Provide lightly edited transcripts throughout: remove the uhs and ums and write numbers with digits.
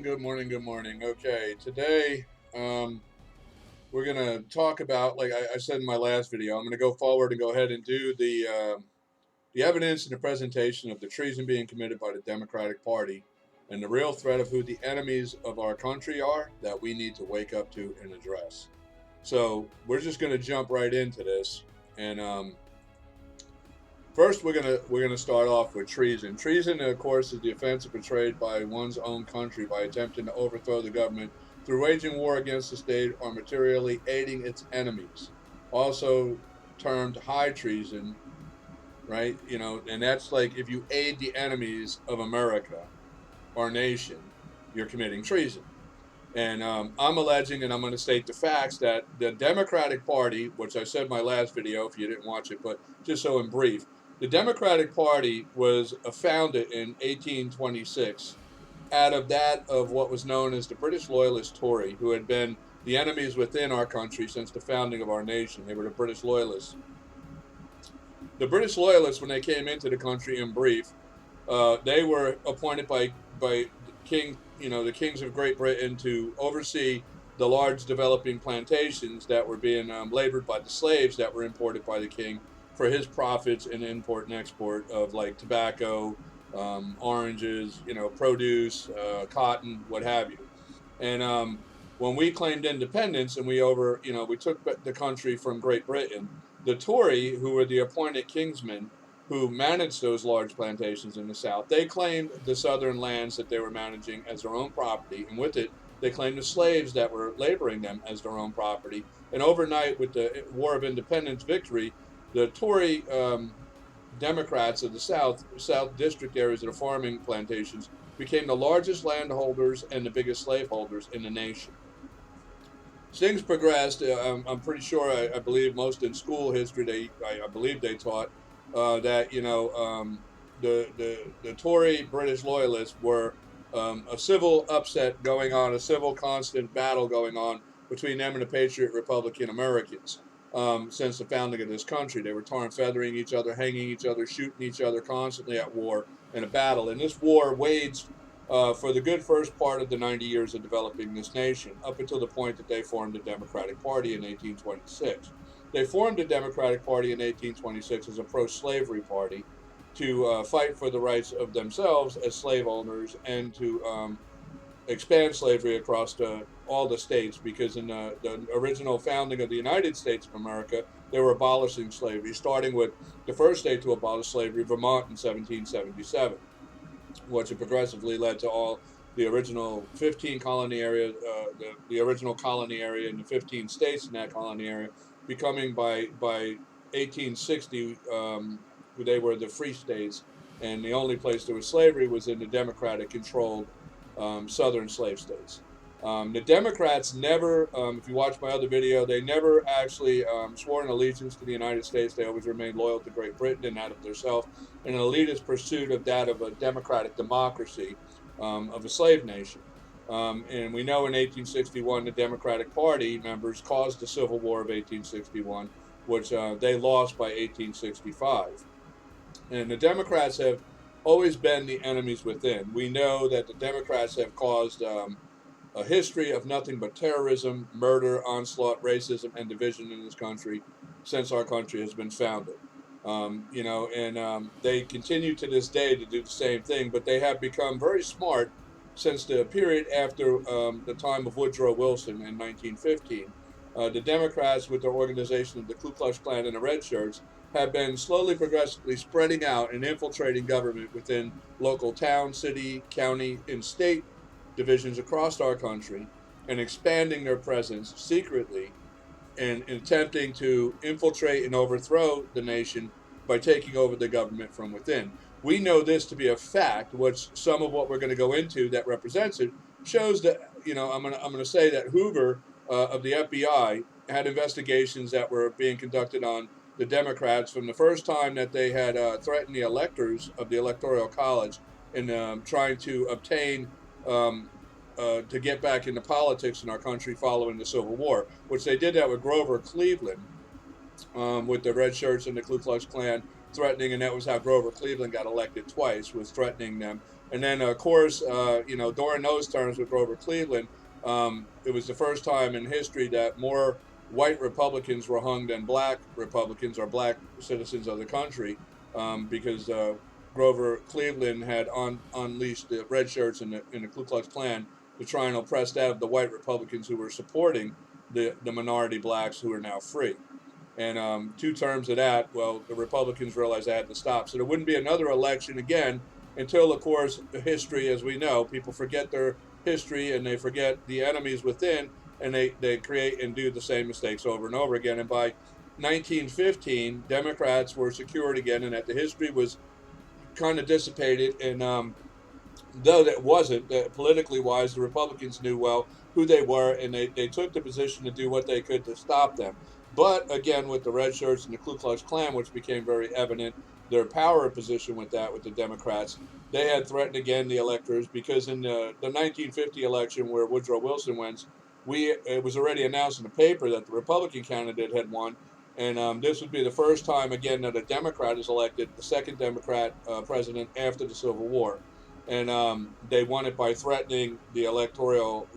good morning, good morning. Okay, today we're going to talk about, like I said in my last video, I'm going to go forward and go ahead and do the evidence and the presentation of the treason being committed by the Democratic Party and the real threat of who the enemies of our country are that we need to wake up to and address. So we're just going to jump right into this. And first, we're gonna start off with treason. Treason, of course, is the offense betrayed by one's own country by attempting to overthrow the government through waging war against the state or materially aiding its enemies. Also termed high treason, right? And that's like if you aid the enemies of America, our nation, you're committing treason. And I'm alleging, and I'm going to state the facts, that the Democratic Party, which I said in my last video, if you didn't watch it, but just so in brief, the Democratic Party was founded in 1826 out of that of what was known as the British Loyalist Tory, who had been the enemies within our country since the founding of our nation. They were the British Loyalists. The British Loyalists, when they came into the country, in brief, they were appointed by King, the kings of Great Britain to oversee the large developing plantations that were being labored by the slaves that were imported by the king for his profits in import and export of like tobacco, oranges, produce, cotton, what have you. And when we claimed independence and we took the country from Great Britain, the Tory, who were the appointed kingsmen, who managed those large plantations in the South, they claimed the southern lands that they were managing as their own property, and with it, they claimed the slaves that were laboring them as their own property. And overnight, with the War of Independence victory, the Tory Democrats of the South District areas of the farming plantations became the largest landholders and the biggest slaveholders in the nation. As things progressed, I'm pretty sure, I believe most in school history, I believe they taught that the Tory British loyalists were a civil upset going on, a civil constant battle going on between them and the Patriot Republican Americans. Since the founding of this country, they were tarring, feathering each other, hanging each other, shooting each other, constantly at war and a battle. And this war waged for the good first part of the 90 years of developing this nation, up until the point that they formed the Democratic Party in 1826. They formed the Democratic Party in 1826 as a pro-slavery party to fight for the rights of themselves as slave owners and to expand slavery across all the states, because in the original founding of the United States of America, they were abolishing slavery, starting with the first state to abolish slavery, Vermont, in 1777, which progressively led to all the original 15 colony area, the original colony area, and the 15 states in that colony area, becoming by 1860, they were the free states, and the only place there was slavery was in the Democratic-controlled southern slave states. The Democrats never, if you watch my other video, they never actually swore an allegiance to the United States. They always remained loyal to Great Britain and that of themselves, in an elitist pursuit of that of a democratic democracy, of a slave nation. And we know in 1861, the Democratic Party members caused the Civil War of 1861, which they lost by 1865. And the Democrats have always been the enemies within. We know that the Democrats have caused a history of nothing but terrorism, murder, onslaught, racism, and division in this country since our country has been founded. They continue to this day to do the same thing, but they have become very smart since the period after the time of Woodrow Wilson in 1915. The Democrats, with their organization of the Ku Klux Klan and the Red Shirts, have been slowly, progressively spreading out and infiltrating government within local town, city, county, and state divisions across our country, and expanding their presence secretly and attempting to infiltrate and overthrow the nation by taking over the government from within. We know this to be a fact, which some of what we're going to go into that represents it shows that, I'm going to say that Hoover of the FBI had investigations that were being conducted on the Democrats from the first time that they had threatened the electors of the Electoral College in trying to obtain to get back into politics in our country following the Civil War, which they did that with Grover Cleveland, with the Red Shirts and the Ku Klux Klan threatening, and that was how Grover Cleveland got elected twice, was threatening them And then, of course, during those terms with Grover Cleveland, it was the first time in history that more white Republicans were hung than black Republicans or black citizens of the country, because Grover Cleveland had unleashed the red shirts in the Ku Klux Klan to try and oppress that of the white Republicans who were supporting the minority blacks who are now free. And 2 terms of that, well, the Republicans realized they had to stop. So there wouldn't be another election again until, of course, history, as we know, people forget their history and they forget the enemies within, and they create and do the same mistakes over and over again. And by 1915, Democrats were secured again, and that the history was kind of dissipated. And though that wasn't politically wise, the Republicans knew well who they were, and they took the position to do what they could to stop them. But again, with the red shirts and the Ku Klux Klan, which became very evident, their power position with that with the Democrats, they had threatened again the electors, because in the 1950 election where Woodrow Wilson wins, it was already announced in the paper that the Republican candidate had won. And this would be the first time again that a Democrat is elected, the second Democrat president after the Civil War. And they won it by threatening the electoral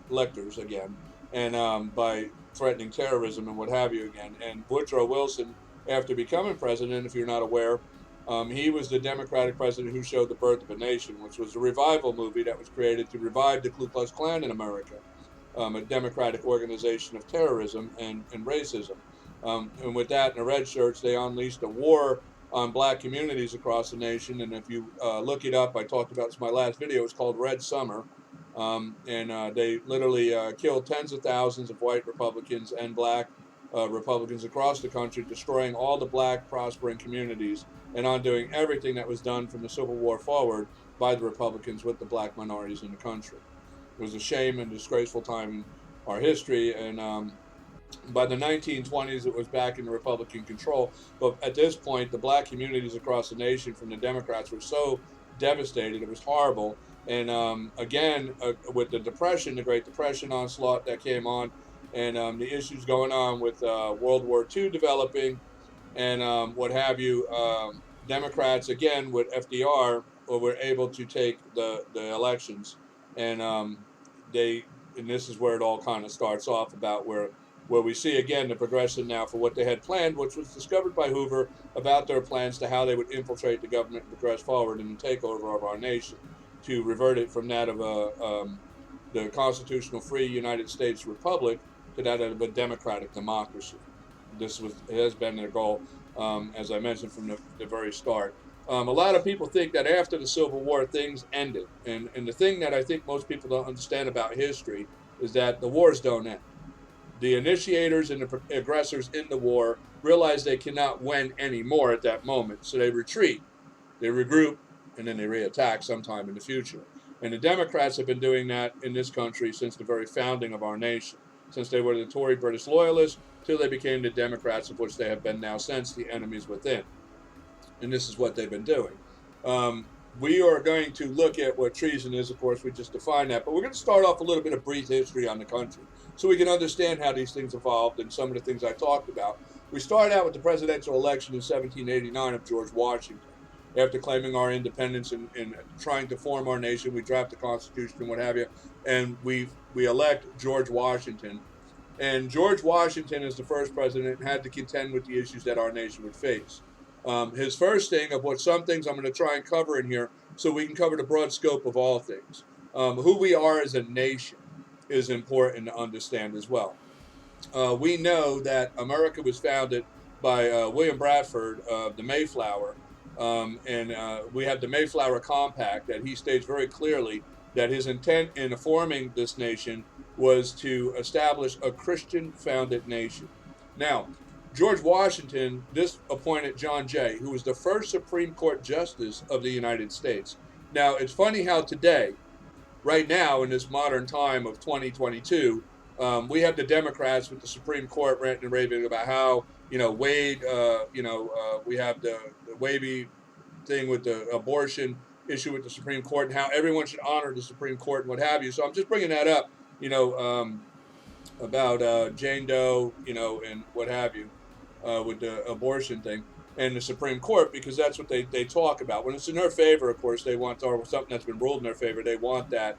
electors again, and by threatening terrorism and what have you again. And Woodrow Wilson, after becoming president, if you're not aware, he was the Democratic president who showed The Birth of a Nation, which was a revival movie that was created to revive the Ku Klux Klan in America, a democratic organization of terrorism and racism. And with that, in the red shirts, they unleashed a war on black communities across the nation. And if you look it up, I talked about this in my last video. It's called Red Summer. And they literally killed tens of thousands of white Republicans and black Republicans across the country, destroying all the black prospering communities and undoing everything that was done from the Civil War forward by the Republicans with the black minorities in the country. It was a shame and disgraceful time in our history. And by the 1920s, it was back in the Republican control. But at this point, the black communities across the nation from the Democrats were so devastated. It was horrible. And again, with the Depression, the Great Depression onslaught that came on, and the issues going on with World War II developing, and what have you, Democrats, again, with FDR, were able to take the elections. And they, and this is where it all kind of starts off about where we see again the progression now for what they had planned, which was discovered by Hoover about their plans to how they would infiltrate the government and progress forward in the takeover of our nation, to revert it from that of the constitutional free United States Republic to that of a democratic democracy. This has been their goal, as I mentioned from the very start. A lot of people think that after the Civil War things ended, and the thing that I think most people don't understand about history is that the wars don't end. The initiators and the aggressors in the war realize they cannot win anymore at that moment, so they retreat, they regroup, and then they reattack sometime in the future. And the Democrats have been doing that in this country since the very founding of our nation, since they were the Tory British loyalists till they became the Democrats, of which they have been now since the enemies within. And this is what they've been doing. We are going to look at what treason is. Of course, we just defined that, but we're going to start off a little bit of brief history on the country so we can understand how these things evolved and some of the things I talked about. We started out with the presidential election in 1789 of George Washington. After claiming our independence and trying to form our nation, we draft the Constitution and what have you, and we elect George Washington. And George Washington, as the first president, had to contend with the issues that our nation would face. His first thing of what some things I'm going to try and cover in here so we can cover the broad scope of all things. Who we are as a nation is important to understand as well. We know that America was founded by William Bradford of the Mayflower, and we have the Mayflower Compact that he states very clearly that his intent in forming this nation was to establish a Christian-founded nation. Now, George Washington, this appointed John Jay, who was the first Supreme Court Justice of the United States. Now, it's funny how today, right now in this modern time of 2022, we have the Democrats with the Supreme Court ranting and raving about how, Wade, we have the wavy thing with the abortion issue with the Supreme Court and how everyone should honor the Supreme Court and what have you. So I'm just bringing that up, about Jane Doe, and what have you, with the abortion thing. and the Supreme Court, because that's what they talk about. When it's in their favor, of course, they want, or something that's been ruled in their favor, they want that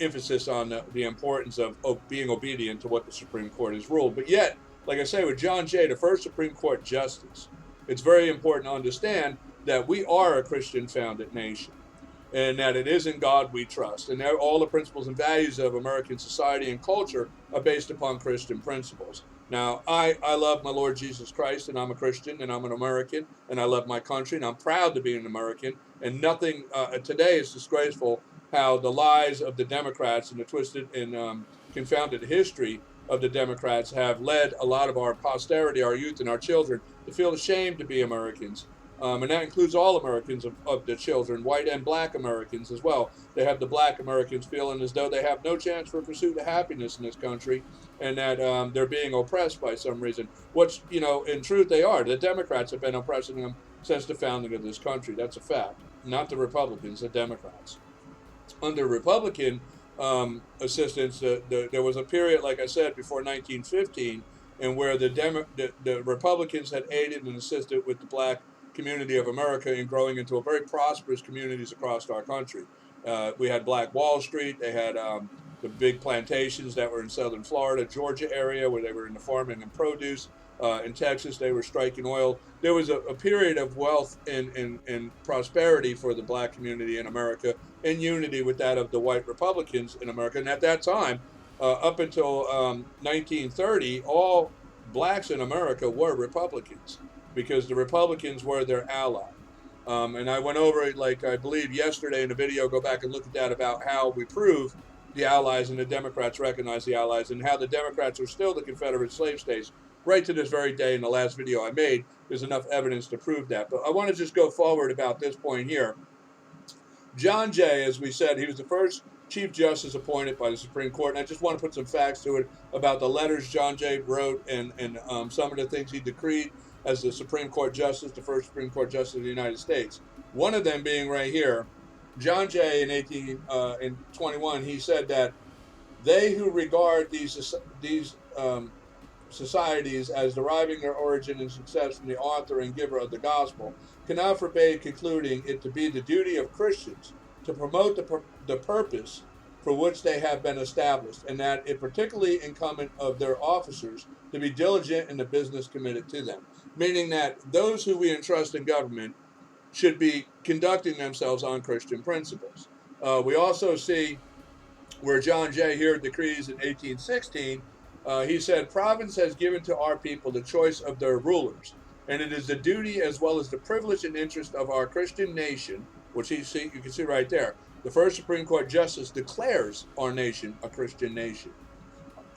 emphasis on the importance of being obedient to what the Supreme Court has ruled. But yet, like I say, with John Jay, the first Supreme Court justice, it's very important to understand that we are a Christian founded nation, and that it is in God we trust. And all the principles and values of American society and culture are based upon Christian principles. Now, I love my Lord Jesus Christ, and I'm a Christian, and I'm an American, and I love my country, and I'm proud to be an American. And nothing today is disgraceful how the lies of the Democrats and the twisted and confounded history of the Democrats have led a lot of our posterity, our youth, and our children to feel ashamed to be Americans. And that includes all Americans of the children, white and black Americans as well. They have the black Americans feeling as though they have no chance for pursuit of happiness in this country, and that they're being oppressed by some reason. Which, in truth, they are. The Democrats have been oppressing them since the founding of this country. That's a fact. Not the Republicans, the Democrats. Under Republican assistance, there was a period, like I said, before 1915, and where the Republicans had aided and assisted with the black community of America in growing into a very prosperous communities across our country. We had Black Wall Street. They had the big plantations that were in southern Florida, Georgia area, where they were in the farming and produce. In Texas, they were striking oil. There was a period of wealth and prosperity for the black community in America, in unity with that of the white Republicans in America. And at that time, up until 1930, all blacks in America were Republicans because the Republicans were their ally. And I went over it, like I believe yesterday in a video. Go back and look at that about how we prove the allies and the Democrats recognize the allies, and how the Democrats are still the Confederate slave states right to this very day. In the last video I made, there's enough evidence to prove that. But I want to just go forward about this point here. John Jay, as we said, he was the first Chief Justice appointed by the Supreme Court. And I just want to put some facts to it about the letters John Jay wrote and some of the things he decreed as the Supreme Court Justice, the first Supreme Court Justice of the United States. One of them being right here. John Jay in 1821, he said that they who regard these societies as deriving their origin and success from the author and giver of the gospel cannot forbid concluding it to be the duty of Christians to promote the purpose for which they have been established, and that it particularly incumbent of their officers to be diligent in the business committed to them. Meaning that those who we entrust in government should be conducting themselves on Christian principles. We also see where John Jay here decrees in 1816, he said, "Providence has given to our people the choice of their rulers, and it is the duty as well as the privilege and interest of our Christian nation," which you can see right there. The first Supreme Court Justice declares our nation a Christian nation.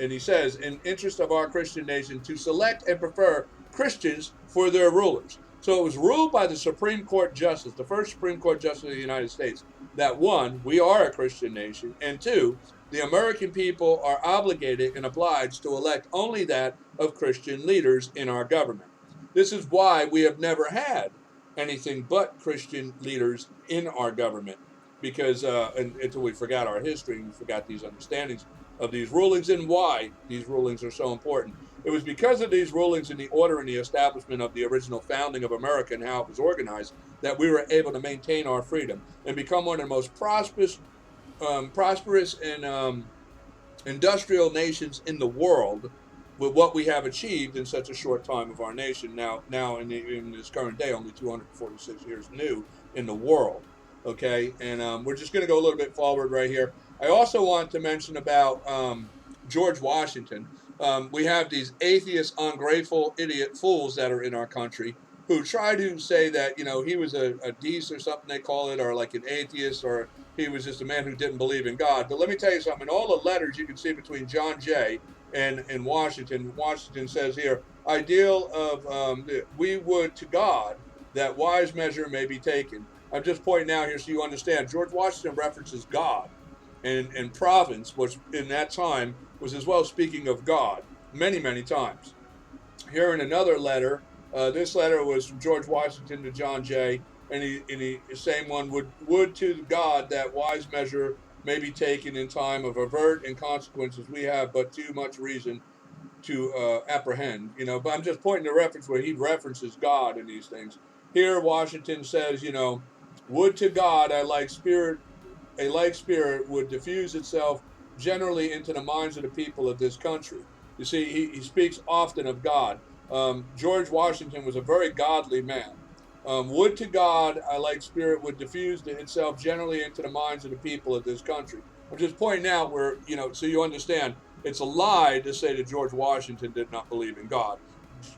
And he says, "in interest of our Christian nation, to select and prefer Christians for their rulers." So it was ruled by the Supreme Court Justice, the first Supreme Court Justice of the United States, that one, we are a Christian nation, and two, the American people are obligated and obliged to elect only that of Christian leaders in our government. This is why we have never had anything but Christian leaders in our government, because until we forgot our history and we forgot these understandings of these rulings and why these rulings are so important. It was because of these rulings and the order and the establishment of the original founding of America and how it was organized that we were able to maintain our freedom and become one of the most prosperous and industrial nations in the world with what we have achieved in such a short time of our nation. Now in this current day, only 246 years new in the world. Okay, and we're just going to go a little bit forward right here. I also want to mention about George Washington. We have these atheist, ungrateful, idiot fools that are in our country who try to say that, he was a deist or something they call it, or like an atheist, or he was just a man who didn't believe in God. But let me tell you something. In all the letters you can see between John Jay and Washington, Washington says here, "Ideal of we would to God that wise measure may be taken." I'm just pointing out here so you understand. George Washington references God and province, which in that time was as well speaking of God many, many times. Here in another letter, this letter was from George Washington to John Jay, and the same one would to God that wise measure may be taken in time of avert and consequences we have but too much reason apprehend, but I'm just pointing to reference where he references God in these things. Here, Washington says, would to God a like spirit would diffuse itself generally into the minds of the people of this country. You see, he speaks often of God. George Washington was a very godly man. Would to God a like spirit would diffuse itself generally into the minds of the people of this country. I'm just pointing out where, so you understand, it's a lie to say that George Washington did not believe in God.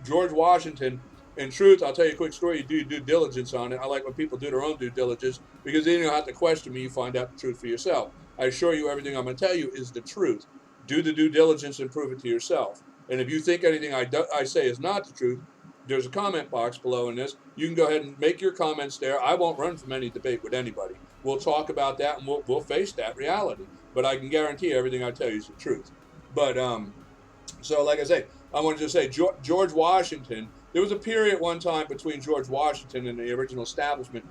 George Washington, in truth, I'll tell you a quick story. You do due diligence on it. I like when people do their own due diligence because then you don't have to question me. You find out the truth for yourself. I assure you, everything I'm going to tell you is the truth. Do the due diligence and prove it to yourself. And if you think anything I say is not the truth, there's a comment box below in this. You can go ahead and make your comments there. I won't run from any debate with anybody. We'll talk about that and we'll face that reality. But I can guarantee everything I tell you is the truth. But so, like I say, I wanted to say George Washington. There was a period one time between George Washington and the original establishment.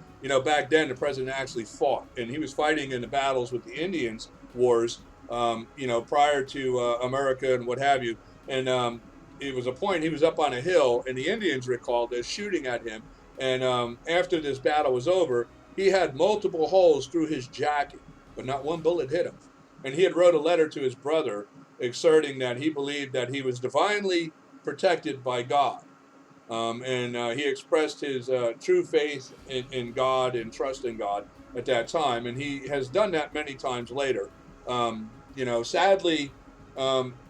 Back then the president actually fought, and he was fighting in the battles with the Indians wars. Prior to America and what have you. And it was a point he was up on a hill, and the Indians recalled this shooting at him. And after this battle was over, he had multiple holes through his jacket, but not one bullet hit him. And he had wrote a letter to his brother asserting that he believed that he was divinely protected by God. And he expressed his true faith in God and trust in God at that time. And he has done that many times later. Sadly,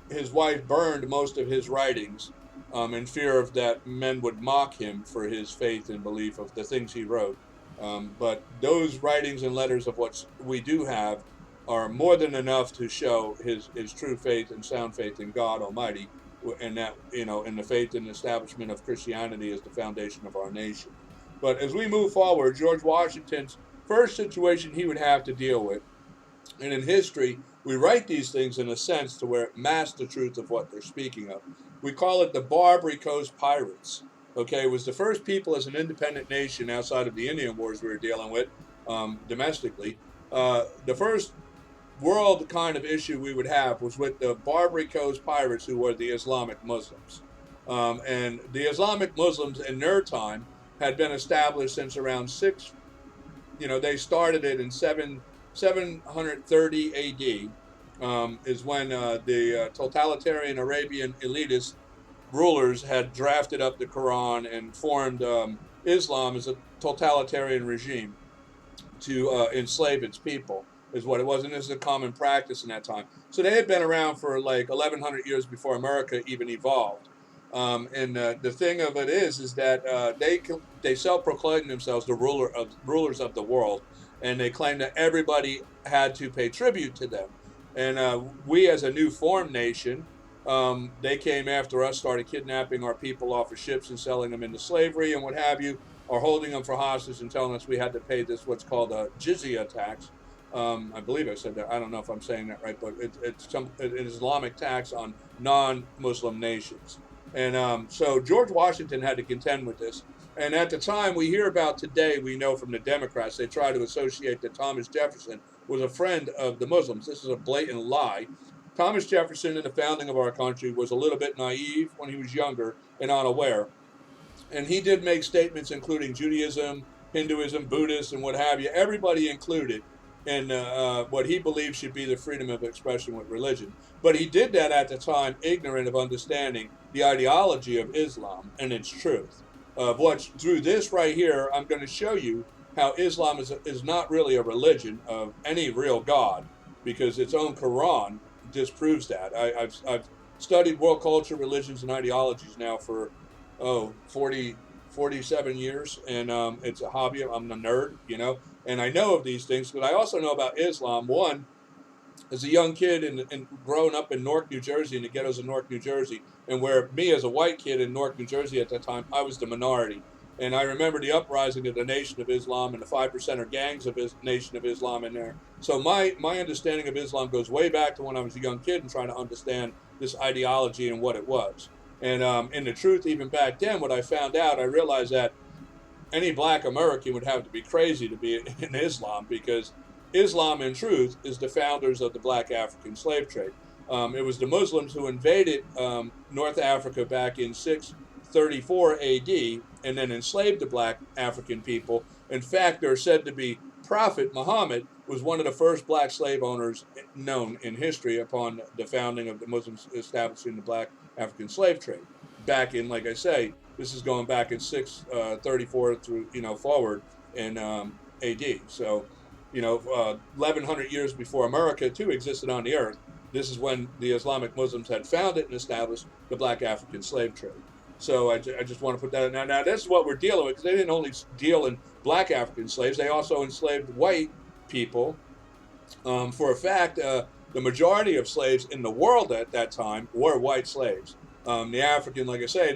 his wife burned most of his writings in fear of that men would mock him for his faith and belief of the things he wrote. But those writings and letters of what we do have are more than enough to show his true faith and sound faith in God Almighty, and that in the faith and establishment of Christianity as the foundation of our nation. But as we move forward, George Washington's first situation he would have to deal with, and in history we write these things in a sense to where it masks the truth of what they're speaking of. We call it the Barbary Coast Pirates. Okay, it was the first people as an independent nation outside of the Indian Wars we were dealing with domestically. The first world kind of issue we would have was with the Barbary Coast Pirates, who were the Islamic Muslims. And the Islamic Muslims in their time had been established since around they started it in 730 AD, is when the totalitarian Arabian elitist rulers had drafted up the Quran and formed Islam as a totalitarian regime to enslave its people, is what it was, and this is a common practice in that time. So they had been around for like 1,100 years before America even evolved. And the thing of it is that they self-proclaim themselves the rulers of the world, and they claim that everybody had to pay tribute to them. And we, as a new formed nation, they came after us, started kidnapping our people off of ships and selling them into slavery and what have you, or holding them for hostage and telling us we had to pay this what's called a jizya tax. I believe I said that. I don't know if I'm saying that right, but it's an Islamic tax on non-Muslim nations. And so George Washington had to contend with this. And at the time we hear about today, we know from the Democrats, they try to associate that Thomas Jefferson was a friend of the Muslims. This is a blatant lie. Thomas Jefferson, in the founding of our country, was a little bit naive when he was younger and unaware. And he did make statements including Judaism, Hinduism, Buddhist, and what have you, everybody included in what he believed should be the freedom of expression with religion. But he did that at the time ignorant of understanding the ideology of Islam and its truth. Through this right here, I'm going to show you how Islam is not really a religion of any real God, because its own Quran disproves that. I've studied world culture, religions, and ideologies now for 47 years, and it's a hobby. I'm a nerd, and I know of these things, but I also know about Islam. One, as a young kid and growing up in Newark, New Jersey, in the ghettos of Newark, New Jersey, and where me as a white kid in Newark, New Jersey at that time, I was the minority. And I remember the uprising of the Nation of Islam and the 5%er gangs of Nation of Islam in there. So my understanding of Islam goes way back to when I was a young kid and trying to understand this ideology and what it was. And in the truth, even back then, what I found out, I realized that any black American would have to be crazy to be in Islam, because Islam, in truth, is the founders of the black African slave trade. It was the Muslims who invaded North Africa back in 634 AD and then enslaved the black African people. In fact, they're said to be Prophet Muhammad was one of the first black slave owners known in history upon the founding of the Muslims establishing the black African slave trade. Back in, like I say, this is going back in 634 through, forward in AD. So, 1100 years before America too existed on the earth. This is when the Islamic Muslims had founded and established the black African slave trade. So I just want to put that in. Now this is what we're dealing with, because they didn't only deal in black African slaves, they also enslaved white people. For a fact, the majority of slaves in the world at that time were white slaves. The African, like I say,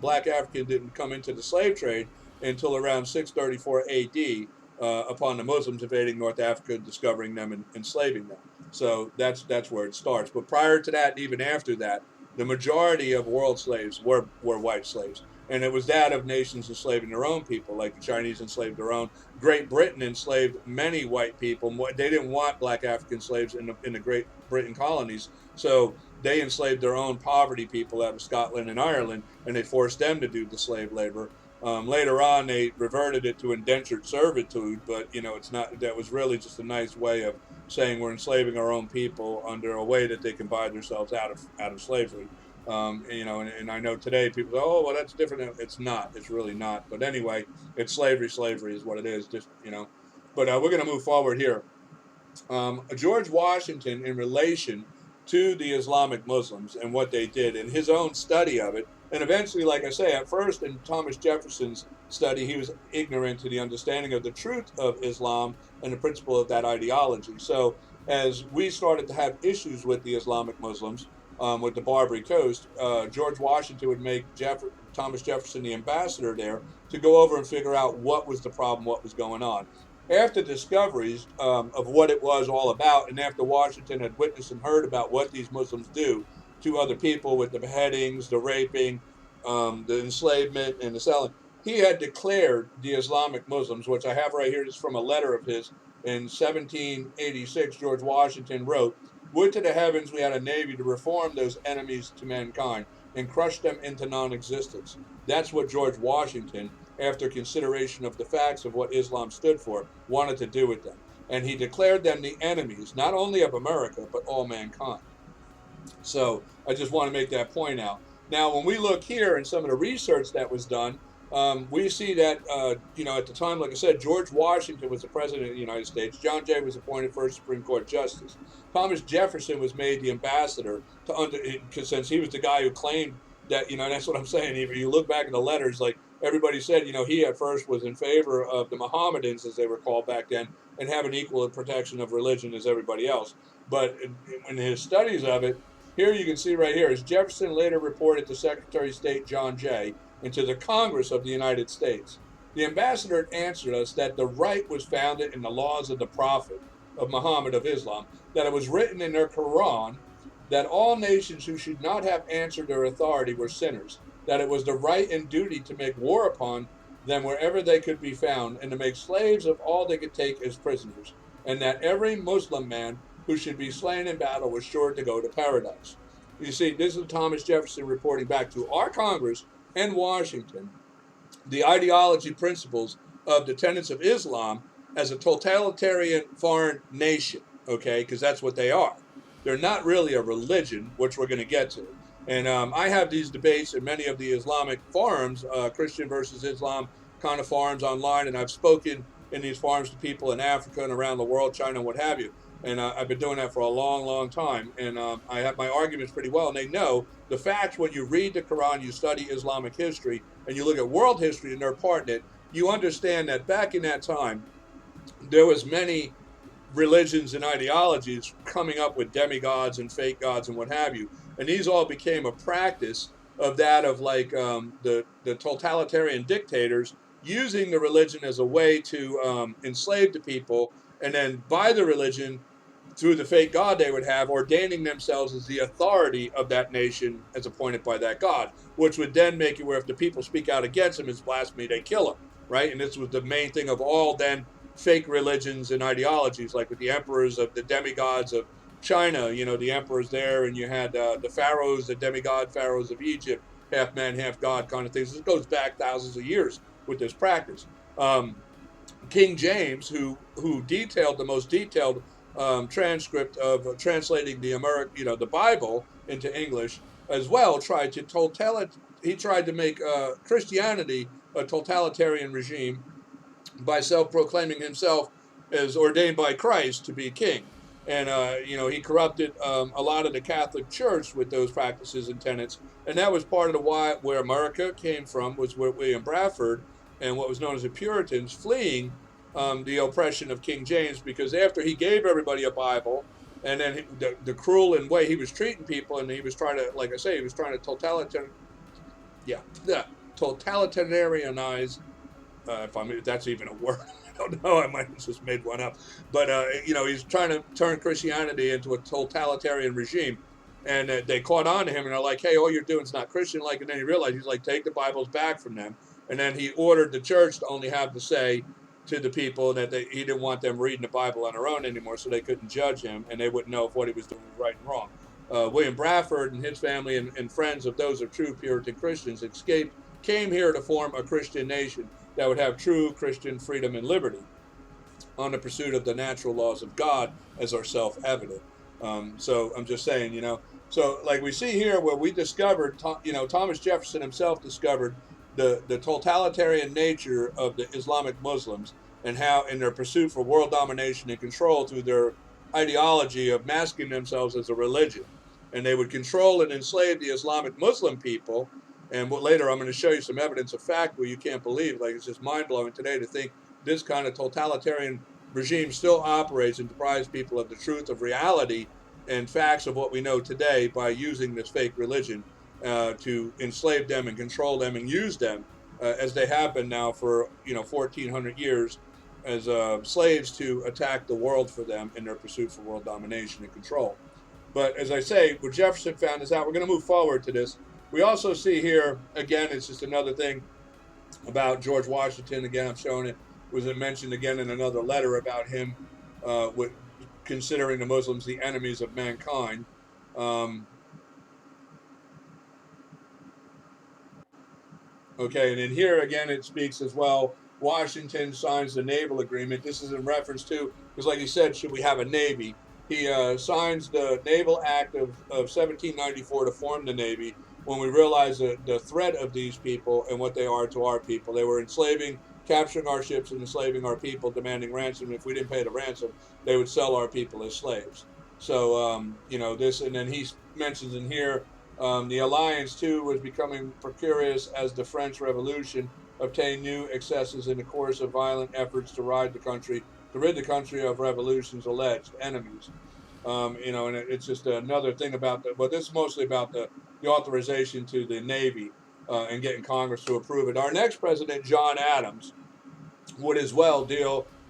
black African didn't come into the slave trade until around 634 AD, upon the Muslims invading North Africa, discovering them and enslaving them. So that's where it starts. But prior to that, and even after that, the majority of world slaves were white slaves. And it was that of nations enslaving their own people, like the Chinese enslaved their own. Great Britain enslaved many white people. They didn't want black African slaves in the Great Britain colonies, so they enslaved their own poverty people out of Scotland and Ireland, and they forced them to do the slave labor. Later on, they reverted it to indentured servitude, but it's not. That was really just a nice way of saying we're enslaving our own people under a way that they can buy themselves out of slavery. And I know today people say, oh, well, that's different. It's not. It's really not. But anyway, it's slavery. Slavery is what it is. Just. But we're going to move forward here. George Washington, in relation to the Islamic Muslims and what they did, in his own study of it, and eventually, like I say, at first in Thomas Jefferson's study, he was ignorant to the understanding of the truth of Islam and the principle of that ideology. So as we started to have issues with the Islamic Muslims, with the Barbary Coast, George Washington would make Thomas Jefferson the ambassador there to go over and figure out what was the problem, what was going on. After discoveries of what it was all about, and after Washington had witnessed and heard about what these Muslims do to other people with the beheadings, the raping, the enslavement, and the selling, he had declared the Islamic Muslims, which I have right here, this is from a letter of his in 1786. George Washington wrote, "Would to the heavens we had a navy to reform those enemies to mankind and crush them into non-existence." That's what George Washington, after consideration of the facts of what Islam stood for, wanted to do with them. And he declared them the enemies, not only of America, but all mankind. So I just want to make that point out. Now, when we look here in some of the research that was done, we see that, at the time, like I said, George Washington was the president of the United States. John Jay was appointed first Supreme Court justice. Thomas Jefferson was made the ambassador because since he was the guy who claimed that, that's what I'm saying. If you look back in the letters, like everybody said, he at first was in favor of the Mohammedans, as they were called back then, and having equal protection of religion as everybody else. But in his studies of it, here you can see right here, as Jefferson later reported to Secretary of State John Jay and to the Congress of the United States, the ambassador answered us that the right was founded in the laws of the Prophet of Muhammad of Islam, that it was written in their Quran that all nations who should not have answered their authority were sinners, that it was the right and duty to make war upon them wherever they could be found, and to make slaves of all they could take as prisoners, and that every Muslim man who should be slain in battle was sure to go to paradise. You see, this is Thomas Jefferson reporting back to our Congress and Washington the ideology principles of the tenets of Islam as a totalitarian foreign nation, okay, because that's what they are. They're not really a religion, which we're going to get to. And I have these debates in many of the Islamic forums, Christian versus Islam kind of forums online, and I've spoken in these forums to people in Africa and around the world, China, and what have you. And I've been doing that for a long, long time. And I have my arguments pretty well. And they know the facts when you read the Quran, you study Islamic history, and you look at world history and their part in it, you understand that back in that time, there was many religions and ideologies coming up with demigods and fake gods and what have you. And these all became a practice of that of like the totalitarian dictators using the religion as a way to enslave the people, and then by the religion through the fake god they would have, ordaining themselves as the authority of that nation as appointed by that god, which would then make it where if the people speak out against him as blasphemy, they kill him, right? And this was the main thing of all then fake religions and ideologies, like with the emperors of the demigods of China, the emperors there, and you had the pharaohs, the demigod pharaohs of Egypt, half man, half god kind of things. This goes back thousands of years with this practice. King James, who detailed the most detailed transcript of translating the Bible into English as well, he tried to make Christianity a totalitarian regime by self-proclaiming himself as ordained by Christ to be king. And he corrupted a lot of the Catholic Church with those practices and tenets, and that was part of where America came from, was where William Bradford and what was known as the Puritans fleeing the oppression of King James, because after he gave everybody a Bible, and then the cruel and way he was treating people, and he was trying to, like I say, he was trying to totalitarianize, if that's even a word. I don't know. I might have just made one up. But, he's trying to turn Christianity into a totalitarian regime. And they caught on to him, and they're like, hey, all you're doing is not Christian-like. And then he realized, he's like, take the Bibles back from them. And then he ordered the church to only have to say to the people that he didn't want them reading the Bible on their own anymore, so they couldn't judge him, and they wouldn't know if what he was doing was right and wrong. William Bradford and his family and friends of those of true Puritan Christians came here to form a Christian nation that would have true Christian freedom and liberty on the pursuit of the natural laws of God as are self-evident. So I'm just saying, so like we see here where we discovered, Thomas Jefferson himself discovered the totalitarian nature of the Islamic Muslims, and how in their pursuit for world domination and control through their ideology of masking themselves as a religion. And they would control and enslave the Islamic Muslim people. And later I'm going to show you some evidence of fact where you can't believe, like it's just mind-blowing today to think this kind of totalitarian regime still operates and deprives people of the truth of reality and facts of what we know today by using this fake religion to enslave them and control them and use them as they have been now for 1,400 years as slaves to attack the world for them in their pursuit for world domination and control. But as I say, where Jefferson found this out, we're going to move forward to this. We also see here, again, it's just another thing about George Washington. Again, I'm showing it. Was it mentioned again in another letter about him with considering the Muslims the enemies of mankind. Okay, and in here again it speaks as well, Washington signs the naval agreement. This is in reference to, because like he said, should we have a navy? He signs the Naval Act of 1794 to form the Navy, when we realize the threat of these people and what they are to our people. They were capturing our ships and enslaving our people, demanding ransom. If we didn't pay the ransom, they would sell our people as slaves. So, this, and then he mentions in here, the alliance, too, was becoming precarious as the French Revolution obtained new excesses in the course of violent efforts to rid the country of revolution's alleged enemies. And it's just another thing about but this is mostly about the authorization to the Navy and getting Congress to approve it. Our next president, John Adams, would as well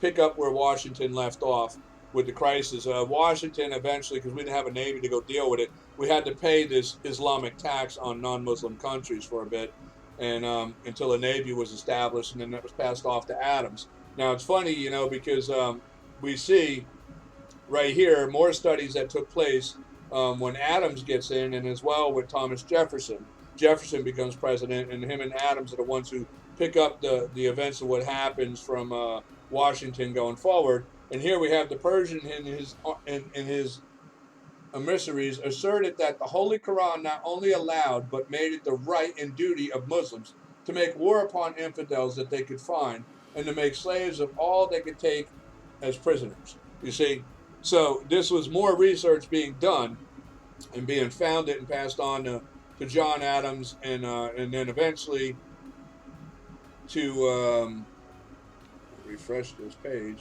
pick up where Washington left off with the crisis. Washington eventually, because we didn't have a Navy to go deal with it, we had to pay this Islamic tax on non-Muslim countries for a bit, and until a Navy was established, and then that was passed off to Adams. Now it's funny, because we see right here more studies that took place when Adams gets in, and as well with Thomas Jefferson. Jefferson becomes president, and him and Adams are the ones who pick up the events of what happens from Washington going forward. And here we have the Persian in his emissaries asserted that the Holy Quran not only allowed but made it the right and duty of Muslims to make war upon infidels that they could find, and to make slaves of all they could take as prisoners. You see, so this was more research being done and being founded and passed on to John Adams, and then eventually to refresh this page.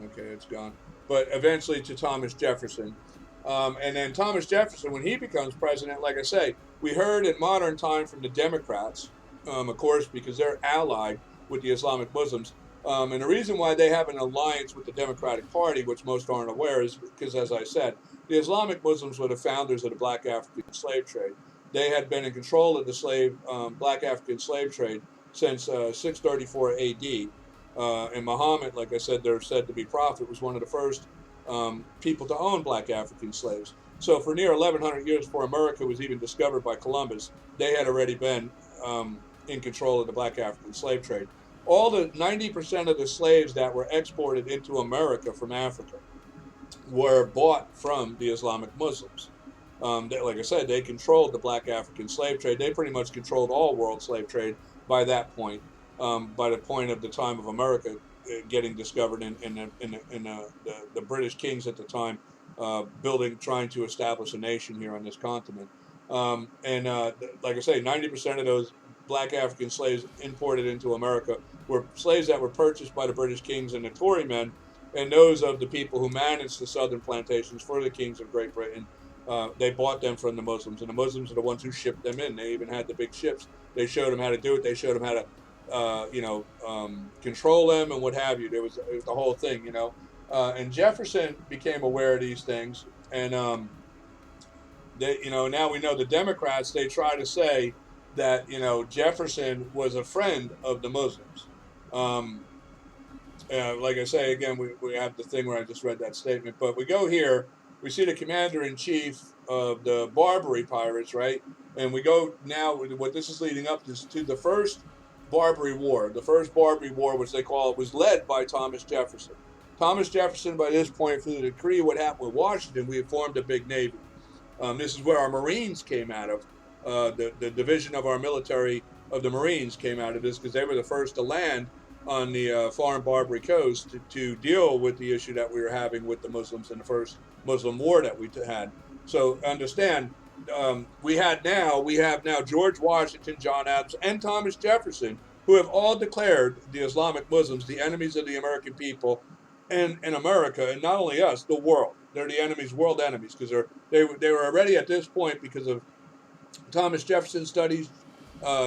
Okay, it's gone. But eventually to Thomas Jefferson. And then Thomas Jefferson, when he becomes president, like I say, we heard in modern time from the Democrats, of course, because they're allied with the Islamic Muslims. And the reason why they have an alliance with the Democratic Party, which most aren't aware, is because, as I said, the Islamic Muslims were the founders of the Black African slave trade. They had been in control of the Black African slave trade since 634 AD. And Muhammad, like I said, they're said to be prophet, was one of the first people to own black African slaves. So for near 1,100 years before America was even discovered by Columbus, they had already been in control of the black African slave trade. All the 90% of the slaves that were exported into America from Africa were bought from the Islamic Muslims. Like I said, they controlled the black African slave trade. They pretty much controlled all world slave trade by that point. By the point of the time of America getting discovered the British kings at the time trying to establish a nation here on this continent. Like I say, 90% of those black African slaves imported into America were slaves that were purchased by the British kings and the Tory men, and those of the people who managed the southern plantations for the kings of Great Britain. They bought them from the Muslims, and the Muslims are the ones who shipped them in. They even had the big ships. They showed them how to do it. They showed them how to, control them and what have you. It was the whole thing, and Jefferson became aware of these things, and now we know the Democrats. They try to say that Jefferson was a friend of the Muslims. Like I say again, we have the thing where I just read that statement, but we go here. We see the commander-in-chief of the Barbary pirates, right? And we go now. What this is leading up to the first Barbary War. The first Barbary War, which they call it, was led by Thomas Jefferson. Thomas Jefferson, by this point, through the decree, what happened with Washington, we had formed a big navy. This is where our Marines came out of. The division of our military of the Marines came out of this because they were the first to land on the foreign Barbary coast to deal with the issue that we were having with the Muslims in the first Muslim war that we had. So understand, we have now George Washington, John Adams, and Thomas Jefferson, who have all declared the Islamic Muslims the enemies of the American people and America, and not only us, the world. They're the enemies, world enemies, because they were already at this point because of Thomas Jefferson studies,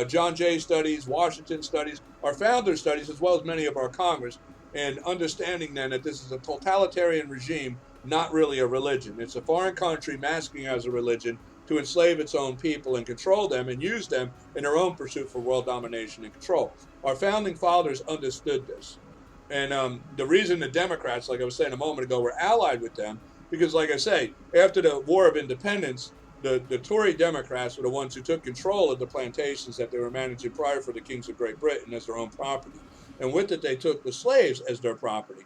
John Jay studies, Washington studies, our founder studies, as well as many of our Congress, and understanding then that this is a totalitarian regime, not really a religion. It's a foreign country masking as a religion to enslave its own people and control them and use them in their own pursuit for world domination and control. Our founding fathers understood this. And the reason the Democrats, like I was saying a moment ago, were allied with them, because like I say, after the War of Independence, the Tory Democrats were the ones who took control of the plantations that they were managing prior for the kings of Great Britain as their own property. And with it, they took the slaves as their property.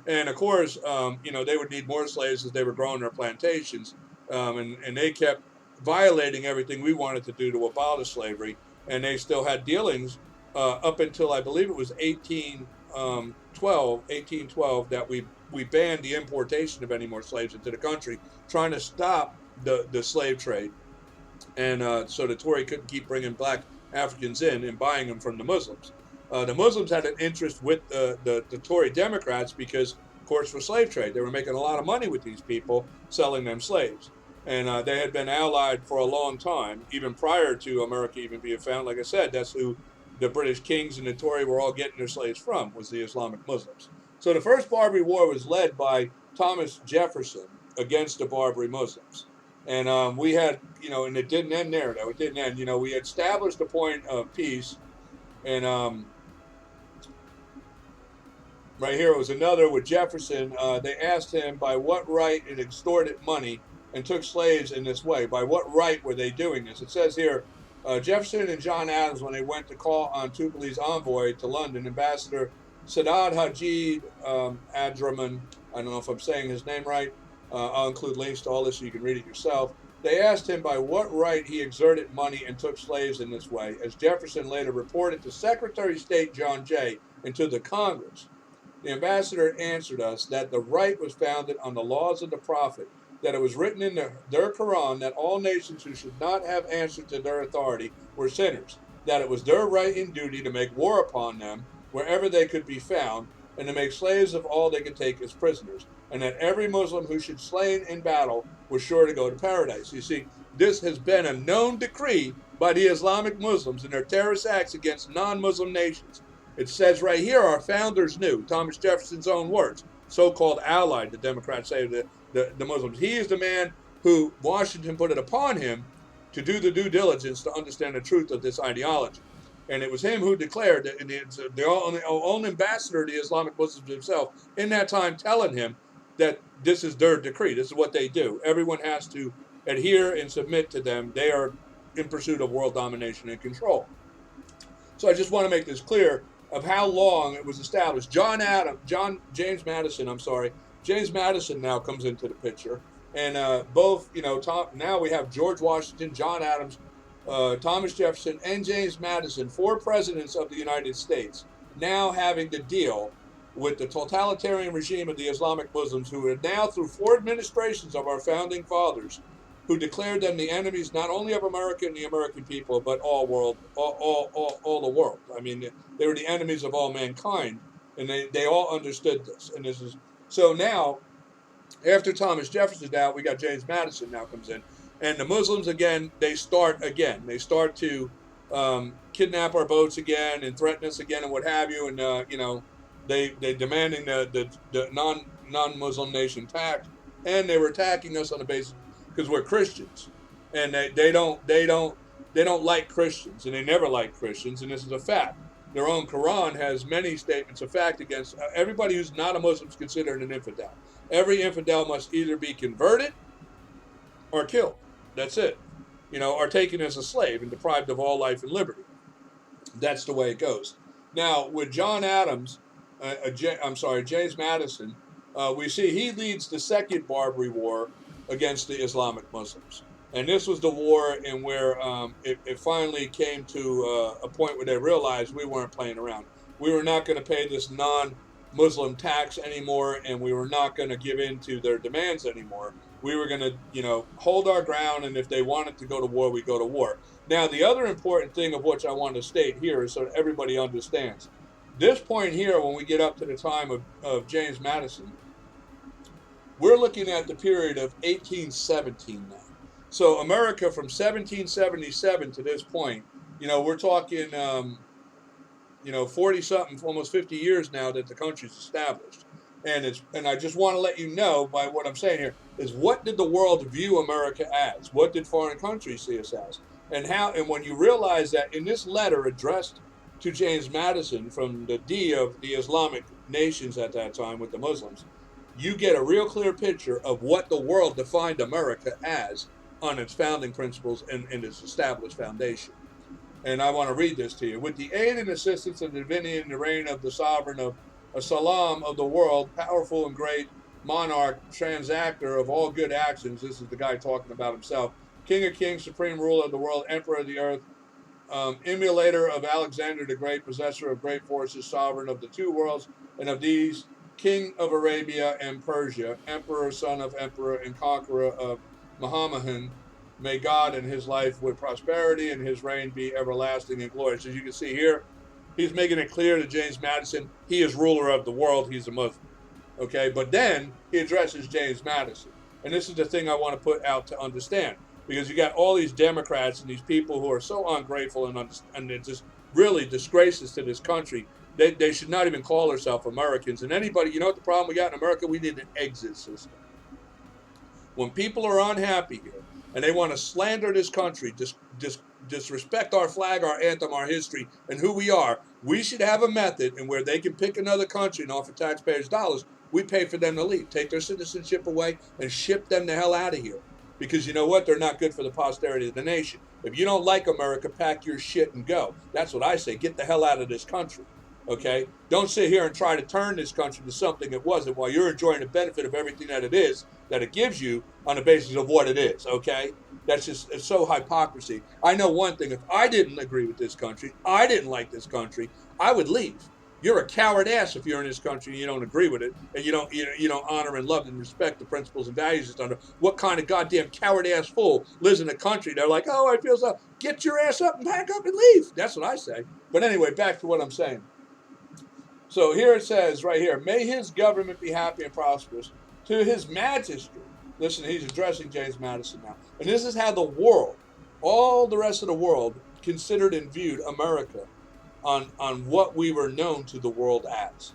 And of course, they would need more slaves as they were growing their plantations. And they kept violating everything we wanted to do to abolish slavery. And they still had dealings up until I believe it was 1812 that we banned the importation of any more slaves into the country, trying to stop the slave trade, and so the Tory couldn't keep bringing black Africans in and buying them from the Muslims. The Muslims had an interest with the Tory Democrats because, of course, for slave trade, they were making a lot of money with these people selling them slaves, and they had been allied for a long time, even prior to America even being found. Like I said, that's who the British kings and the Tory were all getting their slaves from, was the Islamic Muslims. So the first Barbary War was led by Thomas Jefferson against the Barbary Muslims. And we had, and it didn't end there, though. It didn't end. We established a point of peace. And right here, it was another with Jefferson. They asked him by what right it extorted money and took slaves in this way. By what right were they doing this? It says here, Jefferson and John Adams, when they went to call on Tupali's envoy to London, Ambassador Sadat Hajid Adraman, I don't know if I'm saying his name right. I'll include links to all this so you can read it yourself. They asked him by what right he exerted money and took slaves in this way, as Jefferson later reported to Secretary of State John Jay and to the Congress. The ambassador answered us that the right was founded on the laws of the Prophet, that it was written in their Quran that all nations who should not have answered to their authority were sinners, that it was their right and duty to make war upon them wherever they could be found, and to make slaves of all they could take as prisoners, and that every Muslim who should slain in battle was sure to go to paradise. You see, this has been a known decree by the Islamic Muslims in their terrorist acts against non-Muslim nations. It says right here, our founders knew, Thomas Jefferson's own words, so-called allied, the Democrats say, the Muslims. He is the man who Washington put it upon him to do the due diligence to understand the truth of this ideology. And it was him who declared that the own ambassador to the Islamic Muslims himself in that time telling him that this is their decree. This is what they do. Everyone has to adhere and submit to them. They are in pursuit of world domination and control. So I just want to make this clear of how long it was established. James Madison, I'm sorry, James Madison now comes into the picture, and both, now we have George Washington, John Adams, Thomas Jefferson, and James Madison, 4 presidents of the United States, now having to deal with the totalitarian regime of the Islamic Muslims, who are now through 4 administrations of our founding fathers, who declared them the enemies not only of America and the American people, but all the world. I mean, they were the enemies of all mankind, and they all understood this. And this is so now, after Thomas Jefferson's out, we got James Madison now comes in, and the Muslims again. They start again. They start to kidnap our boats again and threaten us again and what have you. And they demanding the non-Muslim nation tax, and they were attacking us on the basis because we're Christians, and they don't like Christians, and they never like Christians, and this is a fact. Their own Quran has many statements of fact against everybody who's not a Muslim is considered an infidel. Every infidel must either be converted or killed. That's it. Or taken as a slave and deprived of all life and liberty. That's the way it goes. Now, with James Madison, we see he leads the Second Barbary War against the Islamic Muslims. And this was the war in where it finally came to a point where they realized we weren't playing around. We were not going to pay this non-Muslim tax anymore, and we were not going to give in to their demands anymore. We were going to, hold our ground, and if they wanted to go to war, we go to war. Now, the other important thing of which I want to state here is so that everybody understands. This point here, when we get up to the time of James Madison, we're looking at the period of 1817 now. So America from 1777 to this point, we're talking, 40-something, almost 50 years now that the country's established. And I just want to let you know by what I'm saying here is, what did the world view America as? What did foreign countries see us as? And when you realize that in this letter addressed to James Madison from the D of the Islamic nations at that time with the Muslims, you get a real clear picture of what the world defined America as on its founding principles and its established foundation. And I want to read this to you. With the aid and assistance of the divinity and the reign of the sovereign of Salam of the world, powerful and great monarch, transactor of all good actions, this is the guy talking about himself, King of kings, supreme ruler of the world, emperor of the earth, emulator of Alexander the Great, possessor of great forces, sovereign of the 2 worlds, and of these, king of Arabia and Persia, emperor, son of emperor, and conqueror of Muhammadan, may God and his life with prosperity and his reign be everlasting and glorious. As you can see here, he's making it clear to James Madison, he is ruler of the world, he's a Muslim. Okay, but then he addresses James Madison. And this is the thing I want to put out to understand, because you got all these Democrats and these people who are so ungrateful and it just really disgraces to this country. They should not even call themselves Americans. And anybody, what the problem we got in America? We need an exit system. When people are unhappy here and they want to slander this country, disrespect our flag, our anthem, our history, and who we are, we should have a method in where they can pick another country and offer taxpayers dollars. We pay for them to leave, take their citizenship away, and ship them the hell out of here. Because you know what? They're not good for the posterity of the nation. If you don't like America, pack your shit and go. That's what I say. Get the hell out of this country. Okay? Don't sit here and try to turn this country to something it wasn't while you're enjoying the benefit of everything that it is, that it gives you on the basis of what it is. Okay? It's so hypocrisy. I know one thing. If I didn't agree with this country, I didn't like this country, I would leave. You're a coward ass if you're in this country and you don't agree with it, and you don't honor and love and respect the principles and values it's under. What kind of goddamn coward ass fool lives in a country? They're like, oh, I feel so. Get your ass up and pack up and leave. That's what I say. But anyway, back to what I'm saying. So here it says right here, may his government be happy and prosperous. To his majesty. Listen, he's addressing James Madison now. And this is how the world, all the rest of the world, considered and viewed America on what we were known to the world as.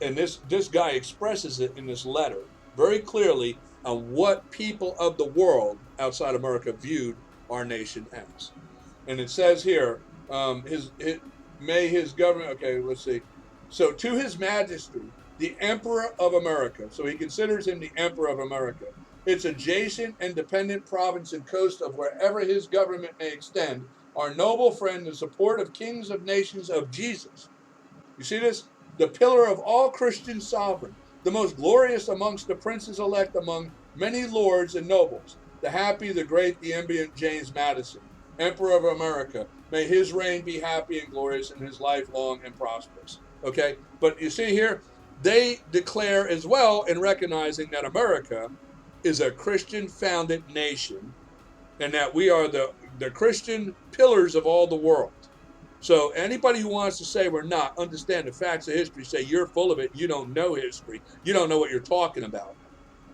And this guy expresses it in this letter very clearly on what people of the world outside America viewed our nation as. And it says here, may his government, okay, let's see. So to his majesty, the Emperor of America. So he considers him the Emperor of America. Its adjacent and dependent province and coast of wherever his government may extend, our noble friend, the support of kings of nations of Jesus. You see this? The pillar of all Christian sovereign, the most glorious amongst the princes elect among many lords and nobles, the happy, the great, the ambient James Madison, Emperor of America. May his reign be happy and glorious and his life long and prosperous. Okay, but you see here, they declare as well in recognizing that America is a Christian founded nation and that we are the Christian pillars of all the world. So anybody who wants to say we're not, understand the facts of history, say you're full of it, you don't know history, you don't know what you're talking about.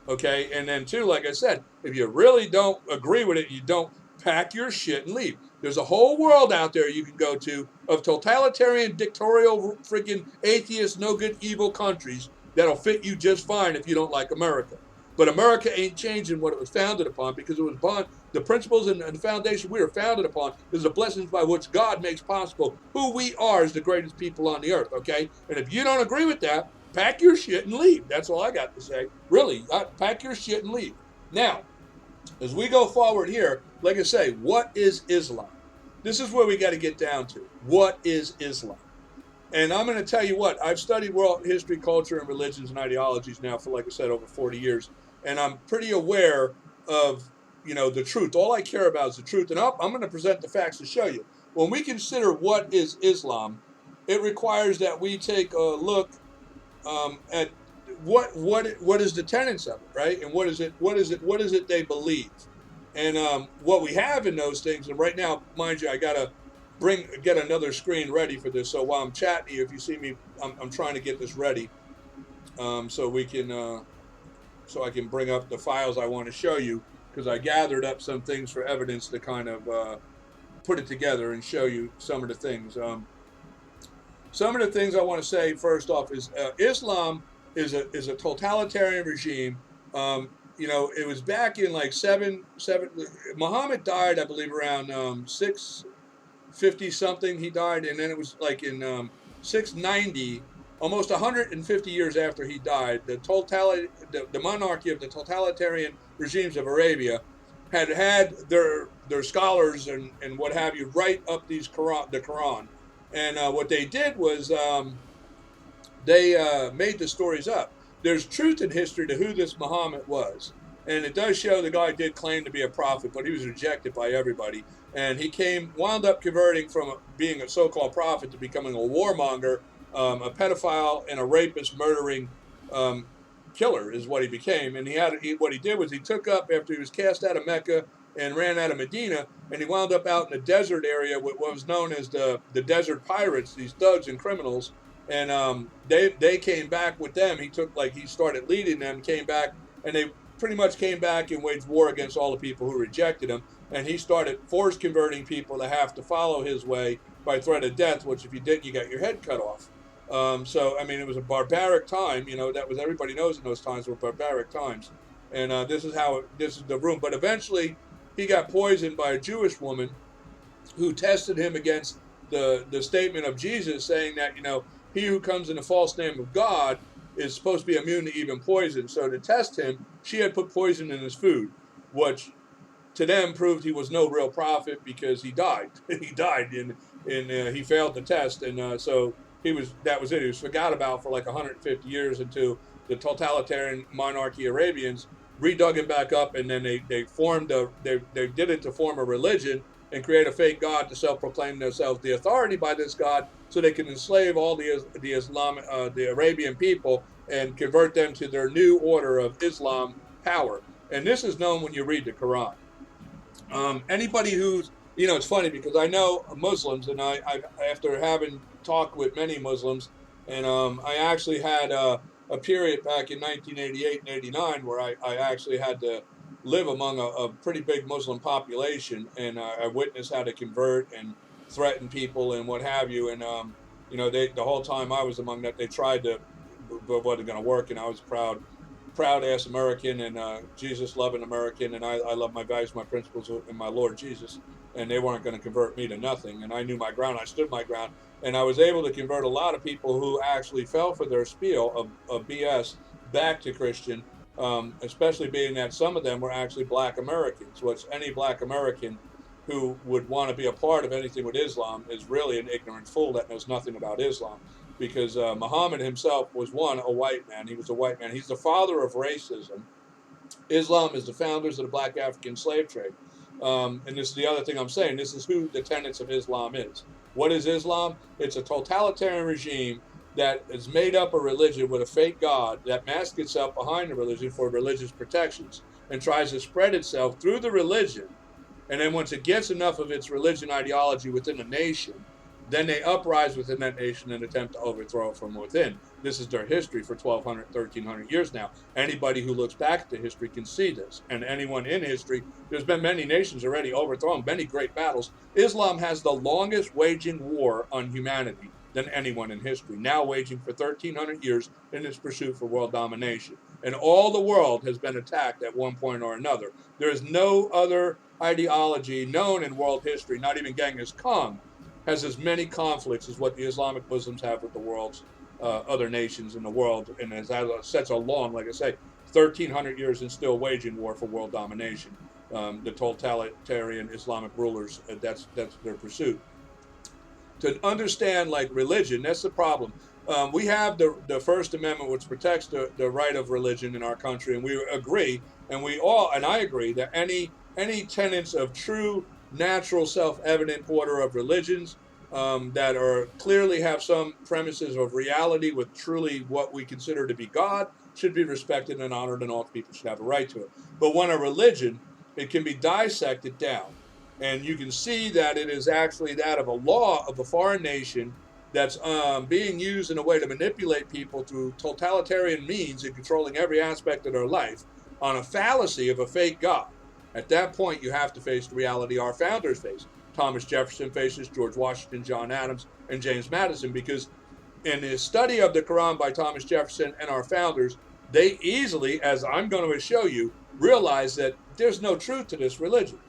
Okay, and then too, like I said, if you really don't agree with it, you don't, pack your shit and leave. There's a whole world out there you can go to of totalitarian, dictatorial, freaking atheist, no good, evil countries that'll fit you just fine if you don't like America. But America ain't changing what it was founded upon because it was born. The principles and the foundation we are founded upon is the blessings by which God makes possible who we are as the greatest people on the earth. Okay, and if you don't agree with that, pack your shit and leave. That's all I got to say. Really, pack your shit and leave. Now, as we go forward here, like I say, what is Islam? This is where we got to get down to. What is Islam? And I'm going to tell you what, I've studied world history, culture, and religions and ideologies now for, like I said, over 40 years. And I'm pretty aware of, the truth. All I care about is the truth. And I'm going to present the facts to show you. When we consider what is Islam, it requires that we take a look at what is the tenets of it, right? And what is it they believe? And what we have in those things, and right now, mind you, I gotta get another screen ready for this. So while I'm chatting you, if you see me, I'm trying to get this ready, so we can so I can bring up the files I want to show you because I gathered up some things for evidence to kind of put it together and show you some of the things. Some of the things I want to say first off is Islam is a totalitarian regime. It was back in like seven. Muhammad died, I believe, around 650 something. He died, and then it was like in 690, almost 150 years after he died. The monarchy of the totalitarian regimes of Arabia had their scholars and what have you write up the Quran. And what they did was they made the stories up. There's truth in history to who this Muhammad was. And it does show the guy did claim to be a prophet, but he was rejected by everybody. And he wound up converting from being a so-called prophet to becoming a warmonger, a pedophile, and a rapist, murdering killer is what he became. And what he did was he took up after he was cast out of Mecca and ran out of Medina, and he wound up out in the desert area with what was known as the desert pirates, these thugs and criminals. And they came back with them. He started leading them, came back, and they pretty much came back and waged war against all the people who rejected him. And he started force converting people to have to follow his way by threat of death, which if you didn't, you got your head cut off. So, I mean, it was a barbaric time, that was, everybody knows in those times were barbaric times. And this is the room. But eventually he got poisoned by a Jewish woman who tested him against the statement of Jesus saying that, he who comes in the false name of God is supposed to be immune to even poison. So to test him, she had put poison in his food, which to them proved he was no real prophet because he died. He died and he failed the test. And so that was it. He was forgot about for like 150 years until the totalitarian monarchy Arabians redug him back up, and then they formed they did it to form a religion and create a fake god to self-proclaim themselves the authority by this god, so they can enslave all the Arabian people and convert them to their new order of Islam power. And this is known when you read the Quran. Anybody who's, it's funny because I know Muslims, and I after having talked with many Muslims, and I actually had a period back in 1988 and 89 where I actually had to live among a pretty big Muslim population, and I witnessed how to convert and threaten people and what have you. And the whole time I was among that, they tried to, but wasn't going to work, and I was proud proud ass American and Jesus loving American, and I love my values, my principles, and my Lord Jesus, and they weren't going to convert me to nothing. And I knew my ground. I stood my ground, and I was able to convert a lot of people who actually fell for their spiel of BS back to Christian. Especially being that some of them were actually Black Americans, which any Black American who would want to be a part of anything with Islam is really an ignorant fool that knows nothing about Islam, because Muhammad himself was a white man. He was a white man. He's the father of racism. Islam is the founders of the black African slave trade. And this is the other thing I'm saying. This is who the tenets of Islam is. What is Islam? It's a totalitarian regime that has made up a religion with a fake God that masks itself behind the religion for religious protections and tries to spread itself through the religion. And then once it gets enough of its religion ideology within a nation, then they uprise within that nation and attempt to overthrow it from within. This is their history for 1,200, 1,300 years now. Anybody who looks back at the history can see this. And anyone in history, there's been many nations already overthrown, many great battles. Islam has the longest waging war on humanity than anyone in history, now waging for 1,300 years in its pursuit for world domination. And all the world has been attacked at one point or another. There is no other ideology known in world history, not even Genghis Khan, has as many conflicts as what the Islamic Muslims have with the world's other nations in the world, and has had such a long, like I say, 1,300 years and still waging war for world domination. The totalitarian Islamic rulers, that's their pursuit. To understand like religion, that's the problem. We have the First Amendment, which protects the right of religion in our country, and we agree, and I agree that any tenets of true natural self-evident order of religions that are clearly have some premises of reality with truly what we consider to be God should be respected and honored, and all people should have a right to it. But when a religion, it can be dissected down, and you can see that it is actually that of a law of a foreign nation that's being used in a way to manipulate people through totalitarian means in controlling every aspect of their life on a fallacy of a fake God. At that point, you have to face the reality our founders faced. Thomas Jefferson faces, George Washington, John Adams, and James Madison, because in the study of the Quran by Thomas Jefferson and our founders, they easily, as I'm going to show you, realize that there's no truth to this religion.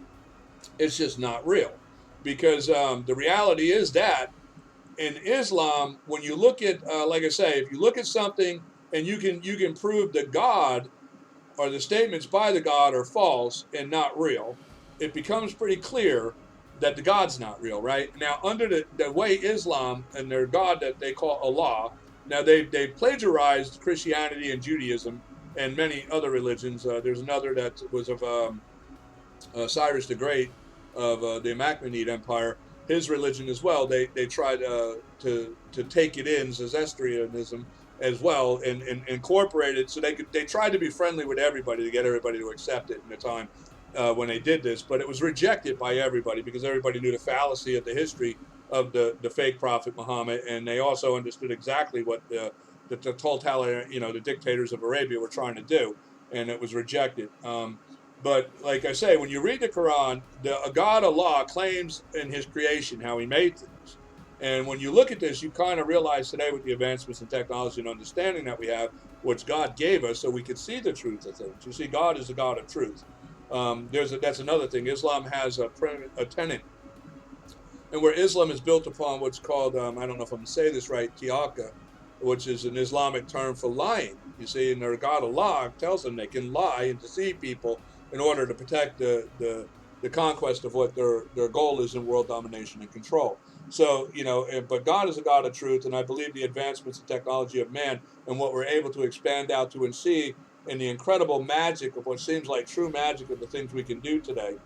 It's just not real, because the reality is that in Islam, when you look at, like I say, if you look at something and you can prove that God or the statements by the God are false and not real, it becomes pretty clear that the God's not real, right? Now, under the way Islam and their God that they call Allah, now they plagiarized Christianity and Judaism and many other religions. There's another that was of Cyrus the Great of the Achaemenid Empire. His religion as well. They tried to take it in Zoroastrianism as well and incorporate it, so they tried to be friendly with everybody to get everybody to accept it in the time when they did this, but it was rejected by everybody because everybody knew the fallacy of the history of the fake prophet Muhammad, and they also understood exactly what the totalitarian, the dictators of Arabia were trying to do, and it was rejected. But like I say, when you read the Quran, God Allah claims in His creation how He made things. And when you look at this, you kind of realize today with the advancements in technology and understanding that we have, which God gave us so we could see the truth of things. You see, God is a God of truth. That's another thing. Islam has a tenet, and where Islam is built upon what's called, I don't know if I'm going to say this right, tiaka, which is an Islamic term for lying. You see, and their God Allah tells them they can lie and deceive people in order to protect the conquest of what their goal is in world domination and control. So, but God is a God of truth, and I believe the advancements in technology of man and what we're able to expand out to and see in the incredible magic of what seems like true magic of the things we can do today,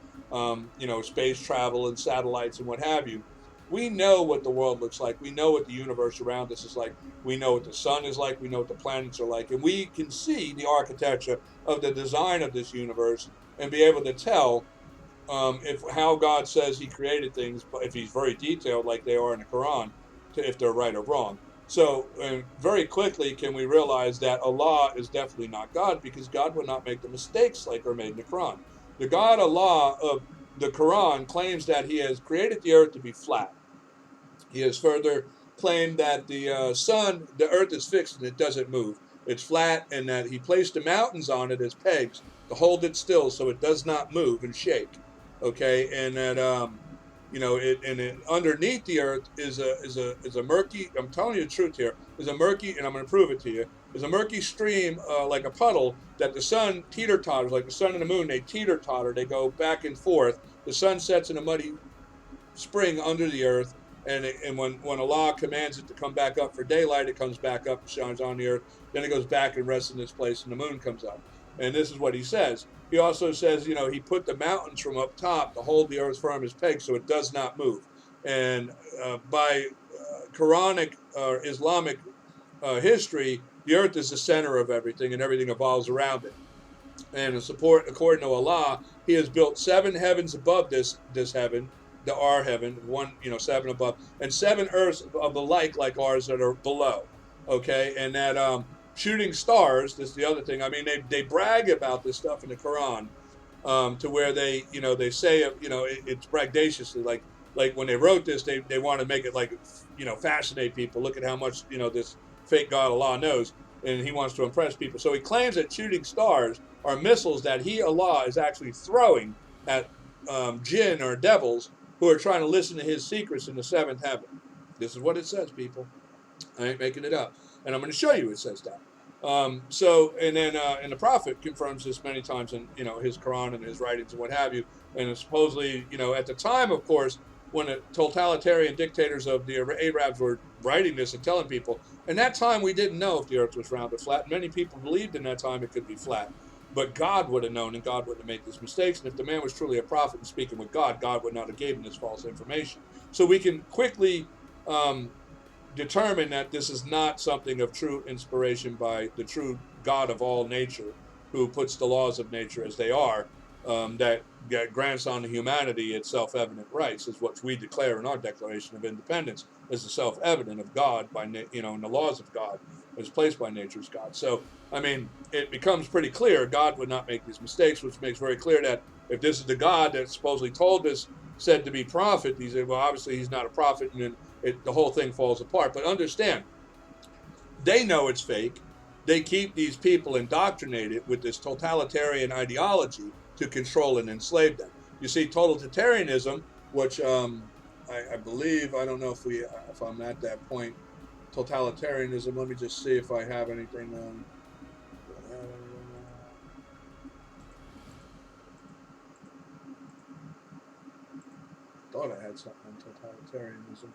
space travel and satellites and what have you. We know what the world looks like. We know what the universe around us is like. We know what the sun is like. We know what the planets are like. And we can see the architecture of the design of this universe and be able to tell if how God says He created things, but if He's very detailed like they are in the Quran, if they're right or wrong. So very quickly can we realize that Allah is definitely not God, because God would not make the mistakes like are made in the Quran. The God Allah of the Quran claims that He has created the earth to be flat. He has further claimed that the earth is fixed and it doesn't move. it's flat, and that he placed the mountains on it as pegs to hold it still so it does not move and shake. Okay, and that underneath the earth is a murky. I'm telling you the truth here. Is a murky, and I'm going to prove it to you. Is a murky stream, like a puddle, that the sun teeter totters, like the sun and the moon. They teeter totter. They go back and forth. The sun sets in a muddy spring under the earth, and when Allah commands it to come back up for daylight, it comes back up and shines on the earth. Then it goes back and rests in its place, and the moon comes up. And this is what he says. He also says, he put the mountains from up top to hold the earth firm as pegs so it does not move. And by Quranic or Islamic history, the earth is the center of everything, and everything evolves around it. And according to Allah, He has built 7 heavens above this heaven, our heaven, one, 7 above, and 7 earths of the like ours that are below. Okay, and that shooting stars. This is the other thing. I mean, they brag about this stuff in the Quran, to where they say it's braggadociously, like when they wrote this, they want to make it like fascinate people. Look at how much this fake God Allah knows, and he wants to impress people. So he claims that shooting stars are missiles that Allah is actually throwing at jinn or devils who are trying to listen to his secrets in the 7th heaven. This is what it says, people. I ain't making it up, and I'm going to show you it says that. And the Prophet confirms this many times in his Quran and his writings and what have you. And supposedly, at the time, of course, when the totalitarian dictators of the Arabs were writing this and telling people, in that time we didn't know if the earth was round or flat. Many people believed in that time it could be flat. But God would have known, and God wouldn't have made these mistakes. And if the man was truly a prophet and speaking with God, God would not have given this false information. So we can quickly determine that this is not something of true inspiration by the true God of all nature, who puts the laws of nature as they are, that grants on humanity its self-evident rights, is what we declare in our Declaration of Independence as the self-evident of God by in the laws of God, as placed by nature's God. So, I mean, it becomes pretty clear God would not make these mistakes, which makes very clear that if this is the God that supposedly told us, said to be prophet, he said, well, obviously he's not a prophet, and then the whole thing falls apart. But understand, they know it's fake. They keep these people indoctrinated with this totalitarian ideology to control and enslave them. You see, totalitarianism, which I believe, I don't know if I'm at that point, totalitarianism, let me just see if I have anything on. I thought I had something on totalitarianism.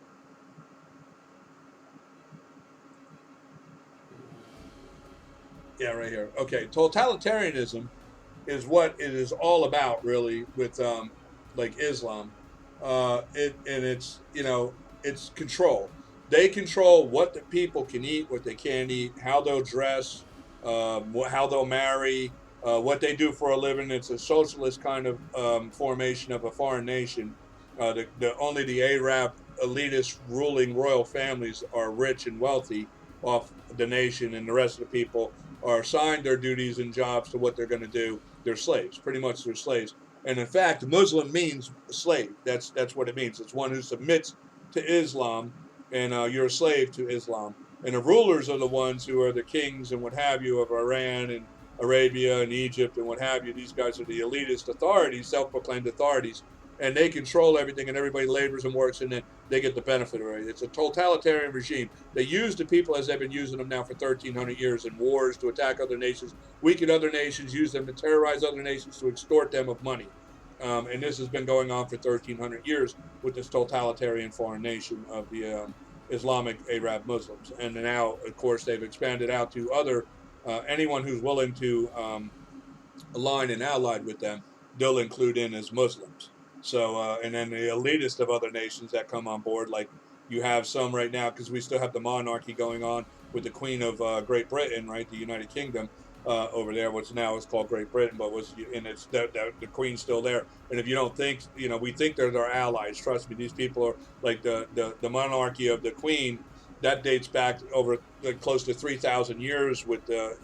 Yeah, right here. Okay, totalitarianism is what it is all about, really, with like Islam. It's control. They control what the people can eat, what they can't eat, how they'll dress, how they'll marry, what they do for a living. It's a socialist kind of formation of a foreign nation. Only the Arab elitist ruling royal families are rich and wealthy off the nation, and the rest of the people are assigned their duties and jobs to what they're going to do. They're slaves. Pretty much they're slaves. And in fact, Muslim means slave. That's what it means. It's one who submits to Islam, and you're a slave to Islam. And the rulers are the ones who are the kings and what have you of Iran and Arabia and Egypt and what have you. These guys are the elitist authorities, self-proclaimed authorities, and they control everything, and everybody labors and works, and then they get the benefit of it. It's a totalitarian regime. They use the people as they've been using them now for 1,300 years in wars to attack other nations, weaken other nations, use them to terrorize other nations, to extort them of money. And this has been going on for 1,300 years with this totalitarian foreign nation of the Islamic Arab Muslims. And now, of course, they've expanded out to other, anyone who's willing to align and allied with them, they'll include in as Muslims. So, and then the elitist of other nations that come on board, like you have some right now, because we still have the monarchy going on with the Queen of Great Britain, right, the United Kingdom over there, which now is called Great Britain, but it's the Queen's still there. And if you don't think, we think they're our allies. Trust me, these people are like the monarchy of the Queen. That dates back over close to 3,000 years with the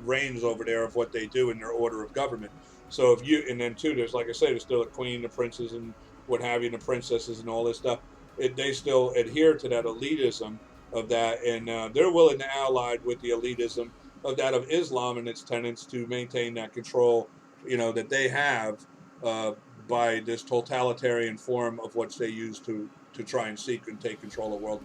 reigns over there of what they do in their order of government. So and then too, there's, like I say, there's still a queen, the princes, and what have you, and the princesses, and all this stuff. They still adhere to that elitism of that, and they're willing to ally with the elitism of that of Islam and its tenets to maintain that control, that they have uh, by this totalitarian form of which they use to try and seek and take control of world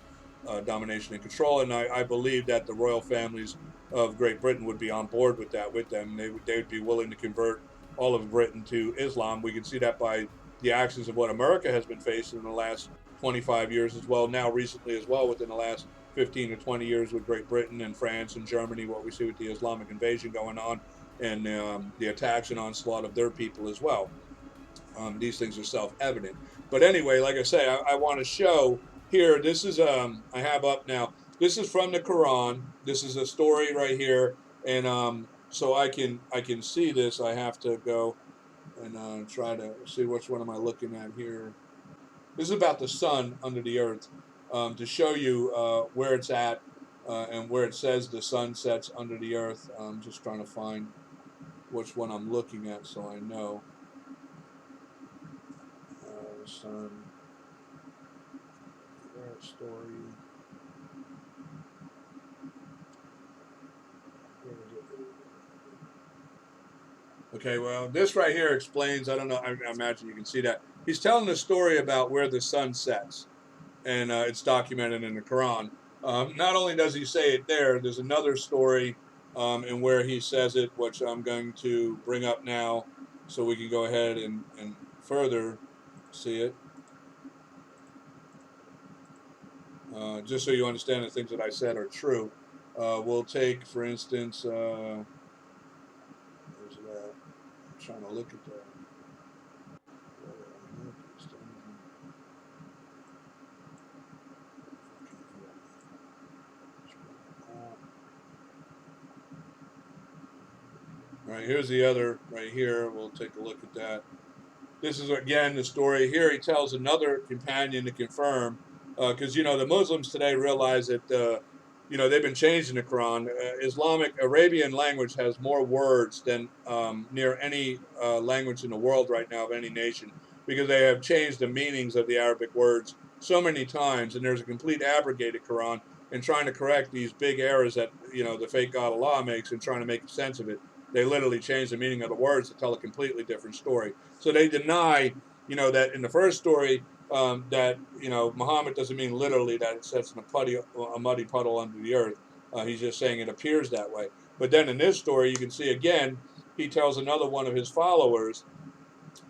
domination and control. And I believe that the royal families of Great Britain would be on board with that with them. They would be willing to convert all of Britain to Islam. We can see that by the actions of what America has been facing in the last 25 years as well. Now recently as well, within the last 15 to 20 years with Great Britain and France and Germany, what we see with the Islamic invasion going on and the attacks and onslaught of their people as well. These things are self-evident. But anyway, like I say, I want to show here. This is I have up now. This is from the Quran. This is a story right here, and so I can see this. I have to go and try to see which one am I looking at here. This is about the sun under the earth, to show you where it's at and where it says the sun sets under the earth. I'm just trying to find which one I'm looking at so I know. Sun. Story. Okay, well, this right here explains. I don't know. I imagine you can see that he's telling a story about where the sun sets, and it's documented in the Quran. Not only does he say it there, there's another story in where he says it, which I'm going to bring up now, so we can go ahead and further see it. Just so you understand the things that I said are true. We'll take, for instance, where's it at? I'm trying to look at that. All right, here's the other right here. We'll take a look at that. This is again the story. Here he tells another companion to confirm, because the Muslims today realize that they've been changing the Quran. Islamic Arabian language has more words than near any language in the world right now of any nation, because they have changed the meanings of the Arabic words so many times, and there's a complete abrogated Quran. And trying to correct these big errors that the fake God Allah makes and trying to make sense of it, they literally change the meaning of the words to tell a completely different story. So they deny, that in the first story, that Muhammad doesn't mean literally that it sets in a muddy puddle under the earth. He's just saying it appears that way. But then in this story, you can see again, he tells another one of his followers,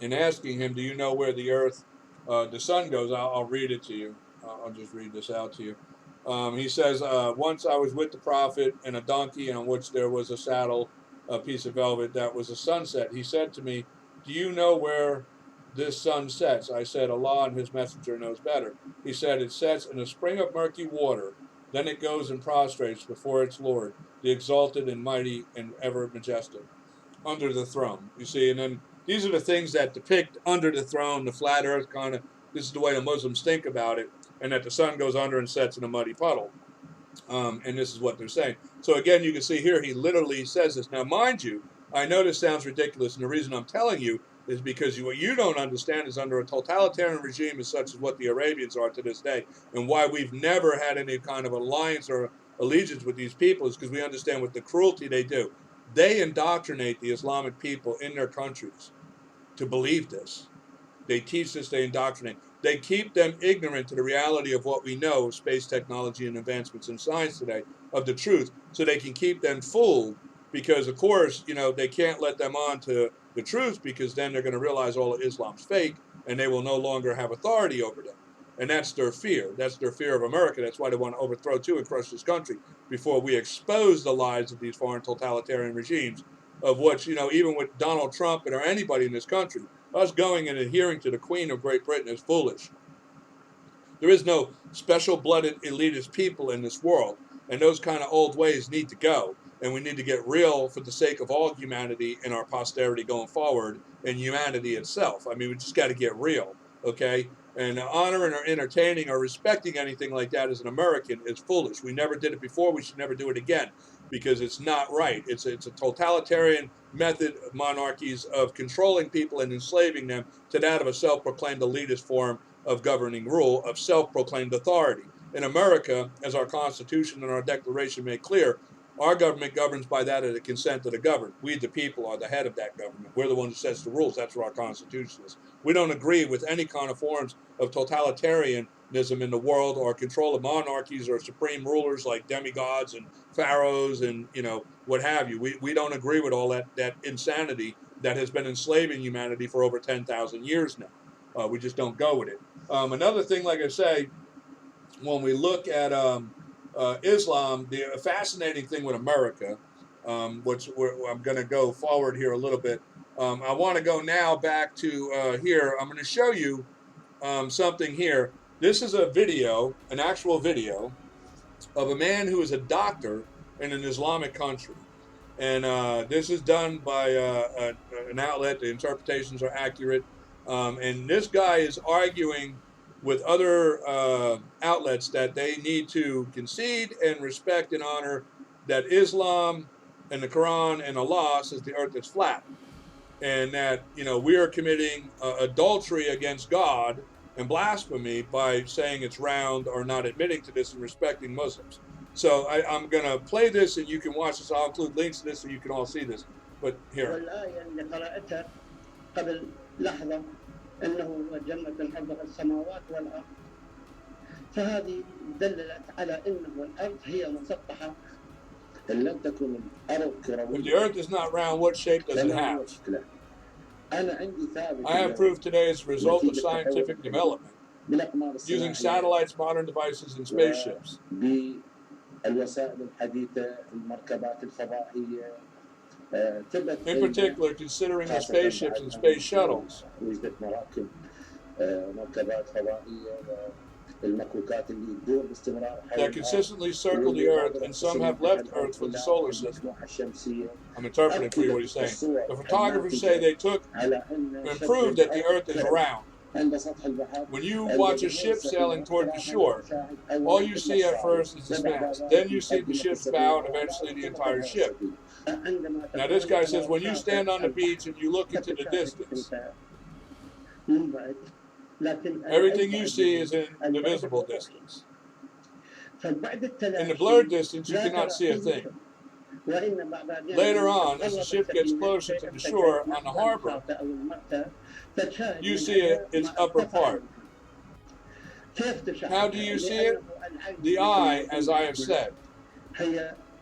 and asking him, "Do you know where the earth, the sun goes?" I'll read it to you. I'll just read this out to you. He says, "Once I was with the prophet and a donkey on which there was a saddle, a piece of velvet that was a sunset. He said to me, 'Do you know where this sun sets?' I said, 'Allah and his messenger knows better.' He said, 'It sets in a spring of murky water. Then it goes and prostrates before its Lord, the exalted and mighty and ever majestic, under the throne.'" You see, and then these are the things that depict under the throne, the flat earth kind of. This is the way the Muslims think about it, and that the sun goes under and sets in a muddy puddle. And this is what they're saying. So again, you can see here, he literally says this. Now, mind you, I know this sounds ridiculous, and the reason I'm telling you is because what you don't understand is under a totalitarian regime as such as what the Arabians are to this day, and why we've never had any kind of alliance or allegiance with these people is because we understand what the cruelty they do. They indoctrinate the Islamic people in their countries to believe this. They teach this, they indoctrinate. They keep them ignorant to the reality of what we know of space technology and advancements in science today, of the truth, so they can keep them fooled because, of course, they can't let them on to the truth because then they're going to realize all of Islam's fake and they will no longer have authority over them. And that's their fear. That's their fear of America. That's why they want to overthrow, too, and crush this country before we expose the lies of these foreign totalitarian regimes, of which, even with Donald Trump or anybody in this country, us going and adhering to the Queen of Great Britain is foolish. There is no special-blooded elitist people in this world, and those kind of old ways need to go. And we need to get real for the sake of all humanity and our posterity going forward and humanity itself. I mean, we just got to get real, okay? And honoring or entertaining or respecting anything like that as an American is foolish. We never did it before. We should never do it again because it's not right. It's a totalitarian method of monarchies of controlling people and enslaving them to that of a self-proclaimed elitist form of governing rule, of self-proclaimed authority. In America, as our Constitution and our Declaration make clear, our government governs by that of the consent of the governed. We, the people, are the head of that government. We're the one who sets the rules. That's what our Constitution is. We don't agree with any kind of forms of totalitarianism in the world, or control of monarchies or supreme rulers like demigods and pharaohs and what have you. We don't agree with all that insanity that has been enslaving humanity for over 10,000 years now. We just don't go with it. Another thing, like I say, when we look at Islam, the fascinating thing with America, which I'm going to go forward here a little bit. I want to go now back to here. I'm going to show you something here. This is a video, an actual video of a man who is a doctor in an Islamic country. And this is done by an outlet. The interpretations are accurate. And this guy is arguing with other outlets that they need to concede and respect and honor that Islam and the Quran and Allah says the earth is flat. And that, we are committing adultery against God and blasphemy by saying it's round or not admitting to this and respecting Muslims. So I'm going to play this and you can watch this. I'll include links to this so you can all see this. But here. أنه جنة أرضها السماوات والأرض فهذه دللت على أنه الأرض هي مسطحة إن لم تكن الأرض كروية. If the earth is not round, what shape does it have? أنا عندي ثابت. I have proof today as a result of scientific development using satielites, modern devices, and spaceships. بالوسائل الحديثة المركبات الفضائية. In particular, considering the spaceships and space shuttles that consistently circle the Earth, and some have left Earth for the solar system. I'm interpreting for you what he's saying. The photographers say they took and proved that the Earth is round. When you watch a ship sailing toward the shore, all you see at first is the mast. Then you see the ship's bow and eventually the entire ship. Now this guy says when you stand on the beach and you look into the distance, everything you see is in the visible distance. In the blurred distance, you cannot see a thing. Later on, as the ship gets closer to the shore on the harbor, you see its upper part. How do you see it? The eye, as I have said.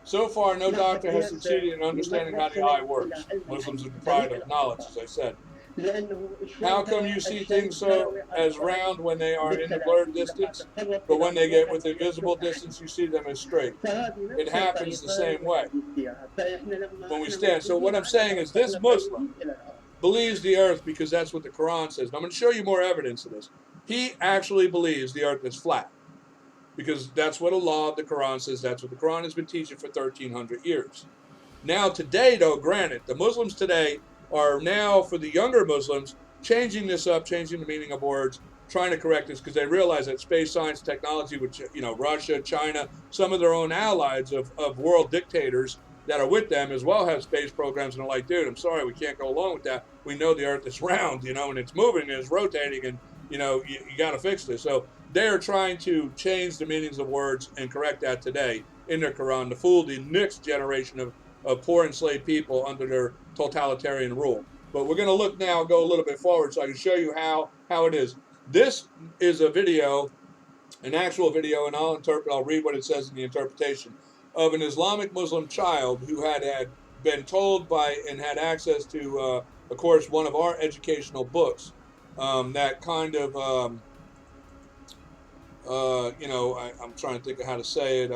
So far, no doctor has succeeded in understanding how the eye works. Muslims are deprived of knowledge, as I said. How come you see things so as round when they are in the blurred distance, but when they get within visible distance, you see them as straight? It happens the same way when we stand. So what I'm saying is this Muslim believes the earth because that's what the Quran says. And I'm going to show you more evidence of this. He actually believes the earth is flat because that's what Allah, the Quran says. That's what the Quran has been teaching for 1,300 years. Now today, though, granted, the Muslims today are now, for the younger Muslims, changing this up, changing the meaning of words, trying to correct this because they realize that space science technology, which, Russia, China, some of their own allies of world dictators that are with them as well have space programs, and they're like, dude, I'm sorry, we can't go along with that. We know the earth is round, and it's moving and it's rotating, and, you got to fix this. So they are trying to change the meanings of words and correct that today in their Quran to fool the next generation of poor enslaved people under their totalitarian rule. But we're going to look now, go a little bit forward so I can show you how it is. This is a video, an actual video, and I'll read what it says in the interpretation, of an Islamic Muslim child who had been told by and had access to, of course, one of our educational books that kind of, I'm trying to think of how to say it,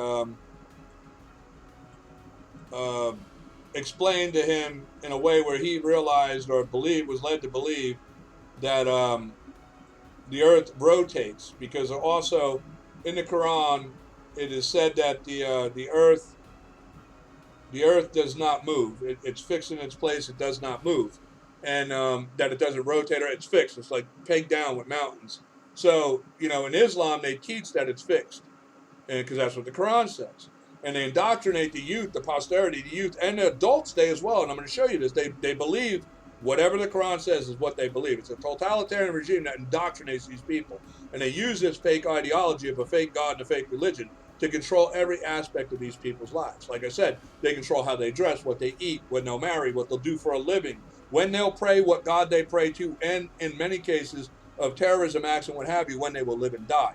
explained to him in a way where he realized or was led to believe that the earth rotates, because also in the Quran it is said that the earth does not move. It's fixed in its place. It does not move, and that it doesn't rotate, or it's fixed. It's like pegged down with mountains. So in Islam they teach that it's fixed, and because that's what the Quran says. And they indoctrinate the youth, the posterity, the youth, and the adults today as well. And I'm going to show you this. They believe Whatever the Quran says is what they believe. It's a totalitarian regime that indoctrinates these people. And they use this fake ideology of a fake God and a fake religion to control every aspect of these people's lives. Like I said, they control how they dress, what they eat, when they'll marry, what they'll do for a living, when they'll pray, what God they pray to, and in many cases of terrorism acts and what have you, when they will live and die.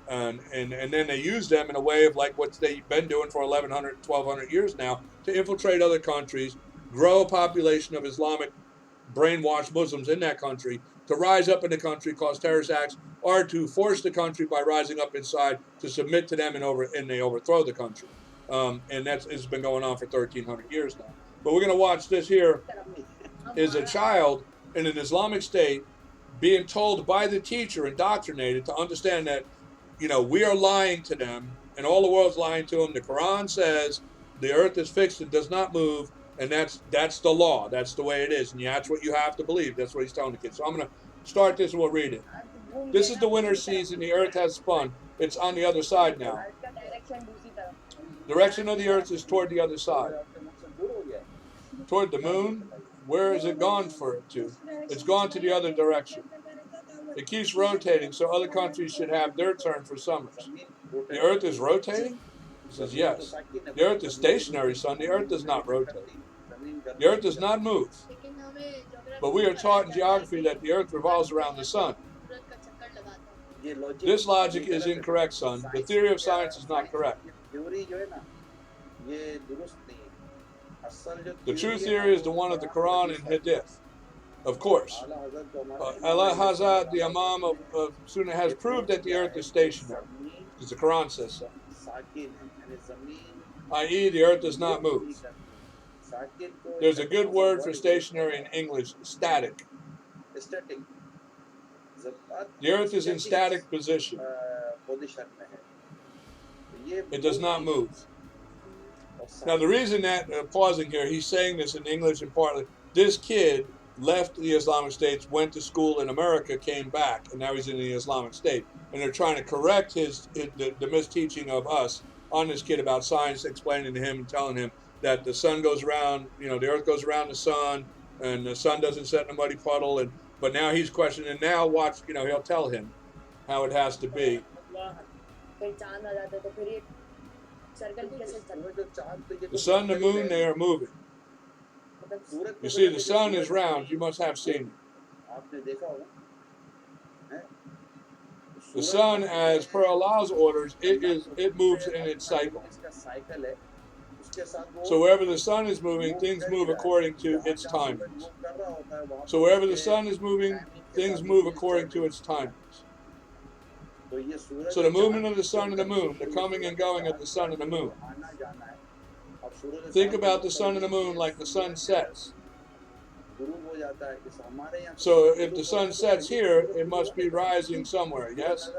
And then they use them in a way of like what they've been doing for 1,100, 1,200 years now to infiltrate other countries, grow a population of Islamic brainwashed Muslims in that country, to rise up in the country, cause terrorist acts, or to force the country by rising up inside to submit to them and they overthrow the country. And it's been going on for 1,300 years now. But we're going to watch this here. Is a child in an Islamic state being told by the teacher, indoctrinated, to understand that, we are lying to them and all the world's lying to them. The Quran says the earth is fixed and does not move, and that's the law. That's the way it is, and that's what you have to believe. That's what he's telling the kids. So I'm going to start this and we'll read it. This is the winter season. The earth has spun. It's on the other side now. Direction of the earth is toward the other side. Toward the moon. Where is it gone for it to? It's gone to the other direction. It keeps rotating, so other countries should have their turn for summers. The earth is rotating? He says, yes. The earth is stationary, son. The earth does not rotate. The earth does not move. But we are taught in geography that the earth revolves around the sun. This logic is incorrect, son. The theory of science is not correct. The true theory is the one of the Quran and Hadith. Of course. Allah Hazrat, the Imam of Sunnah, has proved that the earth is stationary, because the Quran says so. I.e., the earth does not move. There's a good word for stationary in English, static. The earth is in static position. It does not move. Now, the reason that, pausing here, he's saying this in English and partly, this kid left the Islamic States, went to school in America, came back, and now he's in the Islamic State. And they're trying to correct the misteaching of us on this kid about science, explaining to him and telling him that the sun goes around, the earth goes around the sun, and the sun doesn't set in a muddy puddle. But now he's questioning, and now watch, he'll tell him how it has to be. The sun, the moon, they are moving. You see, the sun is round. You must have seen it. The sun, as per Allah's orders, it moves in its cycle. So wherever the sun is moving, things move according to its timings. So wherever the sun is moving, things move according to its timings. So the movement of the sun and the moon, the coming and going of the sun and the moon. Think about the sun and the moon like the sun sets. So if the sun sets here, it must be rising somewhere, yes?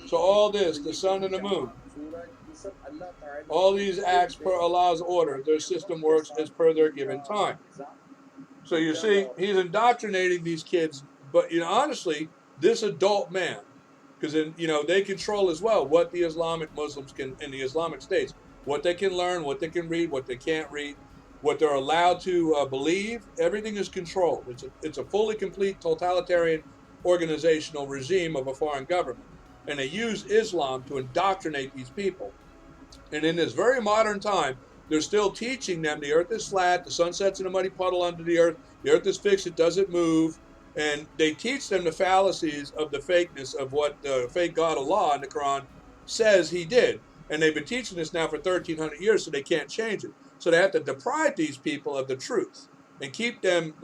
So all this, the sun and the moon, all these acts per Allah's order, their system works as per their given time. So you see, he's indoctrinating these kids, but honestly, this adult man, because they control as well what the Islamic Muslims can in the Islamic states, what they can learn, what they can read, what they can't read, what they're allowed to believe. Everything is controlled. It's a fully complete totalitarian organizational regime of a foreign government, and they use Islam to indoctrinate these people. And in this very modern time, they're still teaching them the earth is flat, the sun sets in a muddy puddle under the earth is fixed, it doesn't move. And they teach them the fallacies of the fakeness of what the fake God Allah in the Quran says he did. And they've been teaching this now for 1,300 years, so they can't change it. So they have to deprive these people of the truth and keep them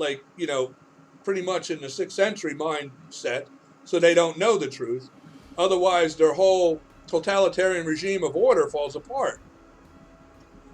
pretty much in the 6th century mindset, so they don't know the truth. Otherwise, their whole totalitarian regime of order falls apart.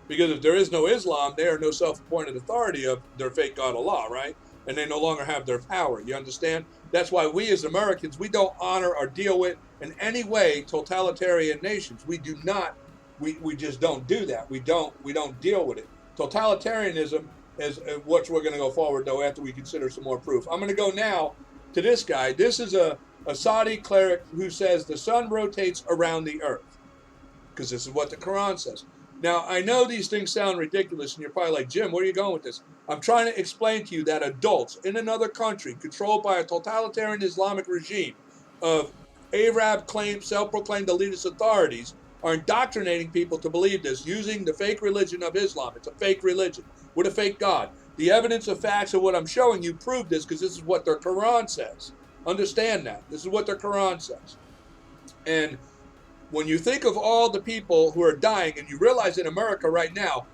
Because if there is no Islam, they are no self-appointed authority of their fake God Allah, right? And they no longer have their power. You understand? That's why we as Americans, we don't honor or deal with in any way totalitarian nations. We do not. We just don't do that. We don't deal with it. Totalitarianism is what we're going to go forward, though, after we consider some more proof. I'm going to go now to this guy. This is a Saudi cleric who says the sun rotates around the earth, because this is what the Quran says. Now, I know these things sound ridiculous, and you're probably like, Jim, where are you going with this? I'm trying to explain to you that adults in another country controlled by a totalitarian Islamic regime of Arab self-proclaimed elitist authorities are indoctrinating people to believe this using the fake religion of Islam. It's a fake religion with a fake God. The evidence of facts of what I'm showing you prove this because this is what their Quran says. Understand that. This is what their Quran says. And when you think of all the people who are dying, and you realize in America right now,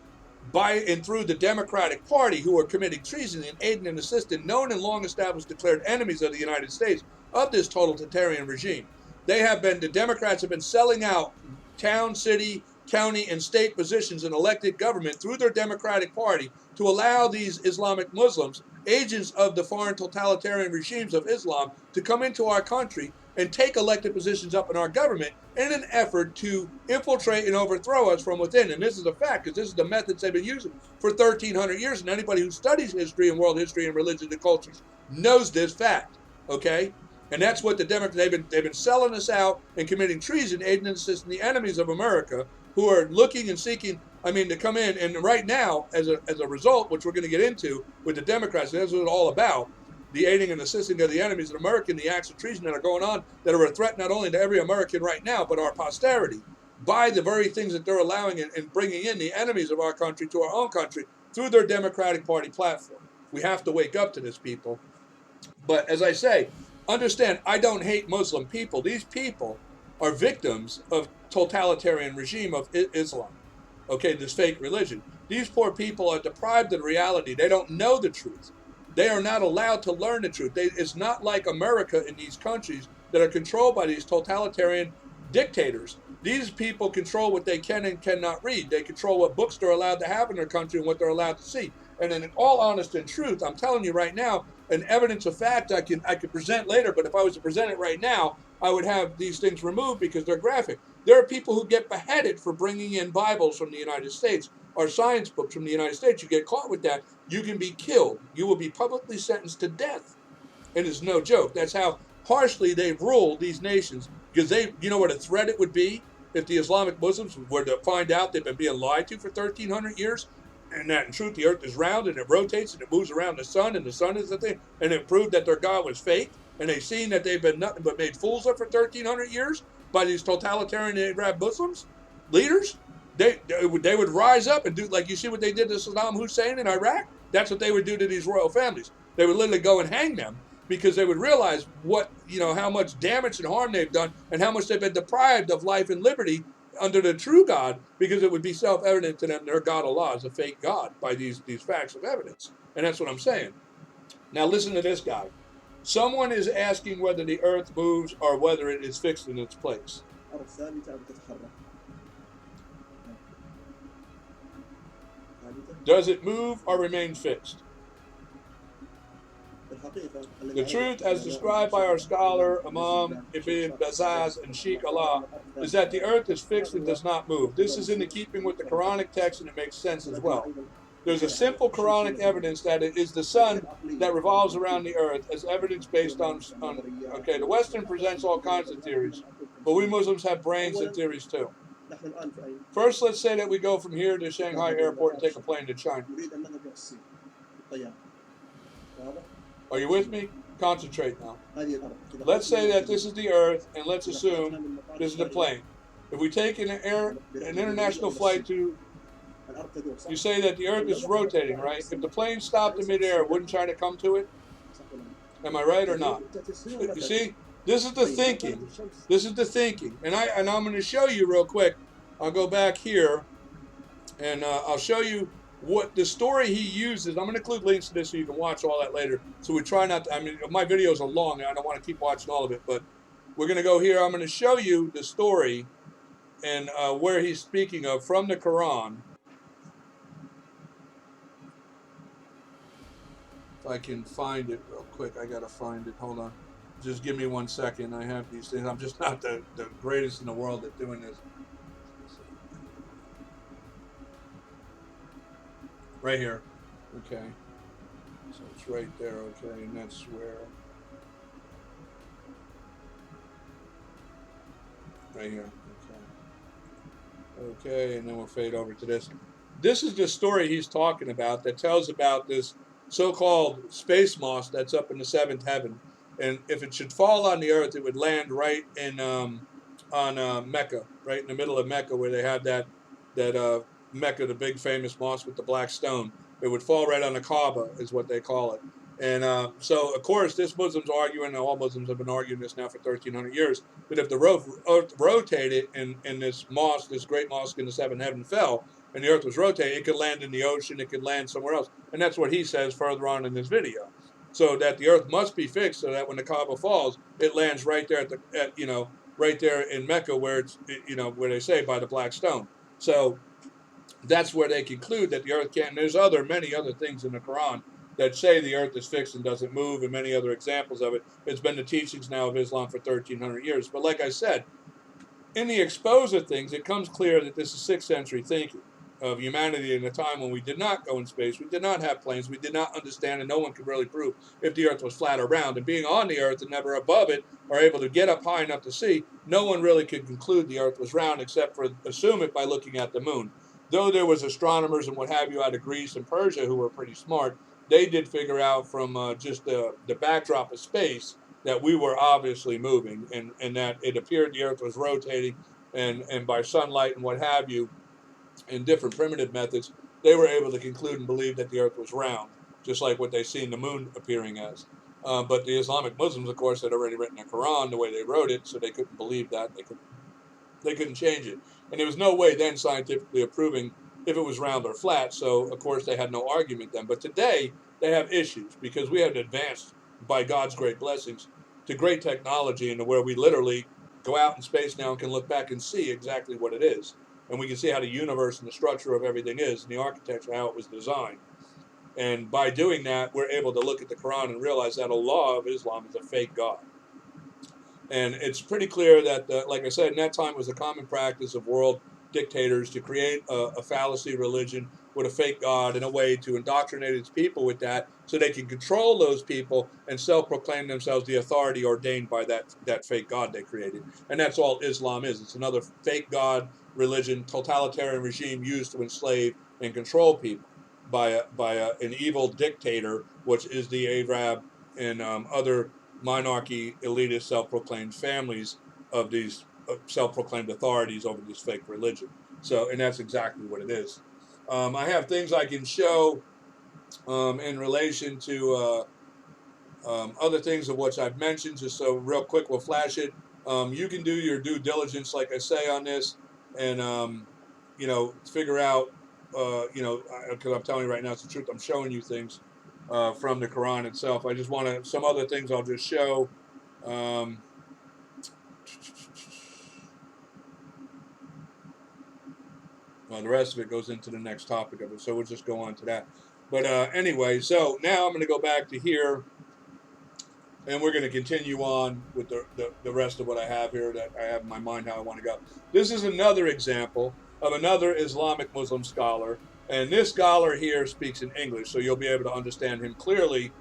by and through the Democratic Party, who are committing treason and aiding and assisting known and long established declared enemies of the United States, of this totalitarian regime. The Democrats have been selling out town, city, county, and state positions in elected government through their Democratic Party to allow these Islamic Muslims, agents of the foreign totalitarian regimes of Islam, to come into our country and take elected positions up in our government in an effort to infiltrate and overthrow us from within. And this is a fact, because this is the methods they've been using for 1,300 years. And anybody who studies history and world history and religions and cultures knows this fact, okay? And that's what the Democrats, they've been selling us out and committing treason, aiding and assisting the enemies of America who are looking and seeking, to come in. And right now, as a result, which we're going to get into with the Democrats, that's what it's all about, the aiding and assisting of the enemies of America, the acts of treason that are going on, that are a threat not only to every American right now, but our posterity, by the very things that they're allowing and bringing in the enemies of our country to our own country through their Democratic Party platform. We have to wake up to this, people. But as I say, understand, I don't hate Muslim people. These people are victims of totalitarian regime of Islam. Okay, this fake religion. These poor people are deprived of reality. They don't know the truth. They are not allowed to learn the truth. It's not like America in these countries that are controlled by these totalitarian dictators. These people control what they can and cannot read. They control what books they're allowed to have in their country and what they're allowed to see. And in all honesty and truth, I'm telling you right now, an evidence of fact I could present later, but if I was to present it right now, I would have these things removed because they're graphic. There are people who get beheaded for bringing in Bibles from the United States or science books from the United States. You get caught with that, you can be killed. You will be publicly sentenced to death. And it's no joke. That's how harshly they've ruled these nations, because you know what a threat it would be if the Islamic Muslims were to find out they've been being lied to for 1,300 years, and that in truth the earth is round and it rotates and it moves around the sun and the sun is the thing, and it proved that their God was fake, and they've seen that they've been nothing but made fools of for 1,300 years by these totalitarian Arab Muslims leaders. They would rise up and do, like you see what they did to Saddam Hussein in Iraq. That's what they would do to these royal families. They would literally go and hang them, because they would realize how much damage and harm they've done and how much they've been deprived of life and liberty under the true God, because it would be self-evident to them their God Allah is a fake God by these facts of evidence. And that's what I'm saying. Now listen to this guy. Someone is asking whether the earth moves or whether it is fixed in its place. Does it move or remain fixed? The truth, as described by our scholar Imam Ibn Bazaz and Sheikh Allah, is that the earth is fixed and does not move. This is in keeping with the Quranic text, and it makes sense as well. There's a simple Quranic evidence that it is the sun that revolves around the earth, as evidence based on the Western presents all kinds of theories, but we Muslims have brains and theories too. First, let's say that we go from here to Shanghai airport and take a plane to China. Are you with me? Concentrate now. Let's say that this is the earth, and let's assume this is the plane. If we take an international flight to, you say that the earth is rotating, right? If the plane stopped in midair, wouldn't China come to it? Am I right or not? You see, this is the thinking. This is the thinking. And I'm going to show you real quick. I'll go back here, and I'll show you what the story he uses. I'm going to include links to this so you can watch all that later. So we try not to, my videos are long, and I don't want to keep watching all of it, but we're going to go here. I'm going to show you the story and where he's speaking of from the Quran. If I can find it real quick, I got to find it. Hold on. Just give me 1 second. I have these things. I'm just not the greatest in the world at doing this. Right here. Okay. So it's right there. Okay. And that's where. Right here. Okay. Okay. And then we'll fade over to this. this is the story he's talking about that tells about this so-called space moss that's up in the seventh heaven, and if it should fall on the earth, it would land right in on Mecca, right in the middle of Mecca, where they have that Mecca, the big famous mosque with the black stone. It would fall right on the Kaaba, is what they call it. And so, of course, this Muslims arguing, and all Muslims have been arguing this now for 1,300 years, that if the earth rotated and this mosque, this great mosque in the seventh heaven fell, and the earth was rotating, it could land in the ocean, it could land somewhere else. And that's what he says further on in this video. So that the earth must be fixed so that when the Kaaba falls, it lands right there right there in Mecca where it's, where they say by the black stone. So that's where they conclude that the earth can't. And there's many other things in the Quran that say the earth is fixed and doesn't move, and many other examples of it. It's been the teachings now of Islam for 1,300 years. But like I said, in the expose of things, it comes clear that this is 6th century thinking of humanity in a time when we did not go in space, we did not have planes, we did not understand, and no one could really prove if the earth was flat or round. And being on the earth and never above it, or able to get up high enough to see, no one really could conclude the earth was round except for assume it by looking at the moon. Though there was astronomers and what have you out of Greece and Persia who were pretty smart, they did figure out from just the backdrop of space that we were obviously moving, and that it appeared the earth was rotating, and by sunlight and what have you, and different primitive methods, they were able to conclude and believe that the earth was round, just like what they seen the moon appearing as. But the Islamic Muslims, of course, had already written the Quran the way they wrote it, so they couldn't believe that. They couldn't change it. And there was no way then scientifically approving if it was round or flat. So, of course, they had no argument then. But today, they have issues because we have advanced, by God's great blessings, to great technology into where we literally go out in space now and can look back and see exactly what it is. And we can see how the universe and the structure of everything is and the architecture, how it was designed. And by doing that, we're able to look at the Quran and realize that Allah of Islam is a fake God. And it's pretty clear that, like I said, in that time it was a common practice of world dictators to create a fallacy religion with a fake God in a way to indoctrinate its people with that so they can control those people and self-proclaim themselves the authority ordained by that fake God they created. And that's all Islam is. It's another fake God religion, totalitarian regime used to enslave and control people by an evil dictator, which is the Arab and other monarchy, elitist, self-proclaimed families of these self-proclaimed authorities over this fake religion. So, and that's exactly what it is. I have things I can show in relation to other things of which I've mentioned. Just so real quick, we'll flash it. You can do your due diligence, like I say, on this, and figure out. Because I'm telling you right now, it's the truth. I'm showing you things from the Quran itself. I just want to some other things I'll just show. Um, well, the rest of it goes into the next topic of it, so we'll just go on to that. But anyway, so now I'm going to go back to here, and we're going to continue on with the rest of what I have here that I have in my mind how I want to go. This is another example of another Islamic Muslim scholar, and this scholar here speaks in English, so you'll be able to understand him clearly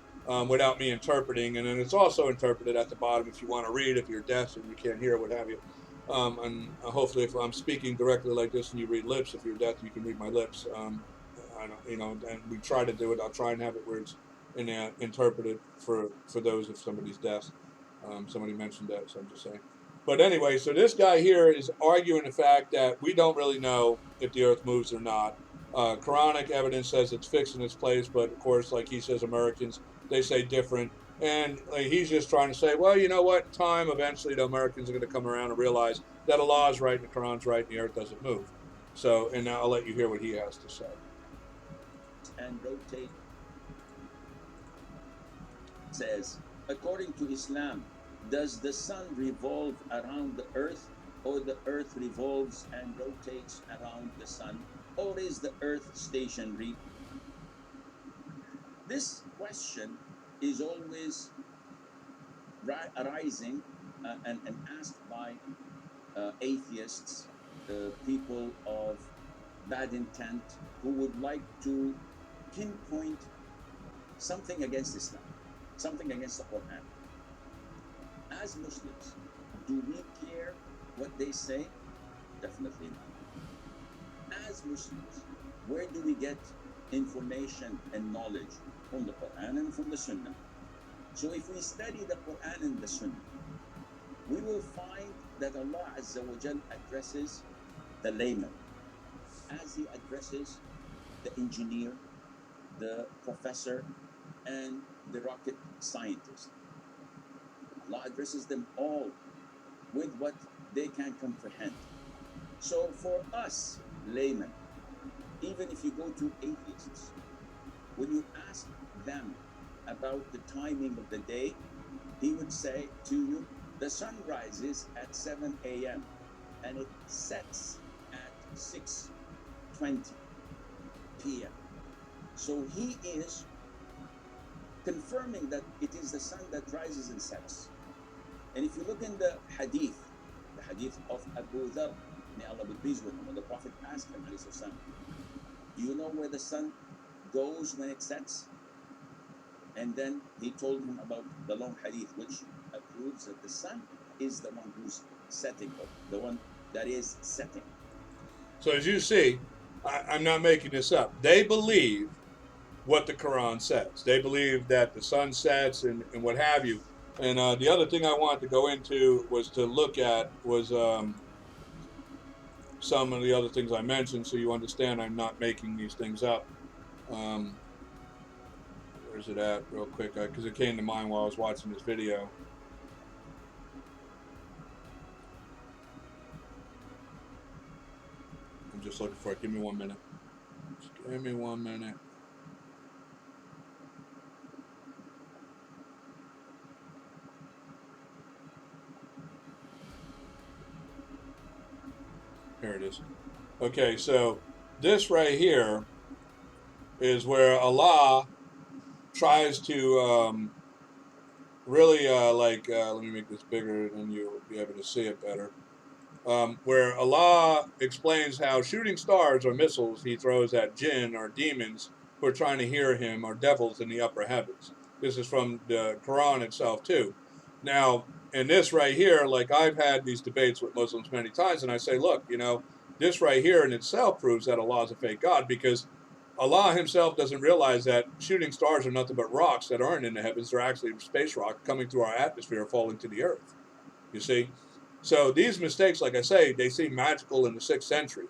without me interpreting. And then it's also interpreted at the bottom if you want to read, if you're deaf and you can't hear, what have you. And hopefully, if I'm speaking directly like this and you read lips, if you're deaf, you can read my lips. I don't, and we try to do it. I'll try and have it where it's interpreted for those if somebody's deaf. Somebody mentioned that, so I'm just saying. But anyway, so this guy here is arguing the fact that we don't really know if the earth moves or not. Quranic evidence says it's fixed in its place, but of course, like he says, Americans, they say different. And he's just trying to say, well, you know what? In time, eventually, the Americans are going to come around and realize that Allah is right and the Quran's right and the earth doesn't move. So, and now I'll let you hear what he has to say. And rotate. Says, according to Islam, does the sun revolve around the earth, or the earth revolves and rotates around the sun, or is the earth stationary? This question is always arising and asked by atheists, people of bad intent, who would like to pinpoint something against Islam, something against the Quran. As Muslims, do we care what they say? Definitely not. As Muslims, Where do we get information and knowledge? From the Quran and from the Sunnah. So if we study the Quran and the Sunnah, we will find that Allah Azza wa Jal addresses the layman as He addresses the engineer, the professor, and the rocket scientist. Allah addresses them all with what they can comprehend. So for us laymen, even if you go to atheists, when you ask them about the timing of the day, he would say to you, the sun rises at 7 a.m. and it sets at 6:20 p.m. So he is confirming that it is the sun that rises and sets. And if you look in the hadith of Abu Dhar, may Allah be pleased with him, when the Prophet asked him, do you know where the sun goes when it sets? And then he told him about the long hadith, which proves that the sun is the one who's setting, or the one that is setting. So as you see, I'm not making this up. They believe what the Quran says. They believe that the sun sets and what have you. And the other thing I wanted to go into was to look at was some of the other things I mentioned, so you understand I'm not making these things up. Where's it at, real quick? Because it came to mind while I was watching this video. I'm just looking for it. Give me 1 minute. Just give me 1 minute. Here it is. Okay, so this right here is where Allah tries to really let me make this bigger and you'll be able to see it better. Where Allah explains how shooting stars or missiles he throws at jinn or demons who are trying to hear him, or devils in the upper heavens. This is from the Quran itself too. Now, in this right here, like I've had these debates with Muslims many times, and I say, look, this right here in itself proves that Allah is a fake God, because Allah himself doesn't realize that shooting stars are nothing but rocks that aren't in the heavens. They're actually space rocks coming through our atmosphere, falling to the earth. You see? So these mistakes, like I say, they seem magical in the 6th century.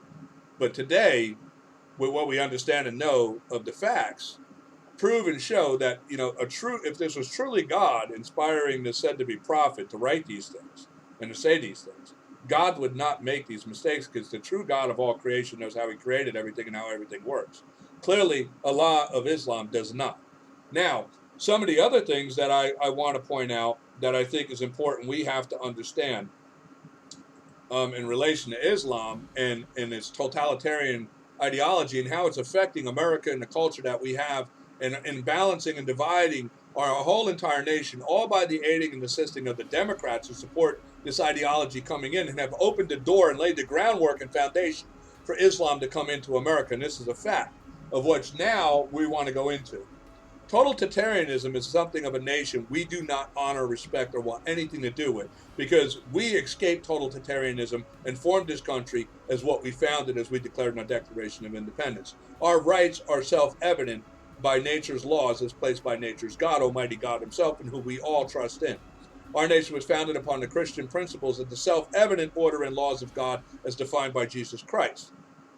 But today, with what we understand and know of the facts, prove and show that, if this was truly God inspiring the said to be prophet to write these things and to say these things, God would not make these mistakes, because the true God of all creation knows how he created everything and how everything works. Clearly, Allah of Islam does not. Now, some of the other things that I want to point out that I think is important we have to understand in relation to Islam and its totalitarian ideology, and how it's affecting America and the culture that we have, and balancing and dividing our whole entire nation, all by the aiding and assisting of the Democrats who support this ideology coming in and have opened the door and laid the groundwork and foundation for Islam to come into America. And this is a fact of which now we want to go into. Totalitarianism is something of a nation we do not honor, respect, or want anything to do with, because we escaped totalitarianism and formed this country as what we founded, as we declared in our Declaration of Independence. Our rights are self-evident by nature's laws as placed by nature's God, Almighty God himself, and who we all trust in. Our nation was founded upon the Christian principles of the self-evident order and laws of God as defined by Jesus Christ.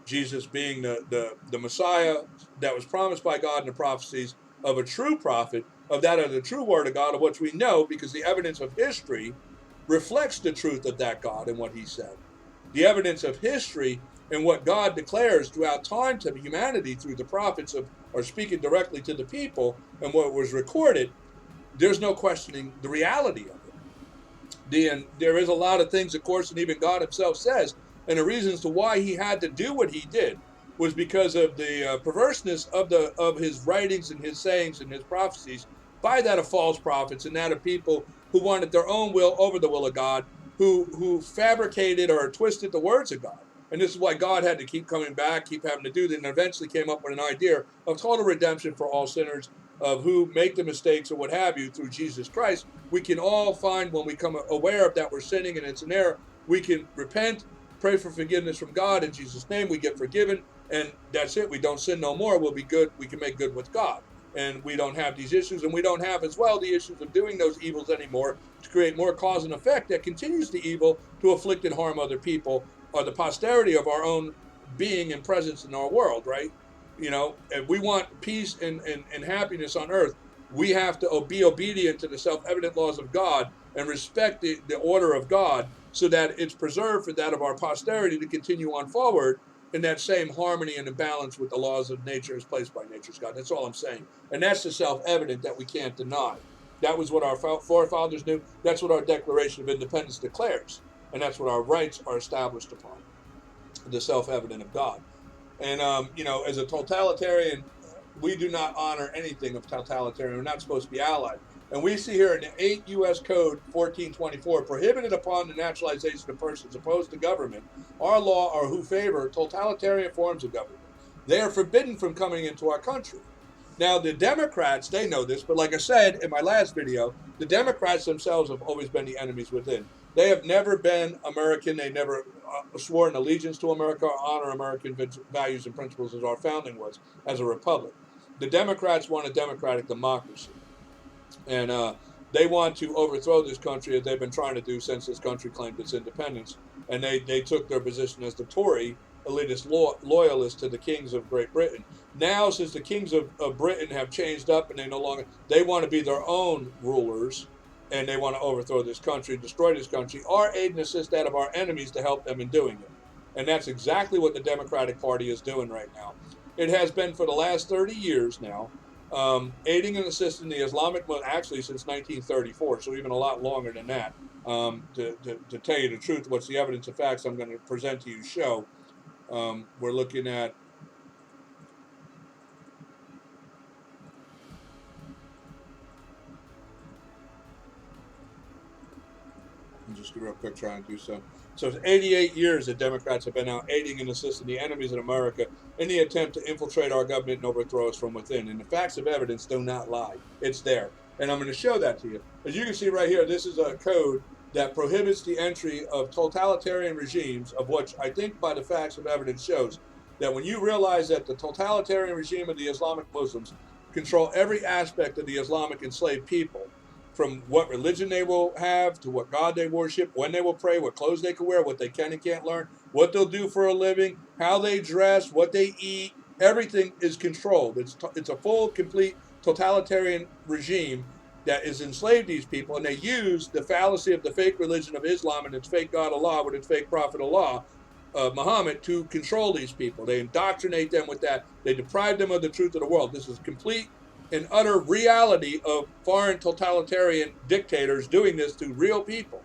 Jesus being the Messiah that was promised by God in the prophecies, of a true prophet, of the true word of God, of which we know because the evidence of history reflects the truth of that God and what he said. The evidence of history and what God declares throughout time to humanity through the prophets are speaking directly to the people, and what was recorded, there's no questioning the reality of it. There is a lot of things, of course, and even God himself says, and the reasons to why he had to do what he did was because of the perverseness of his writings and his sayings and his prophecies, by that of false prophets, and that of people who wanted their own will over the will of God, who fabricated or twisted the words of God. And this is why God had to keep coming back, keep having to do that, and eventually came up with an idea of total redemption for all sinners, of who make the mistakes or what have you through Jesus Christ. We can all find, when we come aware of that we're sinning and it's an error, we can repent, pray for forgiveness from God in Jesus' name. We get forgiven. and that's it. We don't sin no more. We'll be good. We can make good with God. And we don't have these issues, and we don't have as well the issues of doing those evils anymore to create more cause and effect that continues the evil to afflict and harm other people or the posterity of our own being and presence in our world, right? You know, if we want peace and happiness on earth, we have to be obedient to the self-evident laws of God and respect the order of God so that it's preserved for that of our posterity to continue on forward in that same harmony and in balance with the laws of nature as placed by nature's God. That's all I'm saying. And that's the self-evident that we can't deny. That was what our forefathers knew. That's what our Declaration of Independence declares. And that's what our rights are established upon, the self-evident of God. And, you know, as a totalitarian, we do not honor anything of totalitarian. We're not supposed to be allied. And we see here in the 8 U.S. Code 1424, prohibited upon the naturalization of persons opposed to government, our law, or who favor totalitarian forms of government. They are forbidden from coming into our country. Now, the Democrats, they know this, but like I said in my last video, the Democrats themselves have always been the enemies within. They have never been American. They never sworn allegiance to America or honor American values and principles as our founding was as a republic. The Democrats want a democratic democracy. And they want to overthrow this country as they've been trying to do since this country claimed its independence. And they took their position as the Tory elitist loyalists to the kings of Great Britain. Now, since the kings of Britain have changed up and they want to be their own rulers, and they want to overthrow this country, destroy this country, or aid and assist that of our enemies to help them in doing it. And that's exactly what the Democratic Party is doing right now. It has been for the last 30 years now, aiding and assisting the Islamic, well, actually since 1934, so even a lot longer than that. To tell you the truth, what's the evidence of facts I'm going to present to you show. We're looking at just real quick trying to do so. So it's 88 years that Democrats have been out aiding and assisting the enemies of America in the attempt to infiltrate our government and overthrow us from within. And the facts of evidence do not lie. It's there. And I'm going to show that to you. As you can see right here, this is a code that prohibits the entry of totalitarian regimes, of which I think by the facts of evidence shows that when you realize that the totalitarian regime of the Islamic Muslims control every aspect of the Islamic enslaved people, from what religion they will have to what God they worship, when they will pray, what clothes they can wear, what they can and can't learn, what they'll do for a living, how they dress, what they eat, everything is controlled. It's a full, complete totalitarian regime that has enslaved these people, and they use the fallacy of the fake religion of Islam and its fake God Allah with its fake prophet Allah, Muhammad, to control these people. They indoctrinate them with that. They deprive them of the truth of the world. This is complete and utter reality of foreign totalitarian dictators doing this to real people,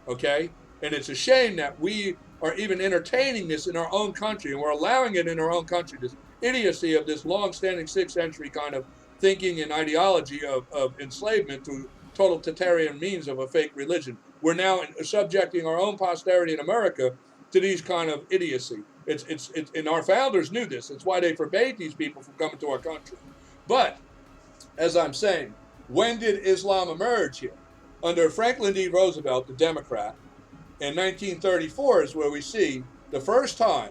okay? And it's a shame that we are even entertaining this in our own country, and we're allowing it in our own country, this idiocy of this long-standing 6th century kind of thinking and ideology of enslavement through totalitarian means of a fake religion. We're now subjecting our own posterity in America to these kind of idiocy. It's and our founders knew this. It's why they forbade these people from coming to our country. But as I'm saying, when did Islam emerge here? Under Franklin D. Roosevelt, the Democrat, in 1934 is where we see the first time.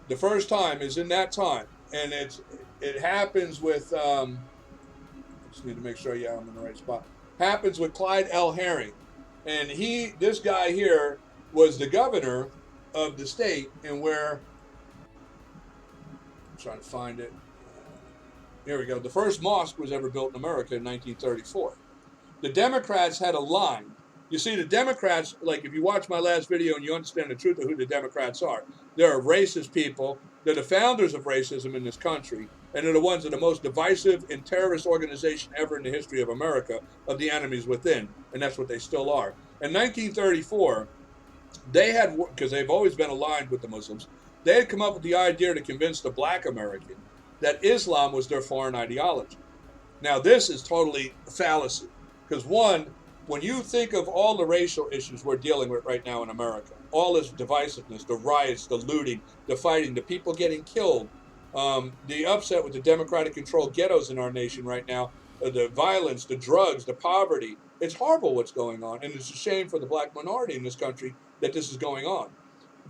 The first time is in that time, and it happens with. I just need to make sure, I'm in the right spot. Happens with Clyde L. Herring, and this guy here was the governor of the state, and where. I'm trying to find it. Here we go. The first mosque was ever built in America in 1934. The Democrats had a line. You see, the Democrats, like if you watch my last video and you understand the truth of who the Democrats are, they're racist people. They're the founders of racism in this country, and they're the ones that are the most divisive and terrorist organization ever in the history of America, of the enemies within, and that's what they still are. In 1934, they had, because they've always been aligned with the Muslims, they had come up with the idea to convince the black American that Islam was their foreign ideology. Now, this is totally a fallacy, because one, when you think of all the racial issues we're dealing with right now in America, all this divisiveness, the riots, the looting, the fighting, the people getting killed, the upset with the Democratic-controlled ghettos in our nation right now, the violence, the drugs, the poverty, it's horrible what's going on, and it's a shame for the black minority in this country that this is going on.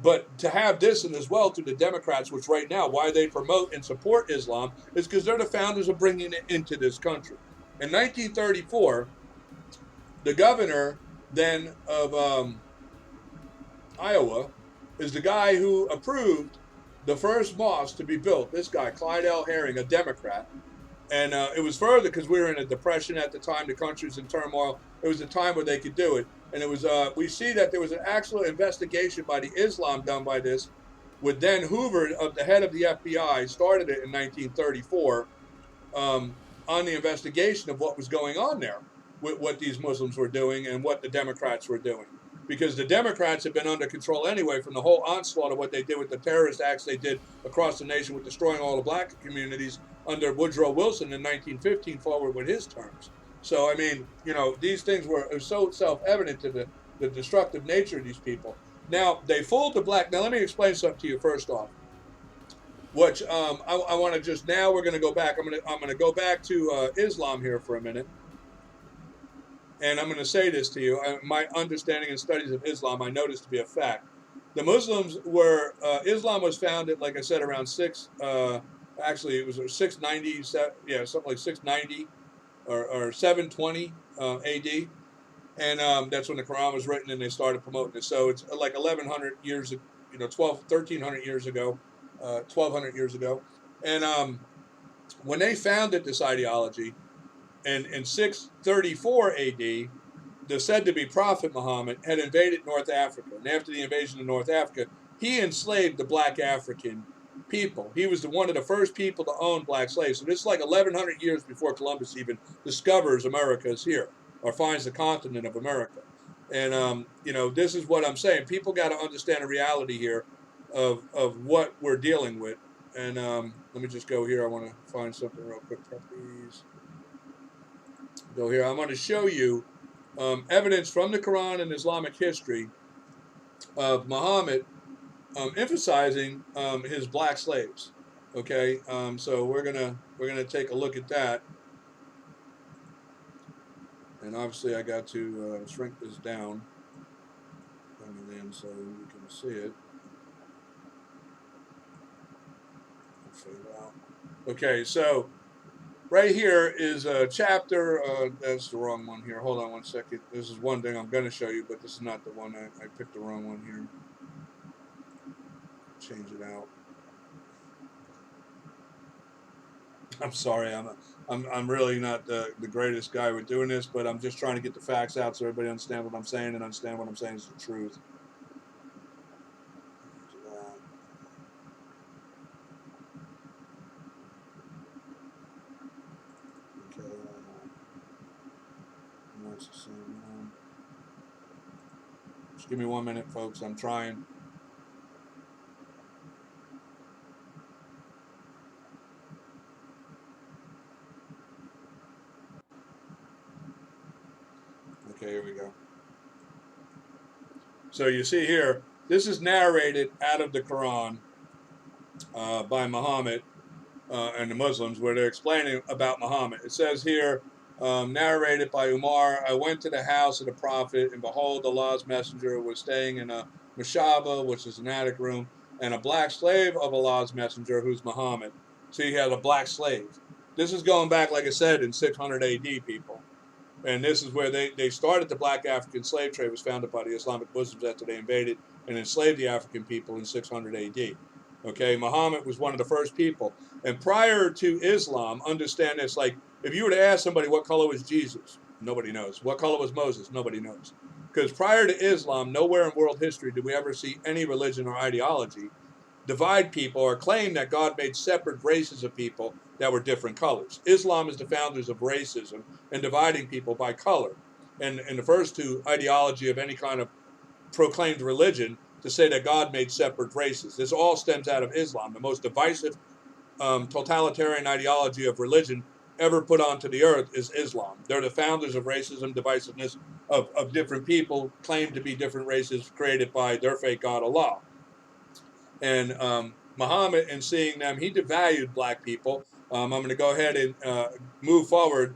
But to have this and as well through the Democrats, which right now, why they promote and support Islam is because they're the founders of bringing it into this country. In 1934, the governor then of Iowa is the guy who approved the first mosque to be built. This guy, Clyde L. Herring, a Democrat. And it was further because we were in a depression at the time. The country was in turmoil. It was a time where they could do it. And it was, we see that there was an actual investigation by the Islam done by this, with then Hoover, the head of the FBI, started it in 1934 on the investigation of what was going on there, with what these Muslims were doing and what the Democrats were doing. Because the Democrats had been under control anyway from the whole onslaught of what they did with the terrorist acts they did across the nation with destroying all the black communities under Woodrow Wilson in 1915 forward with his terms. So, I mean, you know, these things were so self-evident to the destructive nature of these people. Now, they fooled the black. Now, let me explain something to you first off. Which I want to just now we're going to go back. I'm going to go back to Islam here for a minute, and I'm going to say this to you. My understanding and studies of Islam, I know this to be a fact. The Muslims were Islam was founded, like I said, around actually it was 690, yeah, something like 690 or 720 AD, and that's when the Quran was written and they started promoting it. So it's like 1100 years, 1300 years ago. 1200 years ago. And when they founded this ideology in 634 AD, the said to be Prophet Muhammad had invaded North Africa. And after the invasion of North Africa, he enslaved the black African people. He was one of the first people to own black slaves. So this is like 1100 years before Columbus even discovers America is here or finds the continent of America. And, this is what I'm saying. People got to understand the reality here of what we're dealing with. And let me just go here. I want to find something real quick. Please go here. I'm going to show you evidence from the Quran and Islamic history of Muhammad emphasizing his black slaves. Okay, so we're gonna take a look at that. And obviously, I got to shrink this down so you can see it. Okay, so right here is a chapter. That's the wrong one here. Hold on one second. This is one thing I'm going to show you, but this is not the one. I picked the wrong one here. Change it out. I'm sorry. I'm really not the greatest guy with doing this, but I'm just trying to get the facts out so everybody understands what I'm saying and understand what I'm saying is the truth. Just give me 1 minute, folks. I'm trying. Okay, here we go. So you see here, this is narrated out of the Quran by Muhammad and the Muslims, where they're explaining about Muhammad. It says here, narrated by Umar, I went to the house of the Prophet, and behold, Allah's messenger was staying in a mashaba, which is an attic room, and a black slave of Allah's messenger, who's Muhammad. So he had a black slave. This is going back, like I said, in 600 AD, people. And this is where they started the black African slave trade, was founded by the Islamic Muslims after they invaded and enslaved the African people in 600 AD. Okay, Muhammad was one of the first people. And prior to Islam, understand this, like if you were to ask somebody what color was Jesus, nobody knows. What color was Moses? Nobody knows. Because prior to Islam, nowhere in world history did we ever see any religion or ideology divide people or claim that God made separate races of people that were different colors. Islam is the founders of racism and dividing people by color. And the first two ideology of any kind of proclaimed religion to say that God made separate races. This all stems out of Islam, the most divisive totalitarian ideology of religion ever put onto the earth is Islam. They're the founders of racism, divisiveness of different people, claimed to be different races created by their fake God, Allah. And Muhammad, in seeing them, he devalued black people. I'm going to go ahead and move forward.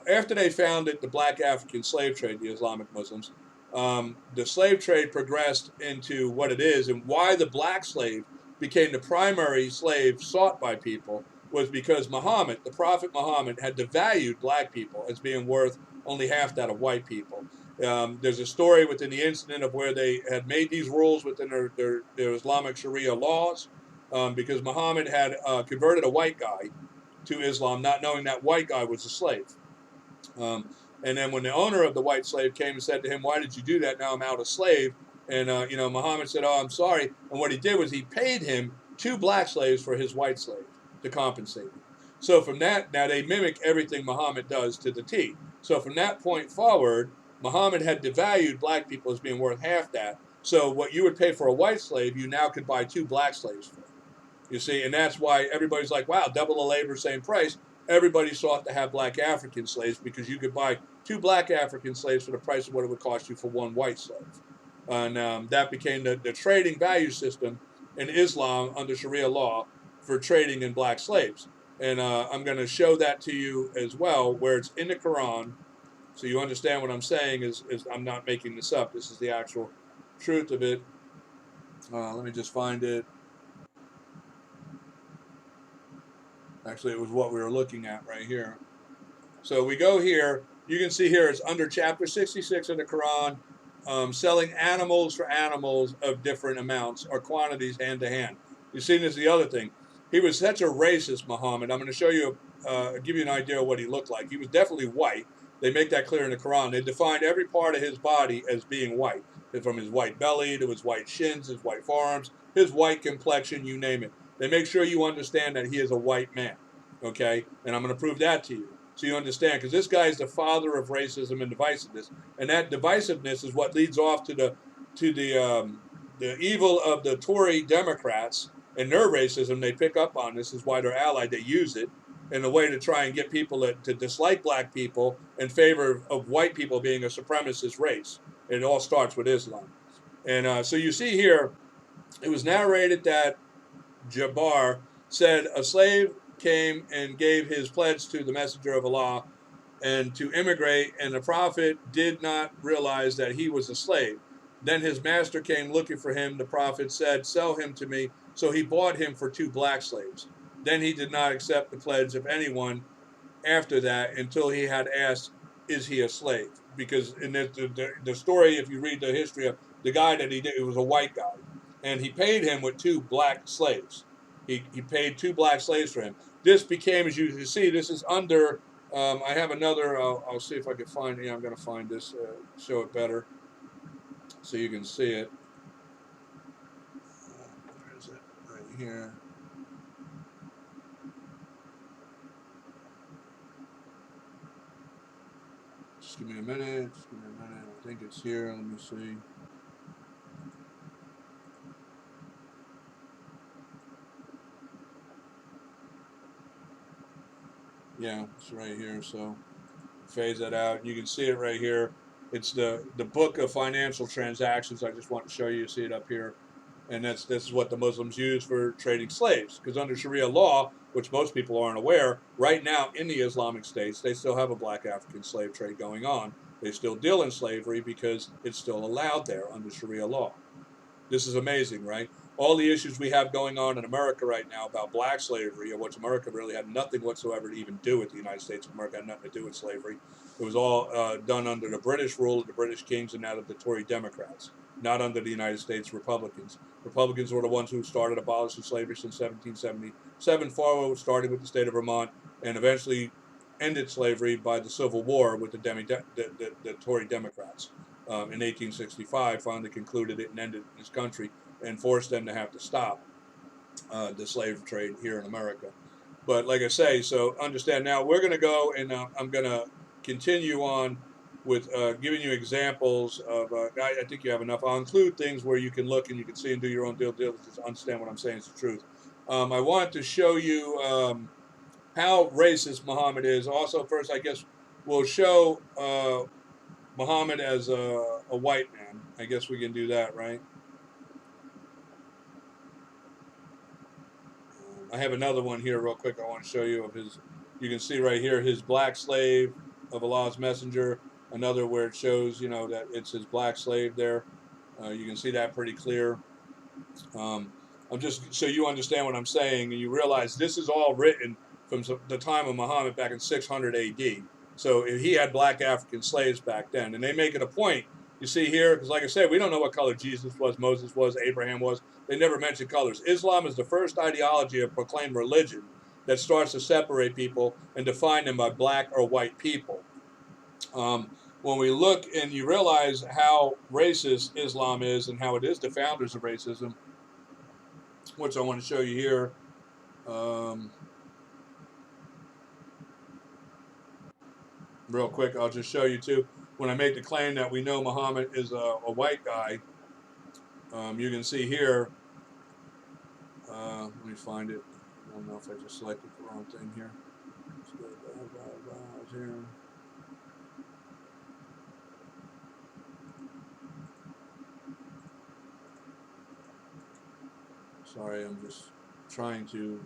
After they founded the black African slave trade, the Islamic Muslims, the slave trade progressed into what it is, and why the black slave became the primary slave sought by people was because Muhammad, the Prophet Muhammad, had devalued black people as being worth only half that of white people. There's a story within the incident of where they had made these rules within their Islamic Sharia laws, because Muhammad had converted a white guy to Islam, not knowing that white guy was a slave. Um, and then when the owner of the white slave came and said to him, "Why did you do that? Now I'm out a slave." And Muhammad said, "Oh, I'm sorry." And what he did was he paid him 2 black slaves for his white slave to compensate him. So from that, now they mimic everything Muhammad does to the T. So from that point forward, Muhammad had devalued black people as being worth half that. So what you would pay for a white slave, you now could buy 2 black slaves for. You see, and that's why everybody's like, "Wow, double the labor, same price." Everybody sought to have black African slaves because you could buy 2 black African slaves for the price of what it would cost you for 1 white slave. And that became the trading value system in Islam under Sharia law for trading in black slaves. And I'm going to show that to you as well, where it's in the Quran. So you understand what I'm saying is I'm not making this up. This is the actual truth of it. Let me just find it. Actually, it was what we were looking at right here. So we go here. You can see here it's under chapter 66 of the Quran, selling animals for animals of different amounts or quantities hand to hand. You see, this is the other thing. He was such a racist, Muhammad. I'm going to show you, give you an idea of what he looked like. He was definitely white. They make that clear in the Quran. They defined every part of his body as being white, from his white belly to his white shins, his white forearms, his white complexion, you name it. They make sure you understand that he is a white man. Okay, and I'm going to prove that to you so you understand, because this guy is the father of racism and divisiveness, and that divisiveness is what leads off to the evil of the Tory Democrats and their racism. They pick up on this is why they're allied. They use it in a way to try and get people to dislike black people in favor of white people being a supremacist race. It all starts with Islam, and so you see here, it was narrated that Jabbar said a slave came and gave his pledge to the messenger of Allah and to immigrate, and the prophet did not realize that he was a slave. Then his master came looking for him. The prophet said, "Sell him to me." So he bought him for 2 black slaves. Then he did not accept the pledge of anyone after that until he had asked, "Is he a slave?" Because in the story, if you read the history of the guy that he did, it was a white guy, and he paid him with 2 black slaves. He paid 2 black slaves for him. This became, as you can see, this is under. I have another. I'll see if I can find. Yeah, I'm going to find this. Show it better, so you can see it. Where is it? Right here. Just give me a minute. I think it's here. Let me see. Yeah, it's right here. So phase that out. You can see it right here. It's the book of financial transactions. I just want to show you. See it up here, and this is what the Muslims use for trading slaves. Because under Sharia law, which most people aren't aware, right now in the Islamic states, they still have a black African slave trade going on. They still deal in slavery because it's still allowed there under Sharia law. This is amazing, right? All the issues we have going on in America right now about black slavery, and which America really had nothing whatsoever to even do with the United States of America, had nothing to do with slavery. It was all done under the British rule of the British kings and that of the Tory Democrats, not under the United States Republicans. Republicans were the ones who started abolishing slavery since 1777 forward, starting with the state of Vermont, and eventually ended slavery by the Civil War with the Tory Democrats. In 1865, finally concluded it and ended this country and forced them to have to stop the slave trade here in America. But like I say, so understand now we're going to go and I'm going to continue on with giving you examples of, I think you have enough. I'll include things where you can look and you can see and do your own due diligence to understand what I'm saying is the truth. I want to show you how racist Muhammad is. Also, first, I guess we'll show Muhammad as a white man. I guess we can do that, right? I have another one here real quick I want to show you of his. You can see right here his black slave of Allah's messenger. another where it shows, you know, that it's his black slave there. You can see that pretty clear. I'm just so you understand what I'm saying, and you realize this is all written from the time of Muhammad back in 600 AD. So he had black African slaves back then, and they make it a point. You see here, because like I said, we don't know what color Jesus was, Moses was, Abraham was. They never mention colors. Islam is the first ideology of proclaimed religion that starts to separate people and define them by black or white people. When we look and you realize how racist Islam is and how it is the founders of racism, which I want to show you here. Real quick, I'll just show you too. When I make the claim that we know Muhammad is a white guy, you can see here. Let me find it. I don't know if I just selected the wrong thing here. Let's go to here. Sorry, I'm just trying to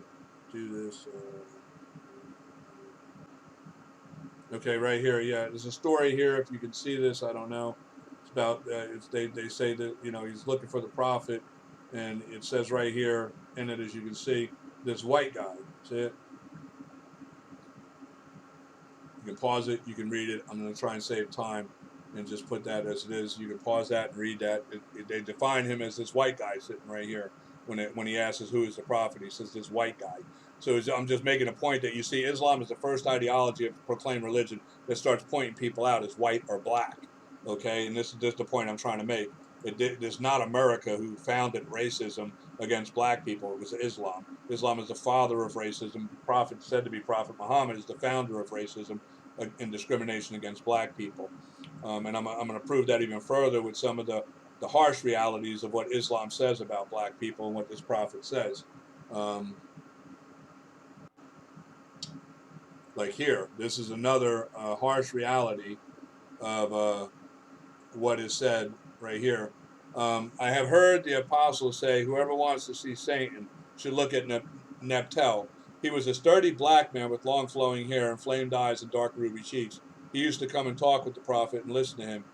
do this. Okay, right here. Yeah, there's a story here. If you can see this, I don't know. It's about they say that, you know, he's looking for the prophet, and it says right here in it, as you can see, this white guy. See it? You can pause it. You can read it. I'm going to try and save time and just put that as it is. You can pause that and read that. They define him as this white guy sitting right here. When he asks us who is the prophet, he says this white guy. So I'm just making a point that you see Islam is the first ideology of proclaimed religion that starts pointing people out as white or black. Okay, and this is just the point I'm trying to make. It's not America who founded racism against black people. It was Islam. Islam is the father of racism. Prophet said to be Prophet Muhammad is the founder of racism and discrimination against black people. And I'm going to prove that even further with some of the harsh realities of what Islam says about black people and what this prophet says. Like here, this is another harsh reality of what is said right here. I have heard the apostles say, whoever wants to see Satan should look at Neptel. He was a sturdy black man with long flowing hair, inflamed eyes, and dark ruby cheeks. He used to come and talk with the prophet and listen to him.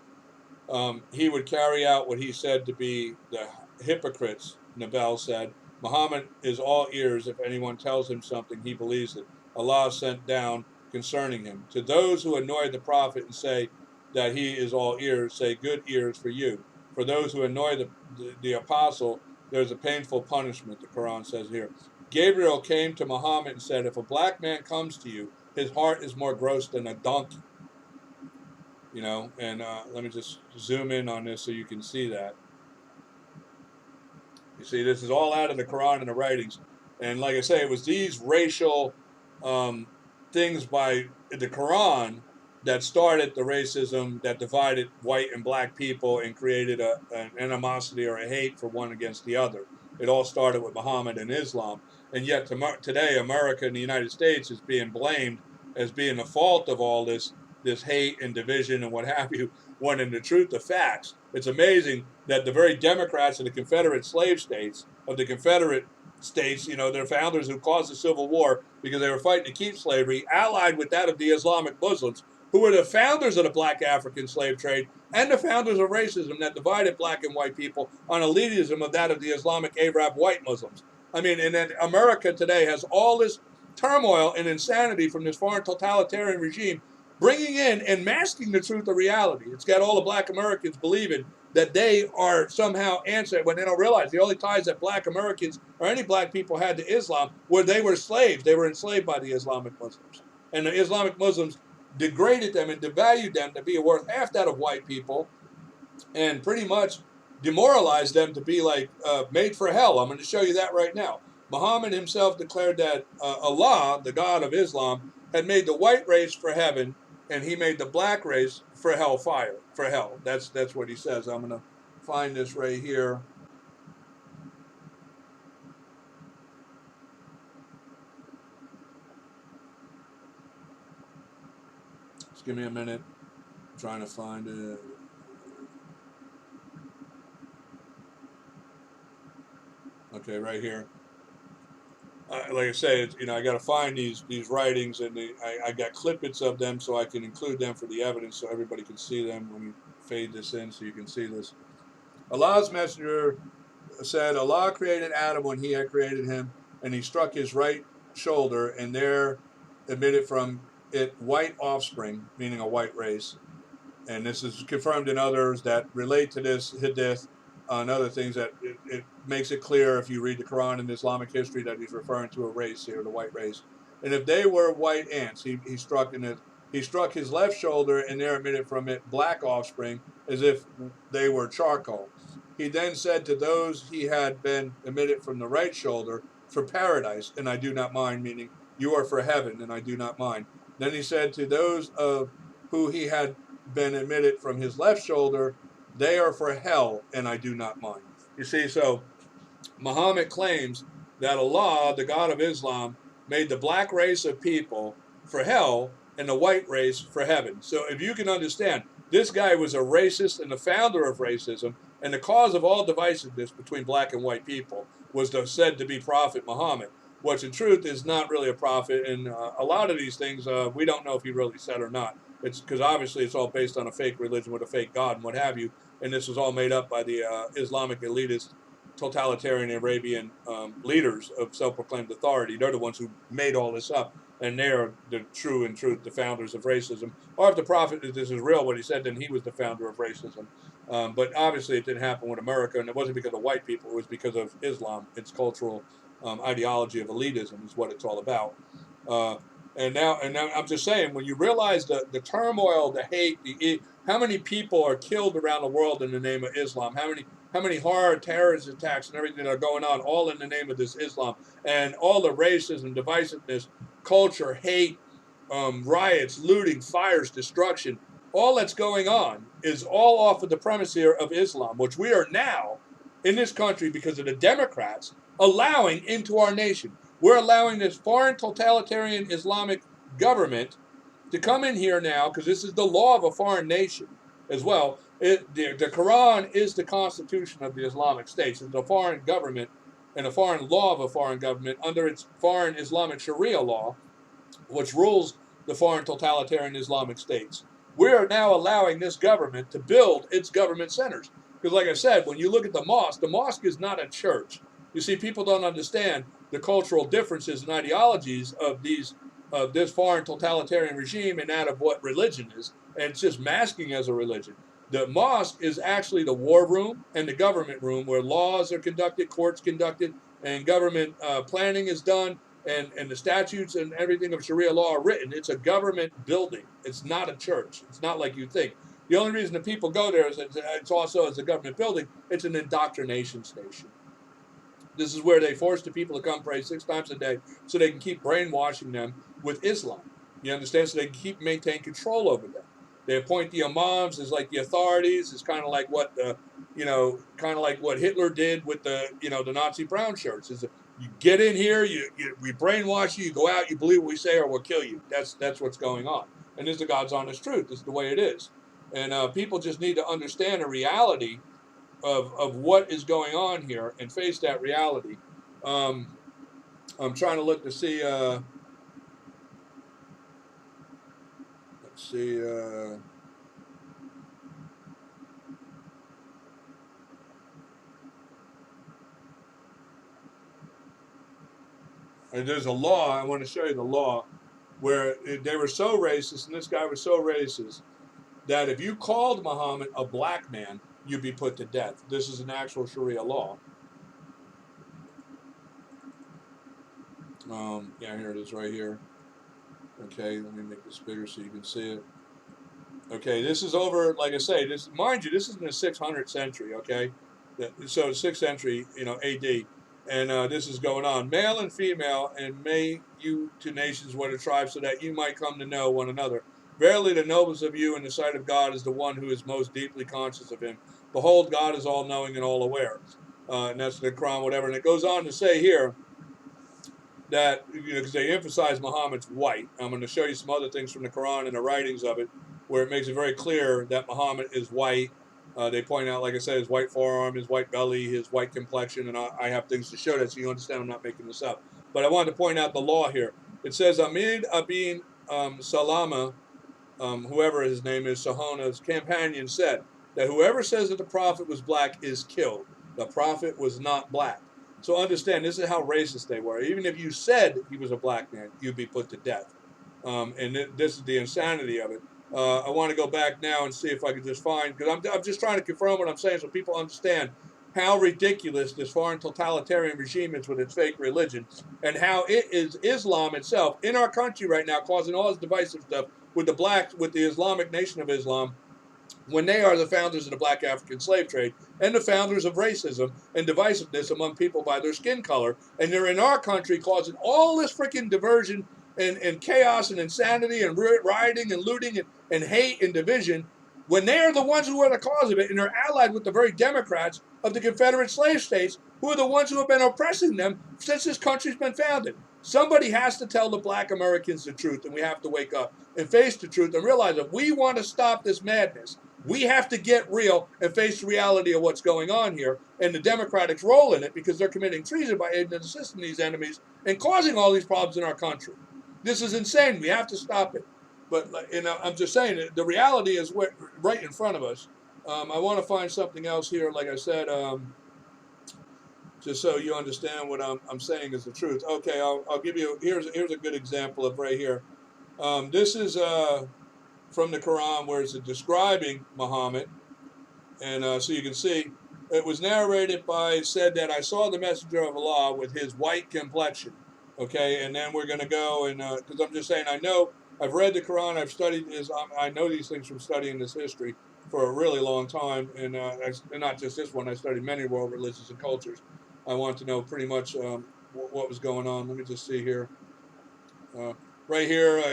He would carry out what he said to be the hypocrites, Nabal said. Muhammad is all ears. If anyone tells him something, he believes it. Allah sent down concerning him. To those who annoy the prophet and say that he is all ears, say good ears for you. For those who annoy the apostle, there's a painful punishment, the Quran says here. Gabriel came to Muhammad and said, if a black man comes to you, his heart is more gross than a donkey. You know, and let me just zoom in on this so you can see that. You see, this is all out of the Quran and the writings. And like I say, it was these racial things by the Quran that started the racism that divided white and black people and created an animosity or a hate for one against the other. It all started with Muhammad and Islam. And yet today, America and the United States is being blamed as being the fault of all this hate and division and what have you, when in the truth of facts, it's amazing that the very Democrats of the Confederate slave states, you know, their founders who caused the Civil War because they were fighting to keep slavery, allied with that of the Islamic Muslims, who were the founders of the black African slave trade and the founders of racism that divided black and white people on elitism of that of the Islamic Arab white Muslims. I mean, and then America today has all this turmoil and insanity from this foreign totalitarian regime bringing in and masking the truth of reality. It's got all the black Americans believing that they are somehow answered when they don't realize the only ties that black Americans or any black people had to Islam were they were slaves. They were enslaved by the Islamic Muslims. And the Islamic Muslims degraded them and devalued them to be worth half that of white people and pretty much demoralized them to be like made for hell. I'm going to show you that right now. Muhammad himself declared that Allah, the God of Islam, had made the white race for heaven and he made the black race for hellfire, for hell. That's what he says. I'm going to find this right here. Just give me a minute. I'm trying to find it. Okay, right here. like I say, it's, I got to find these writings, and I got clippets of them so I can include them for the evidence, so everybody can see them. Let me fade this in so you can see this. Allah's messenger said, Allah created Adam when he had created him, and he struck his right shoulder, and there emitted from it white offspring, meaning a white race. And this is confirmed in others that relate to this hadith and other things, that it makes it clear if you read the Quran and Islamic history that he's referring to a race here, the white race. And if they were white ants, he struck in it. He struck his left shoulder, and there emitted from it black offspring, as if they were charcoal. He then said to those he had been emitted from the right shoulder, for paradise, and I do not mind, meaning you are for heaven, and I do not mind. Then he said to those of who he had been emitted from his left shoulder, they are for hell, and I do not mind. You see, so Muhammad claims that Allah, the God of Islam, made the black race of people for hell and the white race for heaven. So if you can understand, this guy was a racist and the founder of racism, and the cause of all divisiveness between black and white people was said to be Prophet Muhammad, which in truth is not really a prophet. And a lot of these things, we don't know if he really said or not. It's because obviously it's all based on a fake religion with a fake God and what have you. And this was all made up by the Islamic elitist totalitarian Arabian leaders of self-proclaimed authority. They're the ones who made all this up, and they're the true and truth, the founders of racism. Or if the prophet, if this is real, what he said, then he was the founder of racism. But obviously, it didn't happen with America, and it wasn't because of white people. It was because of Islam. Its cultural ideology of elitism is what it's all about. Uh, and now I'm just saying, when you realize the turmoil, the hate, how many people are killed around the world in the name of Islam, how many horror terrorist attacks and everything that are going on, all in the name of this Islam, and all the racism, divisiveness, culture, hate, riots, looting, fires, destruction, all that's going on is all off of the premise here of Islam, which we are now in this country because of the Democrats allowing into our nation. We're allowing this foreign totalitarian Islamic government to come in here now, because this is the law of a foreign nation as well. The Quran is the constitution of the Islamic states. It's a foreign government and a foreign law of a foreign government under its foreign Islamic Sharia law, which rules the foreign totalitarian Islamic states. We are now allowing this government to build its government centers. Because like I said, when you look at the mosque is not a church. You see, people don't understand the cultural differences and ideologies of this foreign totalitarian regime and that of what religion is, and it's just masking as a religion. The mosque is actually the war room and the government room where laws are conducted, courts conducted, and government planning is done, and the statutes and everything of Sharia law are written. It's a government building. It's not a church. It's not like you think. The only reason that people go there is it's also as a government building. It's an indoctrination station. This is where they force the people to come pray 6 times a day so they can keep brainwashing them with Islam. You understand? So they can maintain control over them. They appoint the imams as like the authorities. It's kind of like what what Hitler did with the Nazi brown shirts. Is you get in here, we brainwash you, you go out, you believe what we say, or we'll kill you. That's what's going on. And this is the God's honest truth. This is the way it is. And people just need to understand the reality of what is going on here and face that reality. I'm trying to look to see. Let's see. There's a law. I want to show you the law where they were so racist, and this guy was so racist that if you called Muhammad a black man, you'd be put to death. This is an actual Sharia law. Yeah, here it is right here. Okay, let me make this bigger so you can see it. Okay, this is over, like I say, mind you, this is in the 600th century, okay? So 6th century, AD. And this is going on. Male and female, and may you to nations what a tribe, so that you might come to know one another. Verily, the noblest of you in the sight of God is the one who is most deeply conscious of him. Behold, God is all-knowing and all-aware. And that's the Quran, whatever. And it goes on to say here that, because they emphasize Muhammad's white. I'm going to show you some other things from the Quran and the writings of it, where it makes it very clear that Muhammad is white. They point out, like I said, his white forearm, his white belly, his white complexion, and I have things to show that so you understand I'm not making this up. but I wanted to point out the law here. It says Amid Abin Salama, whoever his name is, Sahona's companion, said that whoever says that the prophet was black is killed. The prophet was not black. So understand, this is how racist they were. Even if you said he was a black man, you'd be put to death. And this is the insanity of it. I want to go back now and see if I can just find, because I'm just trying to confirm what I'm saying so people understand how ridiculous this foreign totalitarian regime is with its fake religion, and how it is Islam itself in our country right now causing all this divisive stuff with the blacks, with the Islamic Nation of Islam, when they are the founders of the black African slave trade and the founders of racism and divisiveness among people by their skin color. And they're in our country causing all this freaking diversion and chaos and insanity and rioting and looting and hate and division, when they are the ones who are the cause of it, and they're allied with the very Democrats of the Confederate slave states, who are the ones who have been oppressing them since this country's been founded. Somebody has to tell the black Americans the truth, and we have to wake up and face the truth and realize that we want to stop this madness. We have to get real and face the reality of what's going on here and the Democrats' role in it, because they're committing treason by aiding and assisting these enemies and causing all these problems in our country. This is insane. We have to stop it. But I'm just saying, the reality is right in front of us. I want to find something else here, like I said, just so you understand what I'm saying is the truth. Okay, I'll give you, here's a good example of right here. This is from the Quran, where it's describing Muhammad. And so you can see, it was narrated by, said that I saw the messenger of Allah with his white complexion. Okay, and then we're going to go, and because I'm just saying, I know, I've read the Quran, I've studied Islam, I know these things from studying this history for a really long time, and not just this one, I studied many world religions and cultures. I want to know pretty much what was going on. Let me just see here. Right here,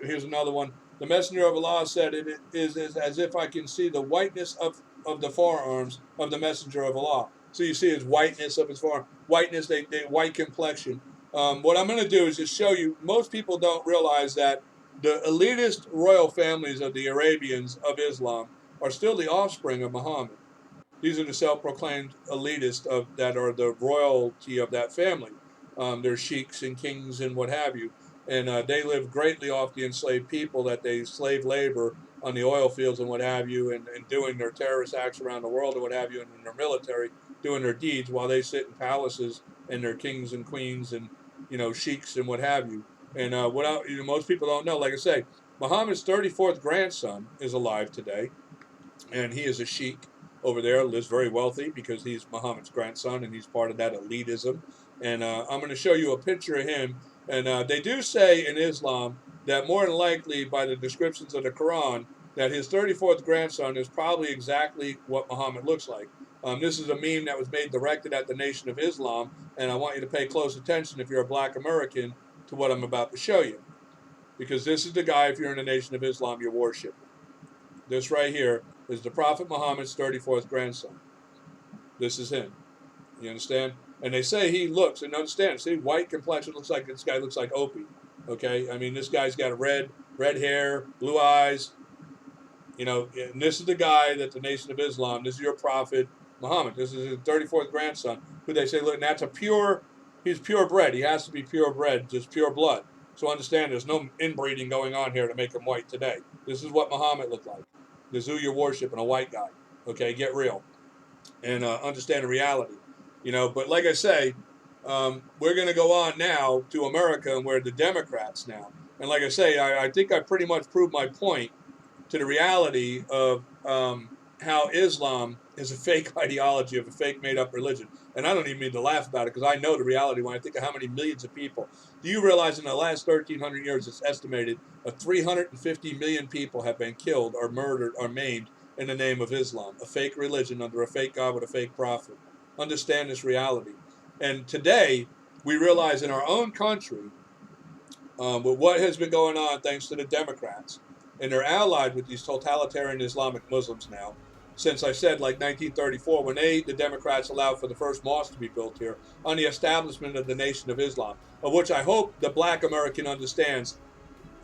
here's another one. The messenger of Allah said, it is as if I can see the whiteness of the forearms of the messenger of Allah. So you see his whiteness of his forearm, whiteness, they white complexion. What I'm going to do is just show you, most people don't realize that the elitist royal families of the Arabians of Islam are still the offspring of Muhammad. These are the self-proclaimed elitists that are the royalty of that family. They're sheiks and kings and what have you. And they live greatly off the enslaved people that they slave labor on the oil fields and what have you, and doing their terrorist acts around the world and what have you, and in their military, doing their deeds while they sit in palaces and they're kings and queens and, sheiks and what have you. And most people don't know, like I say, Muhammad's 34th grandson is alive today, and he is a sheik over there, lives very wealthy because he's Muhammad's grandson and he's part of that elitism. And I'm going to show you a picture of him. And they do say in Islam that more than likely, by the descriptions of the Quran, that his 34th grandson is probably exactly what Muhammad looks like. This is a meme that was made directed at the Nation of Islam, and I want you to pay close attention, if you're a black American, to what I'm about to show you. Because this is the guy, if you're in the Nation of Islam, you're worshiping. This right here is the Prophet Muhammad's 34th grandson. This is him. You understand? And they say he looks, and understand, see, white complexion, looks like, this guy looks like Opie. Okay? I mean, this guy's got red hair, blue eyes. And this is the guy that the Nation of Islam, this is your Prophet Muhammad. This is his 34th grandson, who they say, look, and that's he's purebred. He has to be purebred, just pure blood. So understand, there's no inbreeding going on here to make him white today. This is what Muhammad looked like. This is who you're worshiping, a white guy. Okay, get real. And understand the reality. But like I say, we're going to go on now to America, and we're the Democrats now. And like I say, I think I pretty much proved my point to the reality of how Islam is a fake ideology of a fake made-up religion. And I don't even mean to laugh about it, because I know the reality when I think of how many millions of people. Do you realize in the last 1,300 years, it's estimated 350 million people have been killed or murdered or maimed in the name of Islam, a fake religion under a fake God with a fake prophet. Understand this reality. And today, we realize in our own country, with what has been going on thanks to the Democrats, and they're allied with these totalitarian Islamic Muslims now, since I said like 1934, when the Democrats allowed for the first mosque to be built here, on the establishment of the Nation of Islam, of which I hope the black American understands.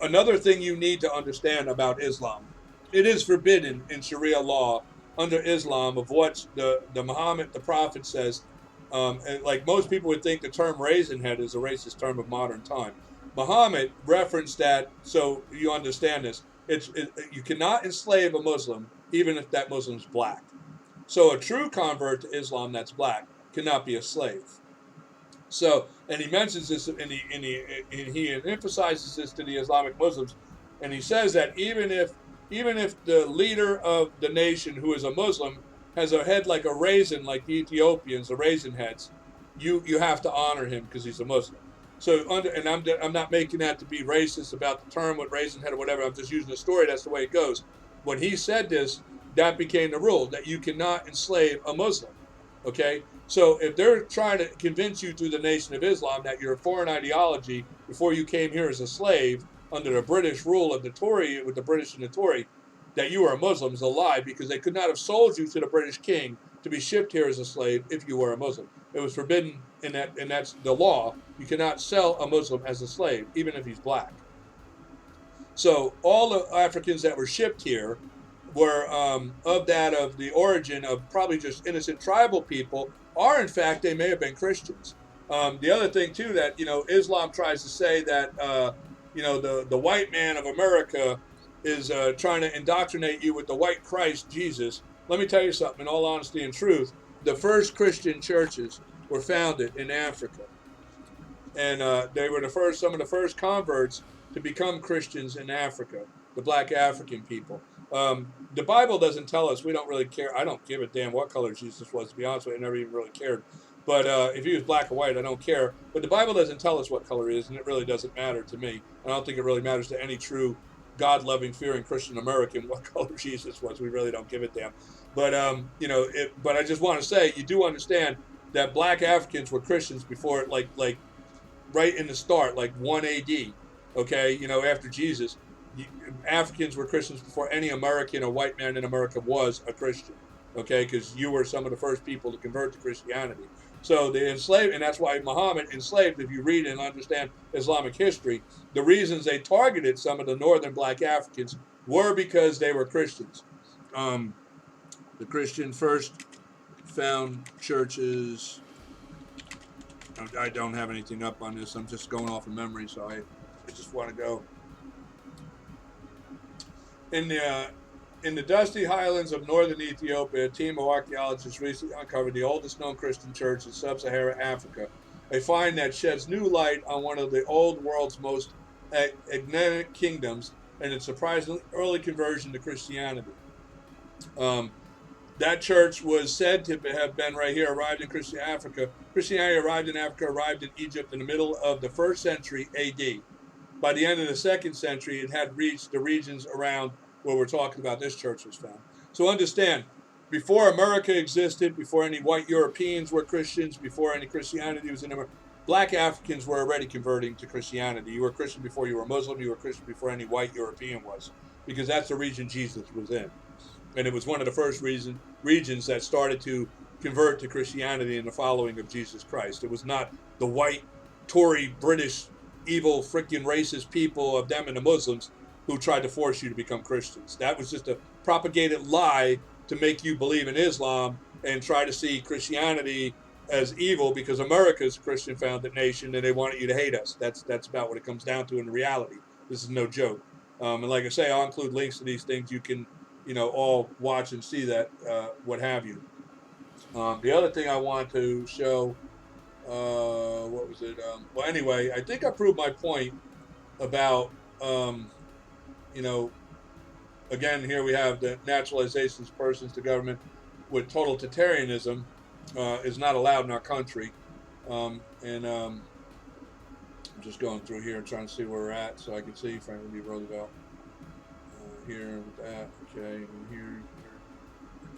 Another thing you need to understand about Islam, it is forbidden in Sharia law under Islam, of what the Muhammad, the Prophet, says, And like most people would think the term raisin head is a racist term of modern time. Muhammad referenced that, so you understand this. You cannot enslave a Muslim even if that Muslim's black. So a true convert to Islam that's black cannot be a slave. So, and he mentions this, and he emphasizes this to the Islamic Muslims, and he says that even if the leader of the nation who is a Muslim has a head like a raisin, like the Ethiopians, the raisin heads, you have to honor him because he's a Muslim. So, and I'm not making that to be racist about the term with raisin head or whatever. I'm just using the story. That's the way it goes. When he said this, that became the rule that you cannot enslave a Muslim. Okay, so if they're trying to convince you through the Nation of Islam that you're a foreign ideology before you came here as a slave under the British rule of the Tory, with the British and the Tory, that you are a Muslim is a lie, because they could not have sold you to the British king to be shipped here as a slave if you were a Muslim. It was forbidden, and that's the law. You cannot sell a Muslim as a slave, even if he's black. So all the Africans that were shipped here were of the origin of probably just innocent tribal people, or in fact they may have been Christians. The other thing too that Islam tries to say that the white man of America is trying to indoctrinate you with the white Christ Jesus. Let me tell you something. In all honesty and truth, the first Christian churches were founded in Africa, and they were some of the first converts to become Christians in Africa, the black African people. The Bible doesn't tell us. We don't really care. I don't give a damn what color Jesus was, to be honest with you. I never even really cared. But if he was black or white, I don't care. But the Bible doesn't tell us what color he is, and it really doesn't matter to me. I don't think it really matters to any true God-loving, fearing Christian American what color Jesus was. We really don't give a damn. But but I just want to say, you do understand that black Africans were Christians before, like right in the start, like 1 AD. Okay, after Jesus. Africans were Christians before any American or white man in America was a Christian, okay, because you were some of the first people to convert to Christianity. So they enslaved, and that's why Muhammad enslaved, if you read and understand Islamic history, the reasons they targeted some of the northern black Africans were because they were Christians. The Christian first found churches. I don't have anything up on this. I'm just going off of memory, so I just want to go. In the dusty highlands of northern Ethiopia, a team of archaeologists recently uncovered the oldest known Christian church in sub-Saharan Africa, a find that sheds new light on one of the old world's most enigmatic kingdoms and its surprisingly early conversion to Christianity. That church was said to have been right here, arrived in Africa. Christianity arrived in Africa, arrived in Egypt in the middle of the 1st century AD. By the end of the 2nd century, it had reached the regions around where we're talking about this church was found. So understand, before America existed, before any white Europeans were Christians, before any Christianity was in America, black Africans were already converting to Christianity. You were Christian before you were Muslim. You were Christian before any white European was, because that's the region Jesus was in. And it was one of the first regions that started to convert to Christianity in the following of Jesus Christ. It was not the white, Tory, British, evil, freaking racist people of them and the Muslims who tried to force you to become Christians. That was just a propagated lie to make you believe in Islam and try to see Christianity as evil, because America is a Christian founded nation and they wanted you to hate us. That's about what it comes down to in reality. This is no joke. And like I say, I'll include links to these things. You can all watch and see that, what have you. The other thing I want to show, what was it? Well, anyway, I think I proved my point about, again, here we have the naturalization of persons to government with totalitarianism is not allowed in our country. I'm just going through here and trying to see where we're at so I can see Franklin D. Roosevelt. Here with that, okay, and here,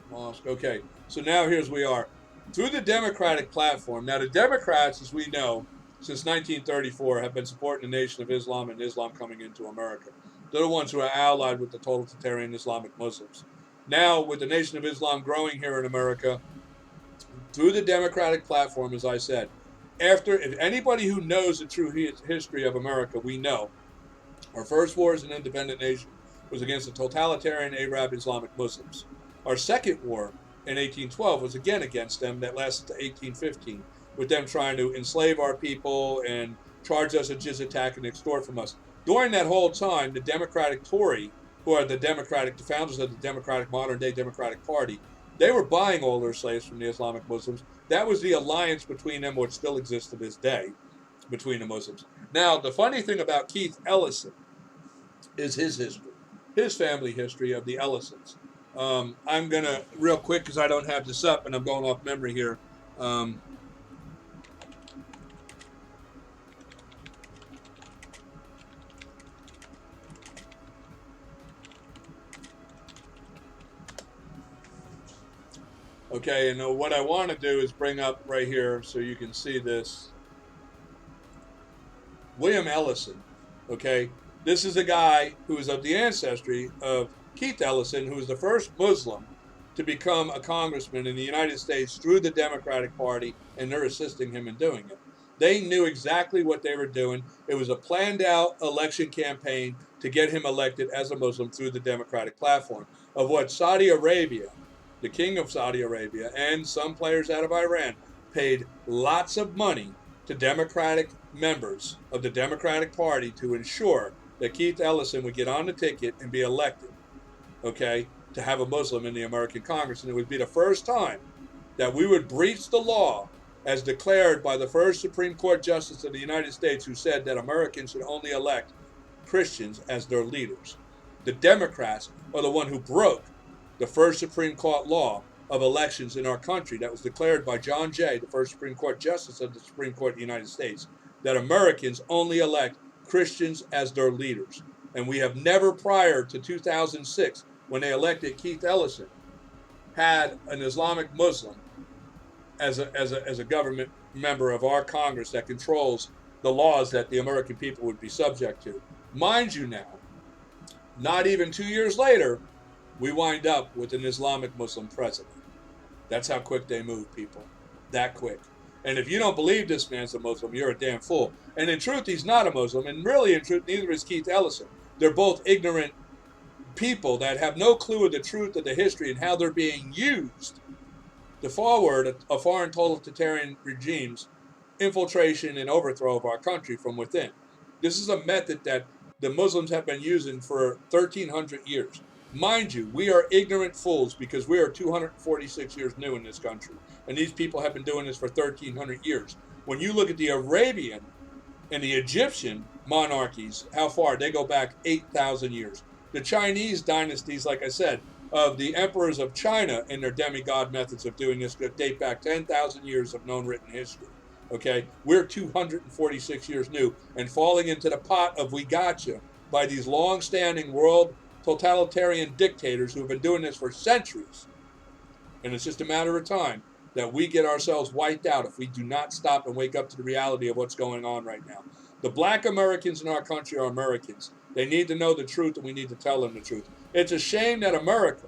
mosque. Okay, so now here's we are. Through the Democratic platform, now the Democrats, as we know, since 1934, have been supporting the Nation of Islam and Islam coming into America. They're the ones who are allied with the totalitarian Islamic Muslims. Now, with the Nation of Islam growing here in America, through the Democratic platform, as I said, if anybody who knows the true history of America, we know our first war as an independent nation was against the totalitarian Arab Islamic Muslims. Our second war in 1812 was again against them, that lasted to 1815, with them trying to enslave our people and charge us a jizya tax and extort from us. During that whole time, the Democratic Tory, who are the founders of the Democratic, modern day Democratic Party, they were buying all their slaves from the Islamic Muslims. That was the alliance between them, which still exists to this day, between the Muslims. Now, the funny thing about Keith Ellison is his history, his family history of the Ellisons. I'm going to, real quick, because I don't have this up and I'm going off memory here. Okay, and what I want to do is bring up right here so you can see this. William Ellison, okay? This is a guy who is of the ancestry of Keith Ellison, who was the first Muslim to become a congressman in the United States through the Democratic Party, and they're assisting him in doing it. They knew exactly what they were doing. It was a planned out election campaign to get him elected as a Muslim through the Democratic platform, of what Saudi Arabia, the king of Saudi Arabia, and some players out of Iran paid lots of money to Democratic members of the Democratic Party to ensure that Keith Ellison would get on the ticket and be elected, okay, to have a Muslim in the American Congress. And it would be the first time that we would breach the law as declared by the first Supreme Court Justice of the United States, who said that Americans should only elect Christians as their leaders. The Democrats are the one who broke the first Supreme Court law of elections in our country that was declared by John Jay, the first Supreme Court Justice of the Supreme Court of the United States, that Americans only elect Christians as their leaders. And we have never, prior to 2006, when they elected Keith Ellison, had an Islamic Muslim as a government member of our Congress that controls the laws that the American people would be subject to. Mind you now, not even 2 years later, we wind up with an Islamic Muslim president. That's how quick they move, people. That quick. And if you don't believe this man's a Muslim, you're a damn fool. And in truth, he's not a Muslim. And really, in truth, neither is Keith Ellison. They're both ignorant people that have no clue of the truth of the history and how they're being used to forward a foreign totalitarian regime's infiltration and overthrow of our country from within. This is a method that the Muslims have been using for 1,300 years. Mind you, we are ignorant fools because we are 246 years new in this country. And these people have been doing this for 1,300 years. When you look at the Arabian and the Egyptian monarchies, how far? They go back 8,000 years. The Chinese dynasties, like I said, of the emperors of China and their demigod methods of doing this date back 10,000 years of known written history. Okay, we're 246 years new and falling into the pot of we gotcha by these long-standing world totalitarian dictators who have been doing this for centuries. And it's just a matter of time that we get ourselves wiped out if we do not stop and wake up to the reality of what's going on right now. The black Americans in our country are Americans. They need to know the truth, and we need to tell them the truth. It's a shame that America,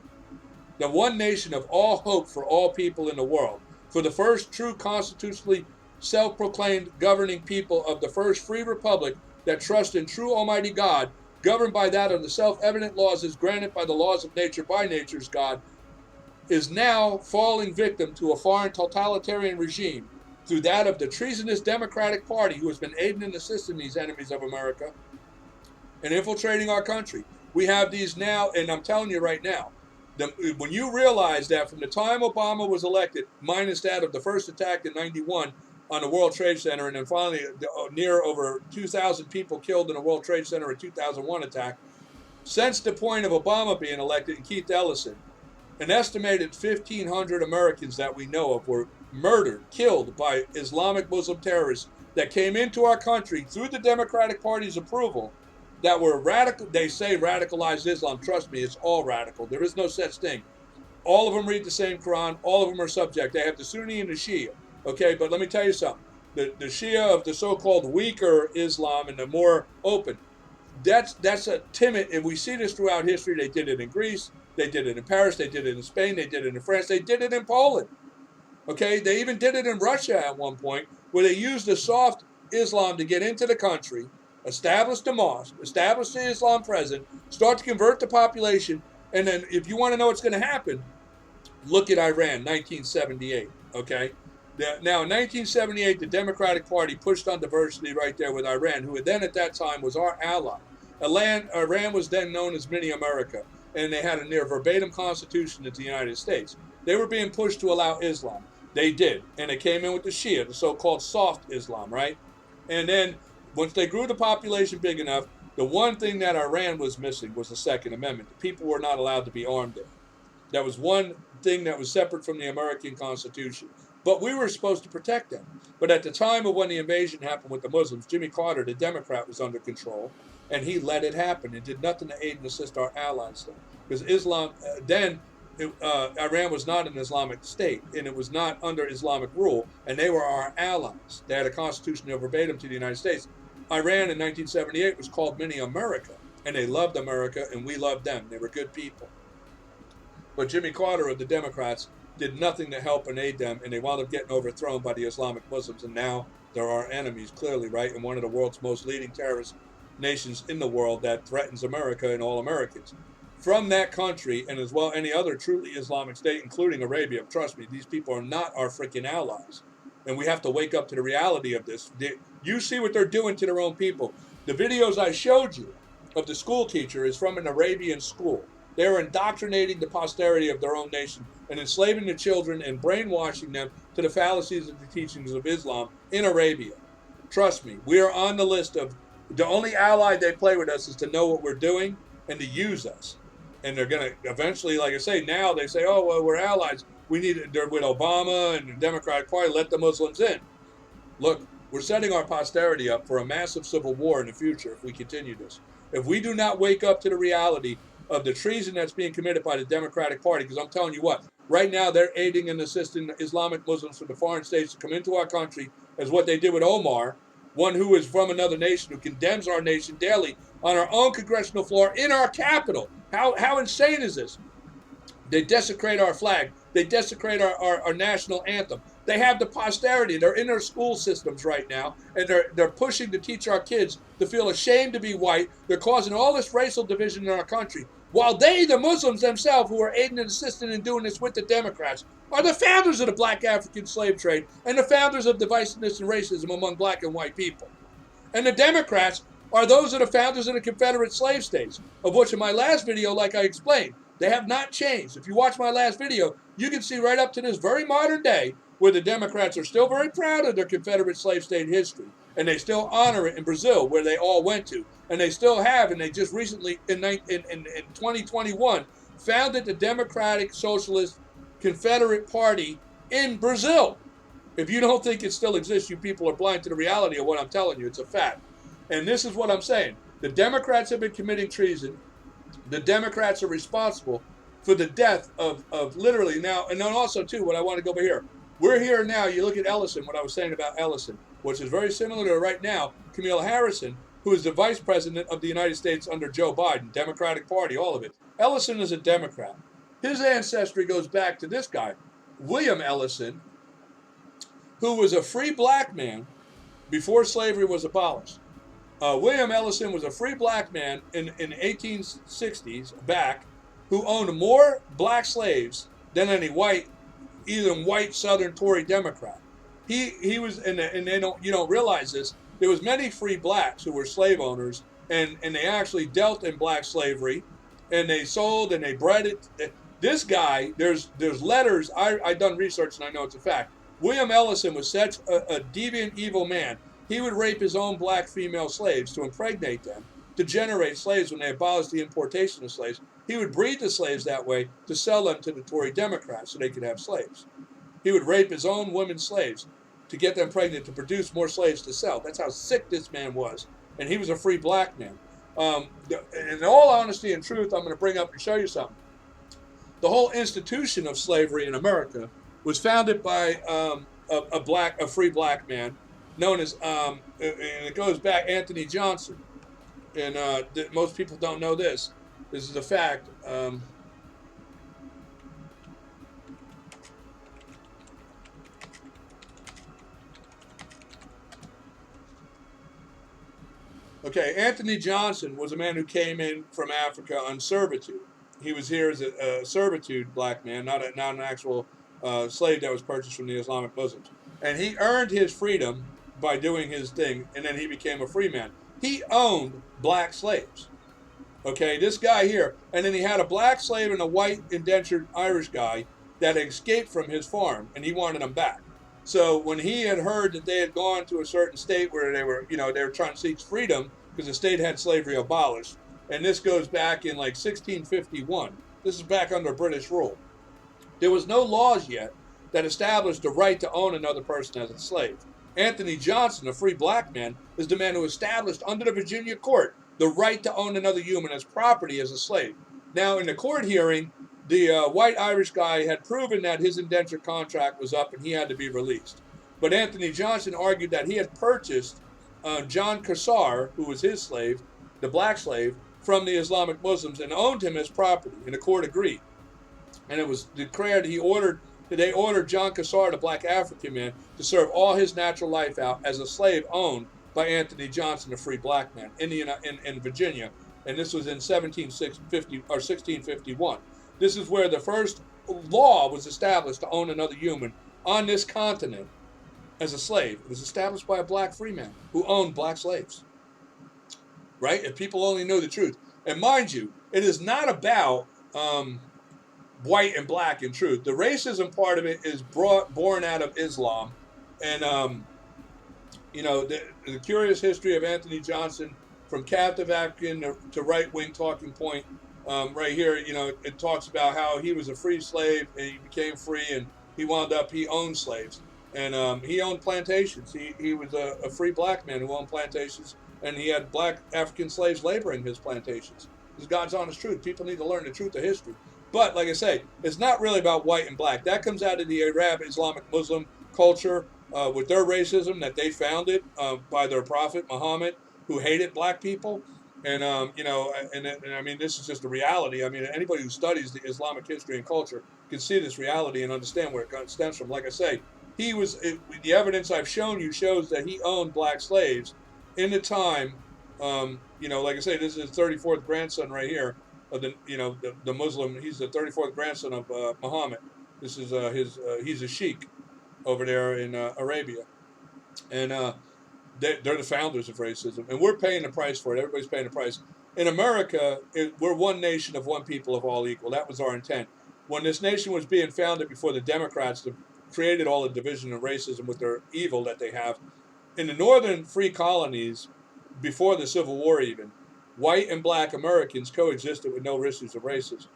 the one nation of all hope for all people in the world, for the first true constitutionally self-proclaimed governing people of the first free republic that trust in true Almighty God, governed by that of the self-evident laws as granted by the laws of nature by nature's God, is now falling victim to a foreign totalitarian regime through that of the treasonous Democratic Party, who has been aiding and assisting these enemies of America and infiltrating our country. We have these now, and I'm telling you right now, when you realize that from the time Obama was elected, minus that of the first attack in 91 on the World Trade Center, and then finally near over 2,000 people killed in the World Trade Center in 2001 attack, since the point of Obama being elected and Keith Ellison, an estimated 1,500 Americans that we know of were murdered, killed by Islamic Muslim terrorists that came into our country through the Democratic Party's approval, that were radical. They say radicalized Islam. Trust me, it's all radical. There is no such thing. All of them read the same Quran. All of them are subject. They have the Sunni and the Shia. Okay, but let me tell you something. The Shia of the so-called weaker Islam and the more open, that's a timid, and we see this throughout history. They did it in Greece. They did it in Paris. They did it in Spain. They did it in France. They did it in Poland. Okay, they even did it in Russia at one point, where they used the soft Islam to get into the country, establish the mosque, establish the Islam presence, start to convert the population, and then if you want to know what's going to happen, Look at Iran, 1978, okay? Now, in 1978, the Democratic Party pushed on diversity right there with Iran, who then at that time was our ally. Iran was then known as Mini America, and they had a near verbatim constitution of the United States. They were being pushed to allow Islam. They did, and they came in with the Shia, the so-called soft Islam, right? And then once they grew the population big enough, the one thing that Iran was missing was the Second Amendment. The people were not allowed to be armed there. That was one thing that was separate from the American Constitution. But we were supposed to protect them. But at the time of when the invasion happened with the Muslims, Jimmy Carter, the Democrat, was under control, and he let it happen and did nothing to aid and assist our allies then. Because Islam, Iran was not an Islamic state, and it was not under Islamic rule, and they were our allies. They had a constitution that verbatim to the United States. Iran in 1978 was called Mini America, and they loved America, and we loved them. They were good people. But Jimmy Carter of the Democrats did nothing to help and aid them, and they wound up getting overthrown by the Islamic Muslims, and now they're our enemies, clearly, right? And one of the world's most leading terrorist nations in the world that threatens America and all Americans. From that country, and as well any other truly Islamic state, including Arabia, trust me, these people are not our freaking allies. And we have to wake up to the reality of this. You see what they're doing to their own people. The videos I showed you of the school teacher is from an Arabian school. They are indoctrinating the posterity of their own nation and enslaving the children and brainwashing them to the fallacies of the teachings of Islam in Arabia. Trust me, we are on the list of the only ally they play with us is to know what we're doing and to use us. And they're going to eventually, like I say, now they say, oh, well, we're allies. They're with Obama and the Democratic Party, let the Muslims in. Look, we're setting our posterity up for a massive civil war in the future if we continue this. If we do not wake up to the reality of the treason that's being committed by the Democratic Party, because I'm telling you what, right now they're aiding and assisting Islamic Muslims from the foreign states to come into our country, as what they did with Omar, one who is from another nation, who condemns our nation daily on our own congressional floor in our capital. How insane is this? They desecrate our flag. They desecrate our national anthem. They have the posterity. They're in their school systems right now, and they're pushing to teach our kids to feel ashamed to be white. They're causing all this racial division in our country, while they, the Muslims themselves, who are aiding and assisting in doing this with the Democrats, are the founders of the black African slave trade and the founders of divisiveness and racism among black and white people. And the Democrats are those of the founders of the Confederate slave states, of which in my last video, like I explained, they have not changed. If you watch my last video, you can see right up to this very modern day where the Democrats are still very proud of their Confederate slave state history. And they still honor it in Brazil, where they all went to. And they still have, and they just recently, in 2021, founded the Democratic Socialist Confederate Party in Brazil. If you don't think it still exists, you people are blind to the reality of what I'm telling you. It's a fact. And this is what I'm saying. The Democrats have been committing treason. The Democrats are responsible for the death of literally now, and then also too, what I want to go over here. We're here now, you look at Ellison, what I was saying about Ellison, which is very similar to right now, Kamala Harris, who is the vice president of the United States under Joe Biden, Democratic Party, all of it. Ellison is a Democrat. His ancestry goes back to this guy, William Ellison, who was a free black man before slavery was abolished. William Ellison was a free black man in the 1860s back who owned more black slaves than any white, even white Southern Tory Democrat. He was, and they don't, you don't realize this. There was many free blacks who were slave owners, and they actually dealt in black slavery, and they sold and they bred it. This guy, there's letters. I done research and I know it's a fact. William Ellison was such a deviant, evil man. He would rape his own black female slaves to impregnate them, to generate slaves when they abolished the importation of slaves. He would breed the slaves that way to sell them to the Tory Democrats so they could have slaves. He would rape his own women slaves to get them pregnant to produce more slaves to sell. That's how sick this man was. And he was a free black man. In all honesty and truth, I'm going to bring up and show you something. The whole institution of slavery in America was founded by a free black man known as, and it goes back, Anthony Johnson. And most people don't know this. This is a fact. Okay, Anthony Johnson was a man who came in from Africa on servitude. he was here as a servitude black man, not an actual slave that was purchased from the Islamic Muslims. And he earned his freedom by doing his thing, and then he became a free man. He owned black slaves. Okay, this guy here, and then he had a black slave and a white indentured Irish guy that escaped from his farm, and he wanted them back. So when he had heard that they had gone to a certain state where they were, they were trying to seek freedom because the state had slavery abolished, and this goes back in like 1651. This is back under British rule. There was no laws yet that established the right to own another person as a slave. Anthony Johnson, a free black man, is the man who established under the Virginia court the right to own another human as property as a slave. Now, in the court hearing, the white Irish guy had proven that his indenture contract was up and he had to be released. But Anthony Johnson argued that he had purchased John Cassar, who was his slave, the black slave, from the Islamic Muslims and owned him as property, and the court agreed. And it was declared they ordered John Cassar, the black African man, to serve all his natural life out as a slave owned by Anthony Johnson, a free black man, in Virginia. And this was in 1651. This is where the first law was established to own another human on this continent as a slave. It was established by a black free man who owned black slaves. Right? If people only knew the truth. And mind you, it is not about white and black in truth. The racism part of it is born out of Islam. And, the curious history of Anthony Johnson from captive African to right-wing talking point right here, it talks about how he was a free slave and he became free and he owned slaves. And he owned plantations. He was a free black man who owned plantations, and he had black African slaves laboring his plantations. This is God's honest truth. People need to learn the truth of history. But like I say, it's not really about white and black. That comes out of the Arab Islamic Muslim culture with their racism that they founded by their prophet Muhammad, who hated black people. And I mean, this is just a reality. I mean, anybody who studies the Islamic history and culture can see this reality and understand where it stems from. Like I say, the evidence I've shown you shows that he owned black slaves in the time. Like I say, this is his 34th grandson right here of the Muslim. He's the 34th grandson of Muhammad. This is he's a sheikh over there in Arabia, and they're the founders of racism, and we're paying the price for it. Everybody's paying the price. In America, we're one nation of one people of all equal. That was our intent. When this nation was being founded before the Democrats created all the division and racism with their evil that they have, in the northern free colonies, before the Civil War even, white and black Americans coexisted with no issues of racism.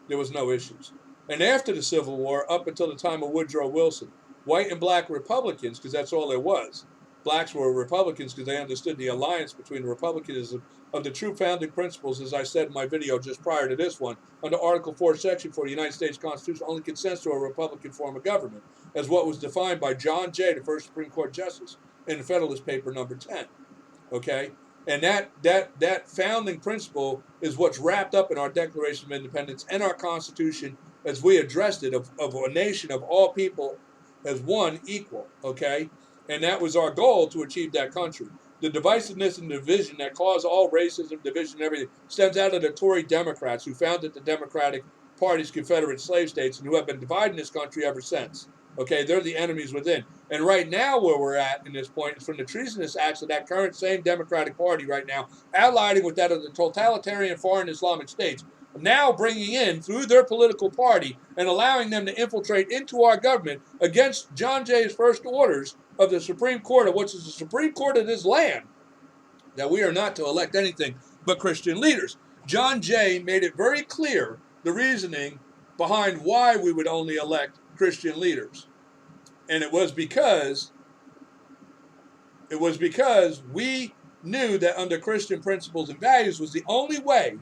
There was no issues. And after the Civil War, up until the time of Woodrow Wilson, white and black Republicans, because that's all there was. Blacks were Republicans because they understood the alliance between republicanism of the true founding principles, as I said in my video just prior to this one, under Article 4, Section 4 of the United States Constitution only consents to a Republican form of government, as what was defined by John Jay, the first Supreme Court Justice, in the Federalist Paper number 10. Okay? And that founding principle is what's wrapped up in our Declaration of Independence and our Constitution as we addressed it, of a nation of all people as one equal, okay? And that was our goal to achieve that country. The divisiveness and division that caused all racism, division, and everything stems out of the Tory Democrats who founded the Democratic Party's Confederate slave states and who have been dividing this country ever since. Okay, they're the enemies within. And right now where we're at in this point is from the treasonous acts of that current same Democratic Party right now, allying with that of the totalitarian foreign Islamic states, now bringing in through their political party and allowing them to infiltrate into our government against John Jay's first orders of the Supreme Court, of which is the Supreme Court of this land, that we are not to elect anything but Christian leaders. John Jay made it very clear the reasoning behind why we would only elect Christian leaders. And it was because we knew that under Christian principles and values was the only way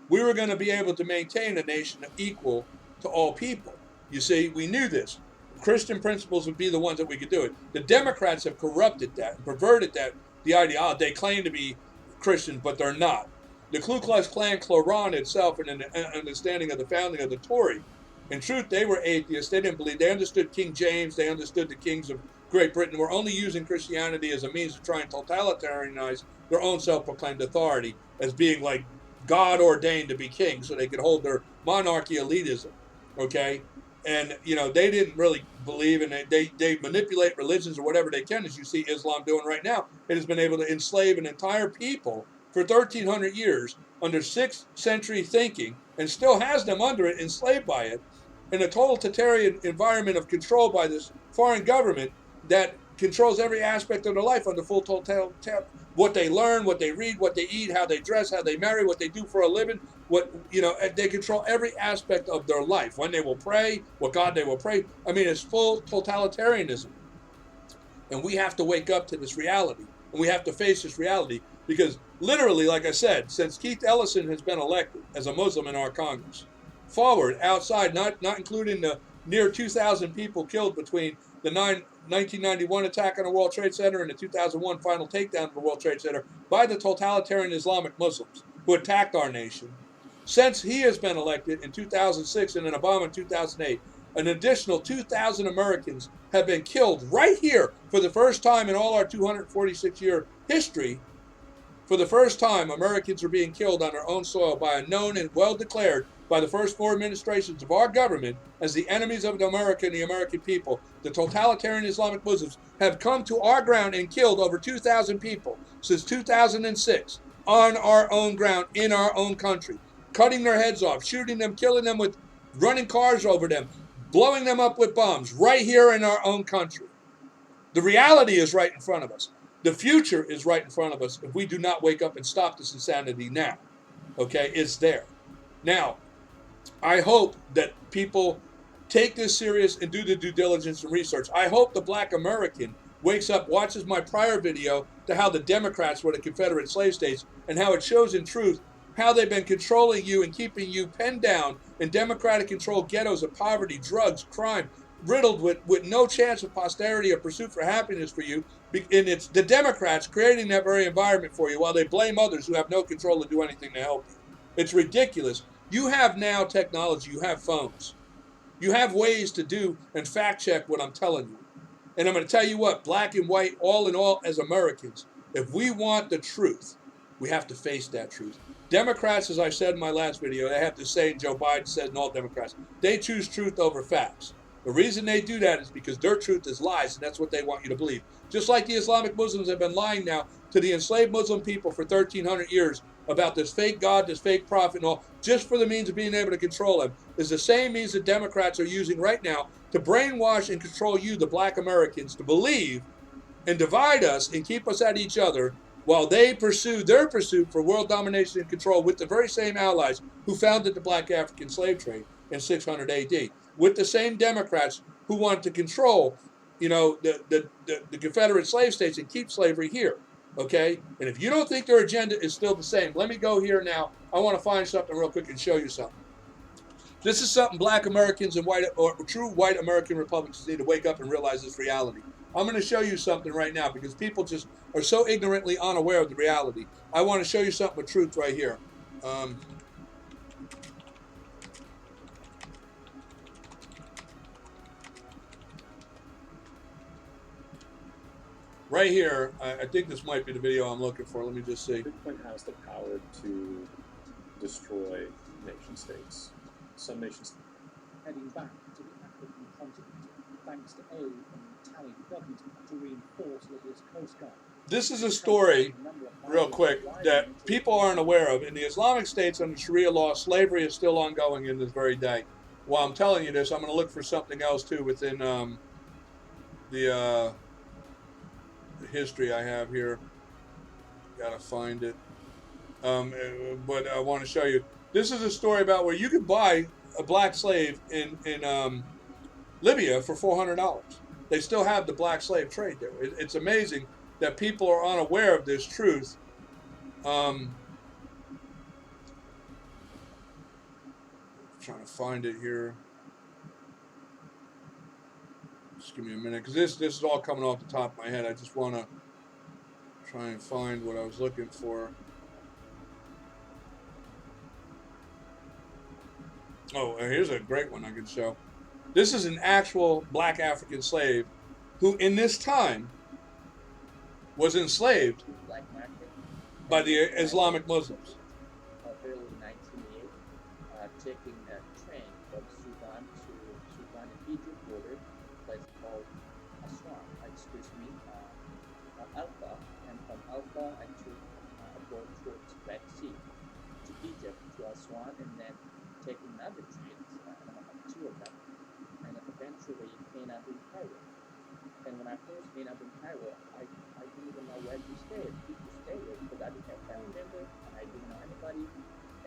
we were going to be able to maintain a nation equal to all people. You see, we knew this. Christian principles would be the ones that we could do it. The Democrats have corrupted that and perverted that, the ideology. They claim to be Christians, but they're not. The Ku Klux Klan Klaron itself, and an understanding of the founding of the Tory, in truth, they were atheists. They didn't believe. They understood King James. They understood the kings of Great Britain were only using Christianity as a means of trying to totalitarianize their own self-proclaimed authority as being like God ordained to be king so they could hold their monarchy elitism, okay? And, you know, they didn't really believe in it. They manipulate religions or whatever they can, as you see Islam doing right now. It has been able to enslave an entire people for 1,300 years under 6th century thinking and still has them under it, enslaved by it, in a totalitarian environment of control by this foreign government that controls every aspect of their life under full totalitarian. What they learn, what they read, what they eat, how they dress, how they marry, what they do for a living, what, you know, they control every aspect of their life. When they will pray, what God they will pray. I mean, it's full totalitarianism. And we have to wake up to this reality. And we have to face this reality because literally, like I said, since Keith Ellison has been elected as a Muslim in our Congress, forward, outside, not including the near 2,000 people killed between the 1991 attack on the World Trade Center and the 2001 final takedown of the World Trade Center by the totalitarian Islamic Muslims who attacked our nation. Since he has been elected in 2006 and then Obama in 2008, an additional 2,000 Americans have been killed right here for the first time in all our 246-year history. For the first time, Americans are being killed on their own soil by a known and well declared by the first 4 administrations of our government as the enemies of America and the American people. The totalitarian Islamic Muslims have come to our ground and killed over 2,000 people since 2006 on our own ground in our own country, cutting their heads off, shooting them, killing them with running cars over them, blowing them up with bombs right here in our own country. The reality is right in front of us. The future is right in front of us if we do not wake up and stop this insanity now. Okay, it's there. Now, I hope that people take this serious and do the due diligence and research. I hope the Black American wakes up, watches my prior video to how the Democrats were the Confederate slave states and how it shows in truth how they've been controlling you and keeping you penned down in democratic controlled ghettos of poverty, drugs, crime, riddled with no chance of posterity or pursuit for happiness for you. And it's the Democrats creating that very environment for you while they blame others who have no control to do anything to help you. It's ridiculous. You have now technology, you have phones. You have ways to do and fact check what I'm telling you. And I'm going to tell you what, black and white, all in all, as Americans, if we want the truth, we have to face that truth. Democrats, as I said in my last video, they have to say, and Joe Biden says, and all Democrats, they choose truth over facts. The reason they do that is because their truth is lies, and that's what they want you to believe. Just like the Islamic Muslims have been lying now to the enslaved Muslim people for 1,300 years about this fake God, this fake prophet, and all, just for the means of being able to control them, is the same means that Democrats are using right now to brainwash and control you, the black Americans, to believe and divide us and keep us at each other while they pursue their pursuit for world domination and control with the very same allies who founded the black African slave trade in 600 AD, with the same Democrats who want to control, you know, the Confederate slave states and keep slavery here. Okay, and if you don't think their agenda is still the same, let me go here now. I want to find something real quick and show you something. This is something black Americans and white or true white American Republicans need to wake up and realize this reality. I'm going to show you something right now because people just are so ignorantly unaware of the reality. I want to show you something with truth right here. Right here, I think this might be the video I'm looking for. Let me just see. Bitcoin has the power to destroy nation states. Some nations heading back to the African continent, thanks to aid from the Italian government to reinforce Libya's coast guard. This is a story, real quick, that people aren't aware of. In the Islamic states under Sharia law, slavery is still ongoing in this very day. While I'm telling you this, I'm going to look for something else too within the history I have here. Gotta find it. But I want to show you. This is a story about where you could buy a black slave in Libya for $400. They still have the black slave trade there. It's amazing that people are unaware of this truth. Trying to find it here. Just give me a minute, because this is all coming off the top of my head. I just want to try and find what I was looking for. Oh, here's a great one I can show. This is an actual black African slave who, in this time, was enslaved by the Islamic Muslims. taking a train from Sudan to Sudan and Egypt border, a place called Aswan, Alpha, and from Alpha I took a boat towards Red Sea to Egypt to Aswan, and then taking another train, two of them, and eventually ended up in Cairo. And when I first ended up in Cairo, I didn't even know where to stay, who to stay with, because I didn't have family members and I didn't know anybody,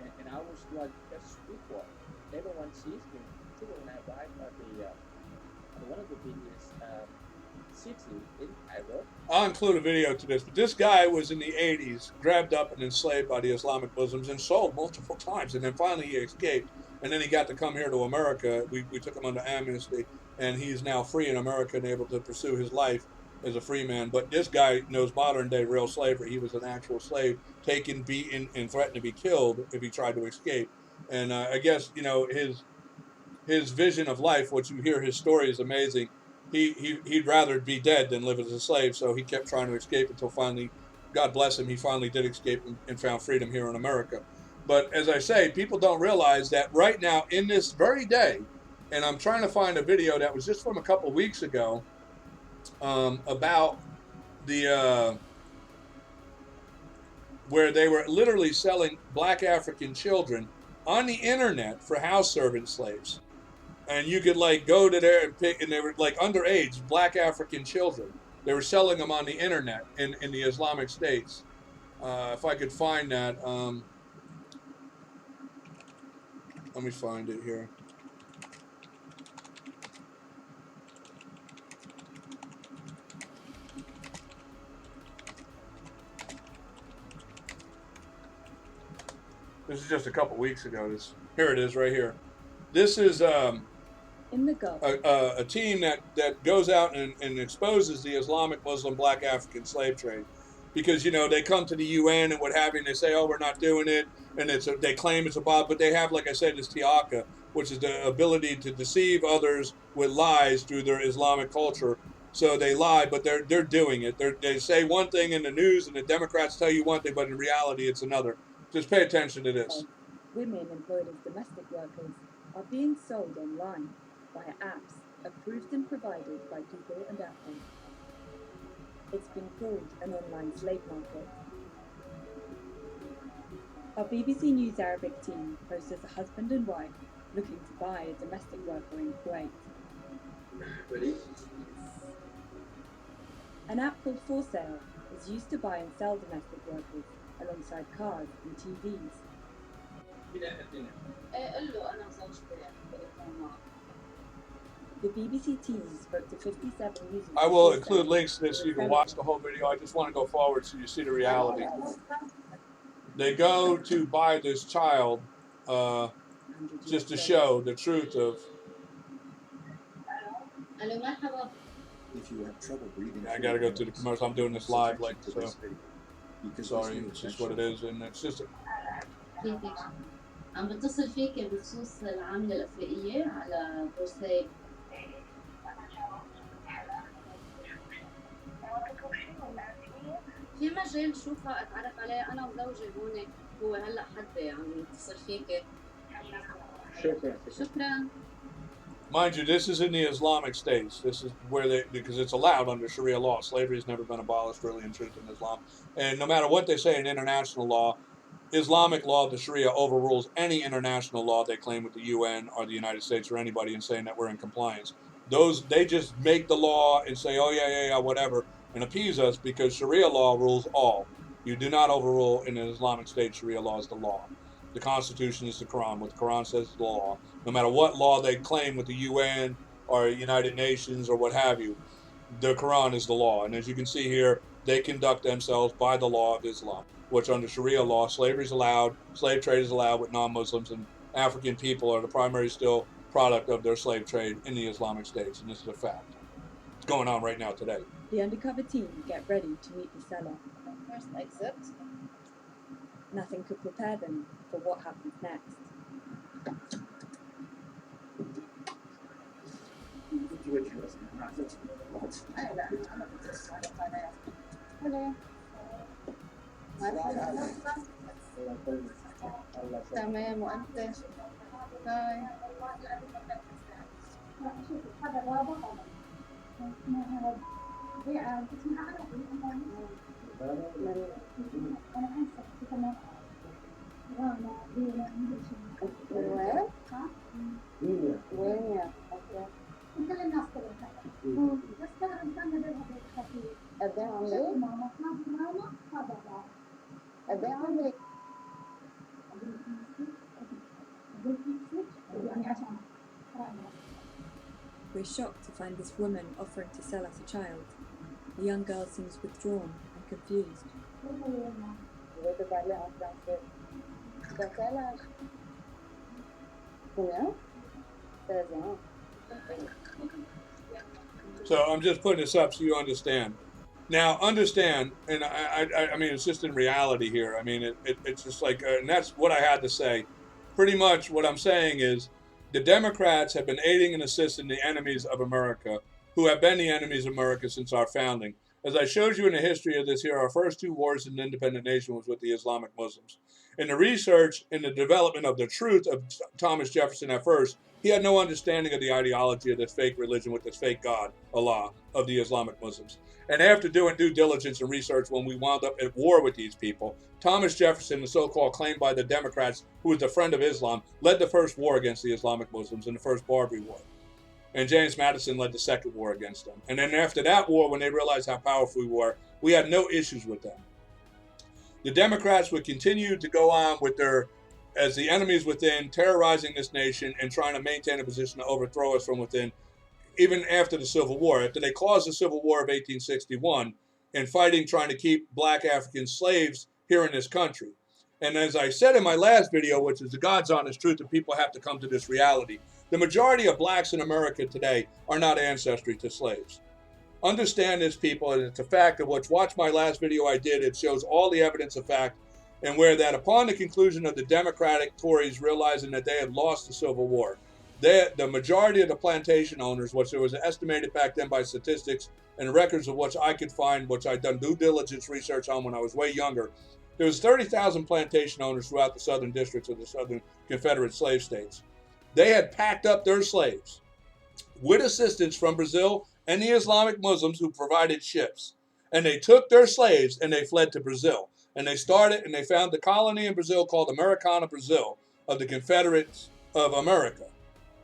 and I was like just streetwalk. Everyone sees me, particularly when I arrived at one of the biggest city in Cairo. I'll include a video to this, but this guy was in the 80s, grabbed up and enslaved by the Islamic Muslims and sold multiple times, and then finally he escaped, and then he got to come here to America. We took him under amnesty, and he's now free in America and able to pursue his life as a free man. But this guy knows modern day real slavery. He was an actual slave, taken, beaten, and threatened to be killed if he tried to escape. And I guess, you know, his vision of life, what you hear his story is amazing. He'd rather be dead than live as a slave, so he kept trying to escape until finally, God bless him, he finally did escape and found freedom here in America. But as I say, people don't realize that right now, in this very day, and I'm trying to find a video that was just from a couple weeks ago, about the where they were literally selling black African children on the internet for house servant slaves. And you could like go to there and pick, and they were like underage black African children. They were selling them on the internet in the Islamic states. If I could find that, let me find it here. This is just a couple weeks ago. Here it is right here. This is in the Gulf. A team that goes out and exposes the Islamic Muslim black African slave trade, because you know they come to the UN and what have you, and they say, oh, we're not doing it, and they claim it's a bot, but they have, like I said, this tiaka, which is the ability to deceive others with lies through their Islamic culture. So they lie, but they're doing it. They say one thing in the news, and the Democrats tell you one thing, but in reality, it's another. Just pay attention to this. Women employed as domestic workers are being sold online via apps approved and provided by Google and Apple. It's been called an online slave market. Our BBC News Arabic team posts as a husband and wife looking to buy a domestic worker in Kuwait. An app called For Sale is used to buy and sell domestic workers alongside cars and TVs. The BBC team spoke to 57 users. I will include links to this so you can watch the whole video. I just want to go forward so you see the reality. They go to buy this child just to show the truth of. If you have trouble breathing, I gotta go through the commercial. I'm doing this live, like so. Sorry, it's just what it is, and it's just. عم بتصل فيك بخصوص العاملة الأفريقية على بورسعيد. في مجال شوفها أتعرف عليها أنا وزوجي هون، هو هلا حد عم يتصل فيك. شكرا. Mind you, this is in the Islamic states. This is where because it's allowed under Sharia law. Slavery has never been abolished, really, in truth, in Islam. And no matter what they say in international law, Islamic law, the Sharia, overrules any international law they claim with the UN or the United States or anybody in saying that we're in compliance. They just make the law and say, oh, yeah, whatever, and appease us because Sharia law rules all. You do not overrule in an Islamic state. Sharia law is the law. The Constitution is the Quran. What the Quran says is the law. No matter what law they claim with the UN or United Nations or what have you, the Quran is the law. And as you can see here, they conduct themselves by the law of Islam, which under Sharia law, slavery is allowed, slave trade is allowed with non-Muslims, and African people are the primary still product of their slave trade in the Islamic states. And this is a fact. It's going on right now today. The undercover team get ready to meet the seller. First exit. Nothing could prepare them for what happens next. تمام وأنت We're shocked to find this woman offering to sell us a child. The young girl seems withdrawn and confused. So I'm just putting this up so you understand. Now, understand, and I mean, it's just in reality here. I mean, it's just like, and that's what I had to say. Pretty much what I'm saying is the Democrats have been aiding and assisting the enemies of America, who have been the enemies of America since our founding. As I showed you in the history of this here, our first two wars in an independent nation was with the Islamic Muslims. In the research and the development of the truth of Thomas Jefferson at first, he had no understanding of the ideology of this fake religion with this fake God, Allah, of the Islamic Muslims. And after doing due diligence and research, when we wound up at war with these people, Thomas Jefferson, the so-called claimed by the Democrats, who was a friend of Islam, led the first war against the Islamic Muslims in the First Barbary War. And James Madison led the second war against them. And then after that war, when they realized how powerful we were, we had no issues with them. The Democrats would continue to go on with their, as the enemies within, terrorizing this nation and trying to maintain a position to overthrow us from within, even after the Civil War. After they caused the Civil War of 1861 and fighting, trying to keep black African slaves here in this country. And as I said in my last video, which is the God's honest truth, and people have to come to this reality, the majority of blacks in America today are not ancestry to slaves. Understand this, people, and it's a fact of which, watch my last video I did, it shows all the evidence of fact, and where that upon the conclusion of the Democratic Tories realizing that they had lost the Civil War, the majority of the plantation owners, which there was estimated back then by statistics and records of which I could find, which I'd done due diligence research on when I was way younger, there was 30,000 plantation owners throughout the southern districts of the southern Confederate slave states. They had packed up their slaves with assistance from Brazil and the Islamic Muslims who provided ships. And they took their slaves and they fled to Brazil. And they started and they found the colony in Brazil called Americana, Brazil, of the Confederates of America.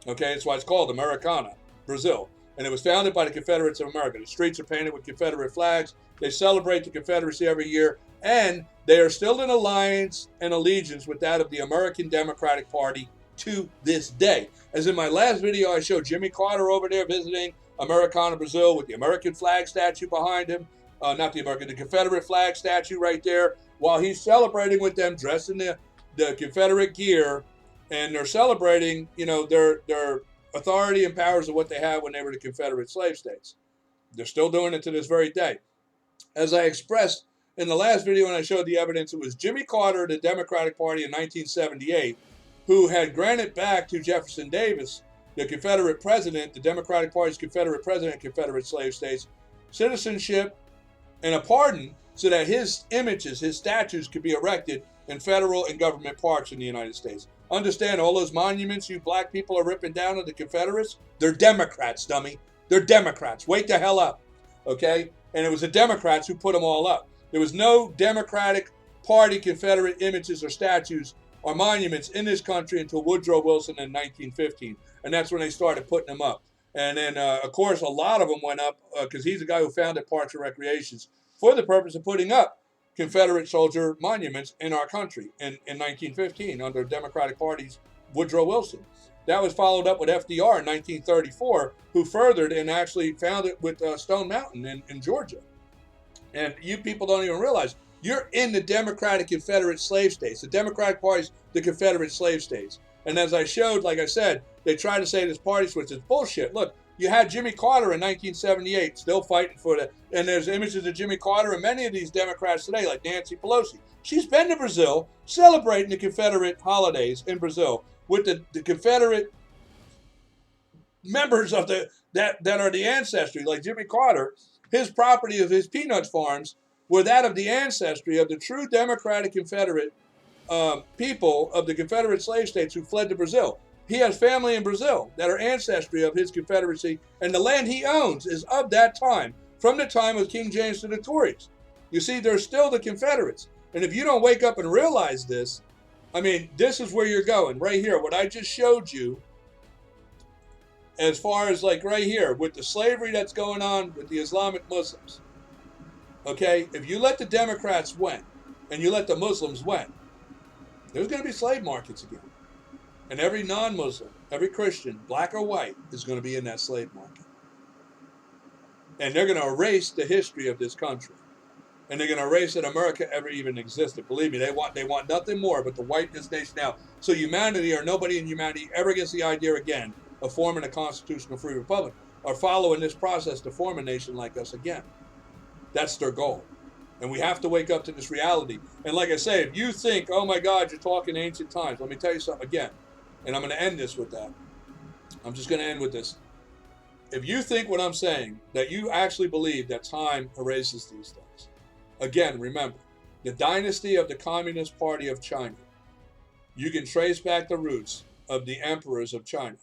Okay, that's why it's called Americana, Brazil. And it was founded by the Confederates of America. The streets are painted with Confederate flags. They celebrate the Confederacy every year. And they are still in alliance and allegiance with that of the American Democratic Party to this day. As in my last video, I showed Jimmy Carter over there visiting Americana, Brazil, with the American flag statue behind him. The Confederate flag statue right there, while he's celebrating with them, dressed in the Confederate gear, and they're celebrating, their authority and powers of what they had when they were the Confederate slave states. They're still doing it to this very day. As I expressed in the last video when I showed the evidence, it was Jimmy Carter, the Democratic Party in 1978, who had granted back to Jefferson Davis, the Confederate president, the Democratic Party's Confederate president of Confederate slave states, citizenship and a pardon so that his images, his statues could be erected in federal and government parks in the United States. Understand, all those monuments you black people are ripping down of the Confederates, they're Democrats, dummy. They're Democrats. Wake the hell up, okay? And it was the Democrats who put them all up. There was no Democratic Party Confederate images or statues or monuments in this country until Woodrow Wilson in 1915. And that's when they started putting them up. And then, of course, a lot of them went up because he's the guy who founded Parks and Recreations for the purpose of putting up Confederate soldier monuments in our country in 1915 under Democratic Party's Woodrow Wilson. That was followed up with FDR in 1934, who furthered and actually founded with Stone Mountain in Georgia. And you people don't even realize you're in the Democratic Confederate slave states. The Democratic Party's the Confederate slave states. And as I showed, like I said, they try to say this party switch is bullshit. Look, you had Jimmy Carter in 1978 still fighting for the, and there's images of Jimmy Carter and many of these Democrats today, like Nancy Pelosi. She's been to Brazil celebrating the Confederate holidays in Brazil with the Confederate members of that are the ancestry, like Jimmy Carter. His property of his peanuts farms were that of the ancestry of the true Democratic Confederate people of the Confederate slave states who fled to Brazil. He has family in Brazil that are ancestry of his confederacy, and the land he owns is of that time, from the time of King James to the Tories. You see, they're still the Confederates. And if you don't wake up and realize this, I mean, this is where you're going. Right here, what I just showed you, as far as like right here, with the slavery that's going on with the Islamic Muslims. Okay, if you let the Democrats win, and you let the Muslims win, there's going to be slave markets again. And every non-Muslim, every Christian, black or white, is going to be in that slave market. And they're going to erase the history of this country. And they're going to erase that America ever even existed. Believe me, they want nothing more but to wipe this nation out. So humanity, or nobody in humanity, ever gets the idea again of forming a constitutional free republic, or following this process to form a nation like us again. That's their goal. And we have to wake up to this reality. And like I say, if you think, oh my God, you're talking ancient times, let me tell you something again. And I'm going to end this with that. I'm just going to end with this. If you think what I'm saying, that you actually believe that time erases these things, again, remember, the dynasty of the Communist Party of China, you can trace back the roots of the emperors of China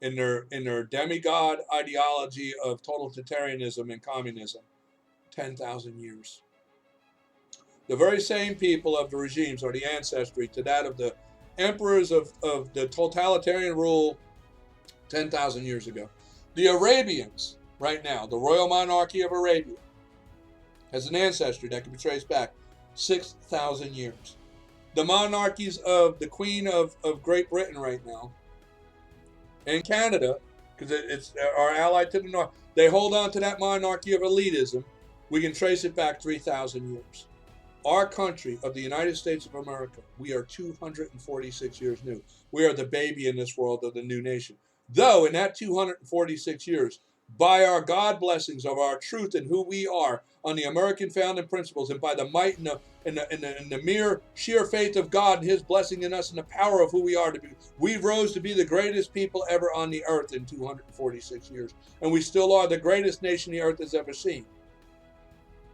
in their demigod ideology of totalitarianism and communism, 10,000 years. The very same people of the regimes are the ancestry to that of the emperors of the totalitarian rule 10,000 years ago. The Arabians, right now, the royal monarchy of Arabia, has an ancestry that can be traced back 6,000 years. The monarchies of the Queen of Great Britain right now, and Canada, because it's our ally to the north, they hold on to that monarchy of elitism. We can trace it back 3,000 years. Our country of the United States of America, we are 246 years new. We are the baby in this world of the new nation. Though in that 246 years, by our God blessings of our truth and who we are on the American founding principles, and by the might and the mere sheer faith of God and his blessing in us and the power of who we are to be, we rose to be the greatest people ever on the earth in 246 years. And we still are the greatest nation the earth has ever seen.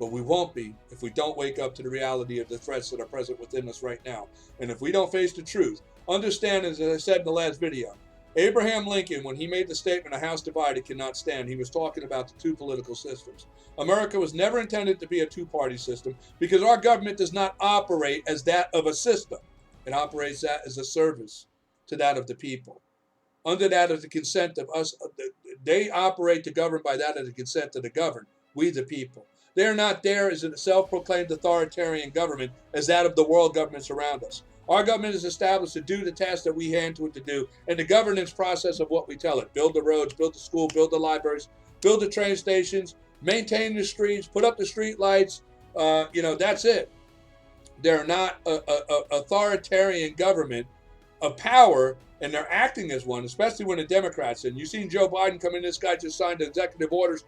But we won't be if we don't wake up to the reality of the threats that are present within us right now. And if we don't face the truth, understand, as I said in the last video, Abraham Lincoln, when he made the statement, a house divided cannot stand, he was talking about the two political systems. America was never intended to be a two-party system because our government does not operate as that of a system. It operates that as a service to that of the people. Under that of the consent of us, they operate to govern by that of the consent of the governed, we the people. They are not there as a self-proclaimed authoritarian government as that of the world governments around us. Our government is established to do the tasks that we hand to it to do, and the governance process of what we tell it. Build the roads, build the school, build the libraries, build the train stations, maintain the streets, put up the street lights. That's it. They're not an authoritarian government of power, and they're acting as one, especially when the Democrats. And you've seen Joe Biden come in, this guy just signed executive orders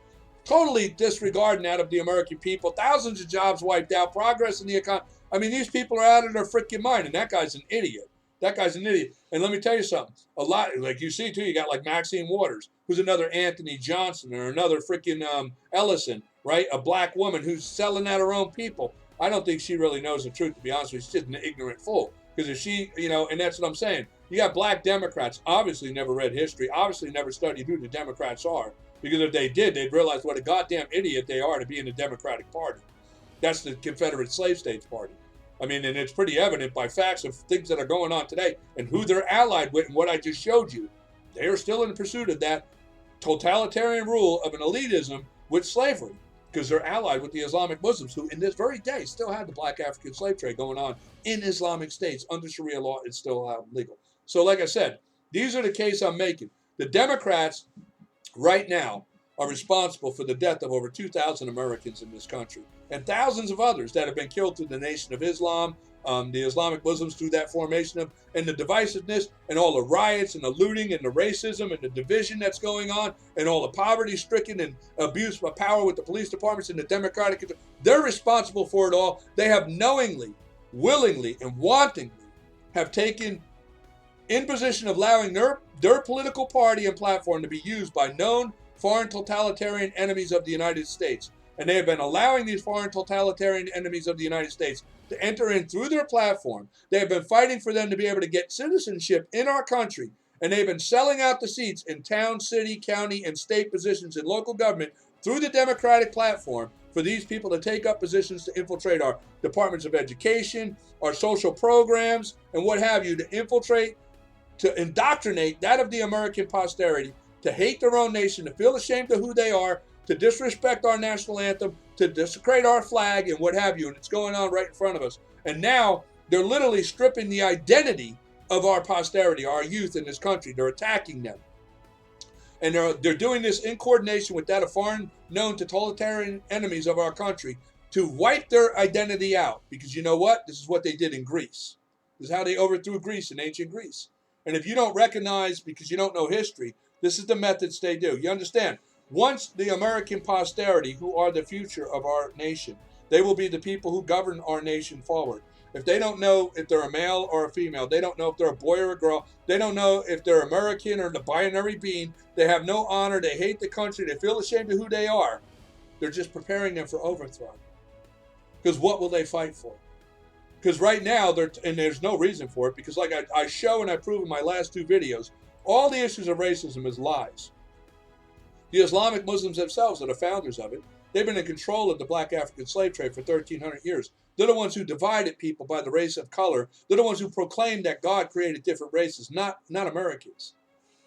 totally disregarding that of the American people. Thousands of jobs wiped out, progress in the economy. I mean, these people are out of their freaking mind, and that guy's an idiot. That guy's an idiot. And let me tell you something. A lot, like you see too, you got like Maxine Waters, who's another Anthony Johnson, or another freaking Ellison, right? A black woman who's selling out her own people. I don't think she really knows the truth, to be honest with you. She's just an ignorant fool. Because if she, and that's what I'm saying. You got black Democrats, obviously never read history, obviously never studied who the Democrats are. Because if they did, they'd realize what a goddamn idiot they are to be in the Democratic Party. That's the Confederate Slave States Party. I mean, and it's pretty evident by facts of things that are going on today and who they're allied with and what I just showed you. They are still in pursuit of that totalitarian rule of an elitism with slavery, because they're allied with the Islamic Muslims, who in this very day still have the black African slave trade going on in Islamic states. Under Sharia law, it's still legal. So like I said, these are the case I'm making. The Democrats right now are responsible for the death of over 2,000 Americans in this country, and thousands of others that have been killed through the Nation of Islam, the Islamic Muslims, through that formation of, and the divisiveness, and all the riots, and the looting, and the racism, and the division that's going on, and all the poverty-stricken and abuse of power with the police departments and the Democratic. They're responsible for it all. They have knowingly, willingly, and wantingly have taken in position of allowing their political party and platform to be used by known foreign totalitarian enemies of the United States. And they have been allowing these foreign totalitarian enemies of the United States to enter in through their platform. They have been fighting for them to be able to get citizenship in our country And they've been selling out the seats in town, city, county, and state positions in local government through the Democratic platform for these people to take up positions to infiltrate our departments of education, our social programs, and what have you, to infiltrate, to indoctrinate that of the American posterity, to hate their own nation, to feel ashamed of who they are, to disrespect our national anthem, to desecrate our flag, and what have you. And it's going on right in front of us. And now they're literally stripping the identity of our posterity, our youth in this country. They're attacking them. And they're doing this in coordination with that of foreign known totalitarian enemies of our country to wipe their identity out. Because you know what? This is what they did in Greece. This is how they overthrew Greece in ancient Greece. And if you don't recognize, because you don't know history, this is the methods they do. You understand? Once the American posterity, who are the future of our nation, they will be the people who govern our nation forward. If they don't know if they're a male or a female, they don't know if they're a boy or a girl, they don't know if they're American or the binary being, they have no honor, they hate the country, they feel ashamed of who they are, they're just preparing them for overthrow. Because what will they fight for? Because right now, and there's no reason for it, because like I show and I prove in my last two videos, all the issues of racism is lies. The Islamic Muslims themselves are the founders of it. They've been in control of the black African slave trade for 1,300 years. They're the ones who divided people by the race of color. They're the ones who proclaimed that God created different races, not Americans.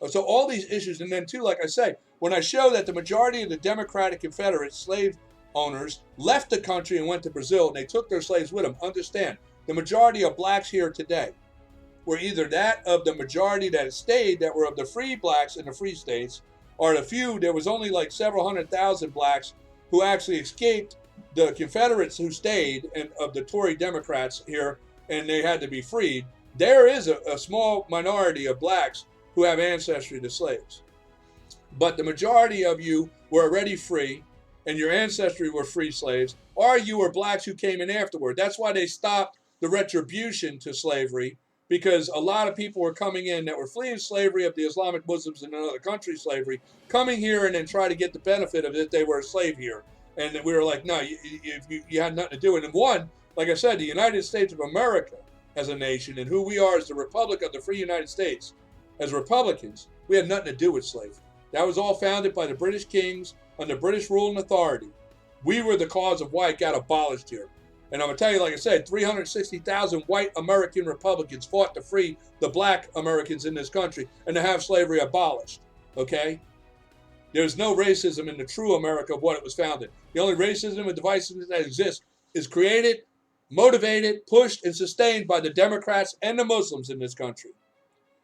So all these issues, and then too, like I say, when I show that the majority of the Democratic Confederate slave owners left the country and went to Brazil, and they took their slaves with them, understand, the majority of blacks here today were either that of the majority that stayed, that were of the free blacks in the free states, or the few, there was only like several 100,000 blacks who actually escaped the Confederates who stayed, and of the Tory Democrats here, and they had to be freed. There is a small minority of blacks who have ancestry to slaves. But the majority of you were already free, and your ancestry were free slaves, or you were blacks who came in afterward. That's why they stopped the retribution to slavery, because a lot of people were coming in that were fleeing slavery of the Islamic Muslims in another country's slavery, coming here and then try to get the benefit of it. They were a slave here. And we were like, no, you had nothing to do with it. And one, like I said, the United States of America as a nation, and who we are as the Republic of the Free United States, as Republicans, we had nothing to do with slavery. That was all founded by the British kings under British rule and authority. We were the cause of why it got abolished here. And I'm going to tell you, like I said, 360,000 white American Republicans fought to free the black Americans in this country and to have slavery abolished. Okay? There's no racism in the true America of what it was founded. The only racism and divisiveness that exists is created, motivated, pushed, and sustained by the Democrats and the Muslims in this country.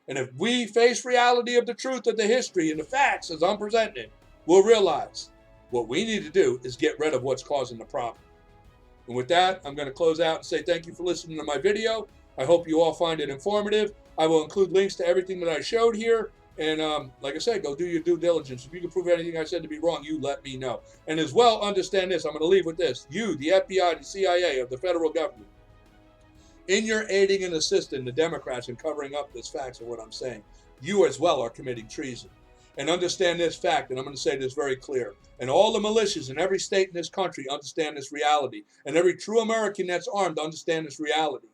And if we face reality of the truth of the history and the facts as I'm presenting it, we'll realize what we need to do is get rid of what's causing the problem. And with that, I'm going to close out and say thank you for listening to my video. I hope you all find it informative. I will include links to everything that I showed here. And like I said, go do your due diligence. If you can prove anything I said to be wrong, you let me know. And as well, understand this. I'm going to leave with this. You, the FBI, the CIA of the federal government, in your aiding and assisting the Democrats in covering up this facts of what I'm saying, you as well are committing treason. And understand this fact, and I'm going to say this very clear. And all the militias in every state in this country understand this reality. And every true American that's armed understand this reality.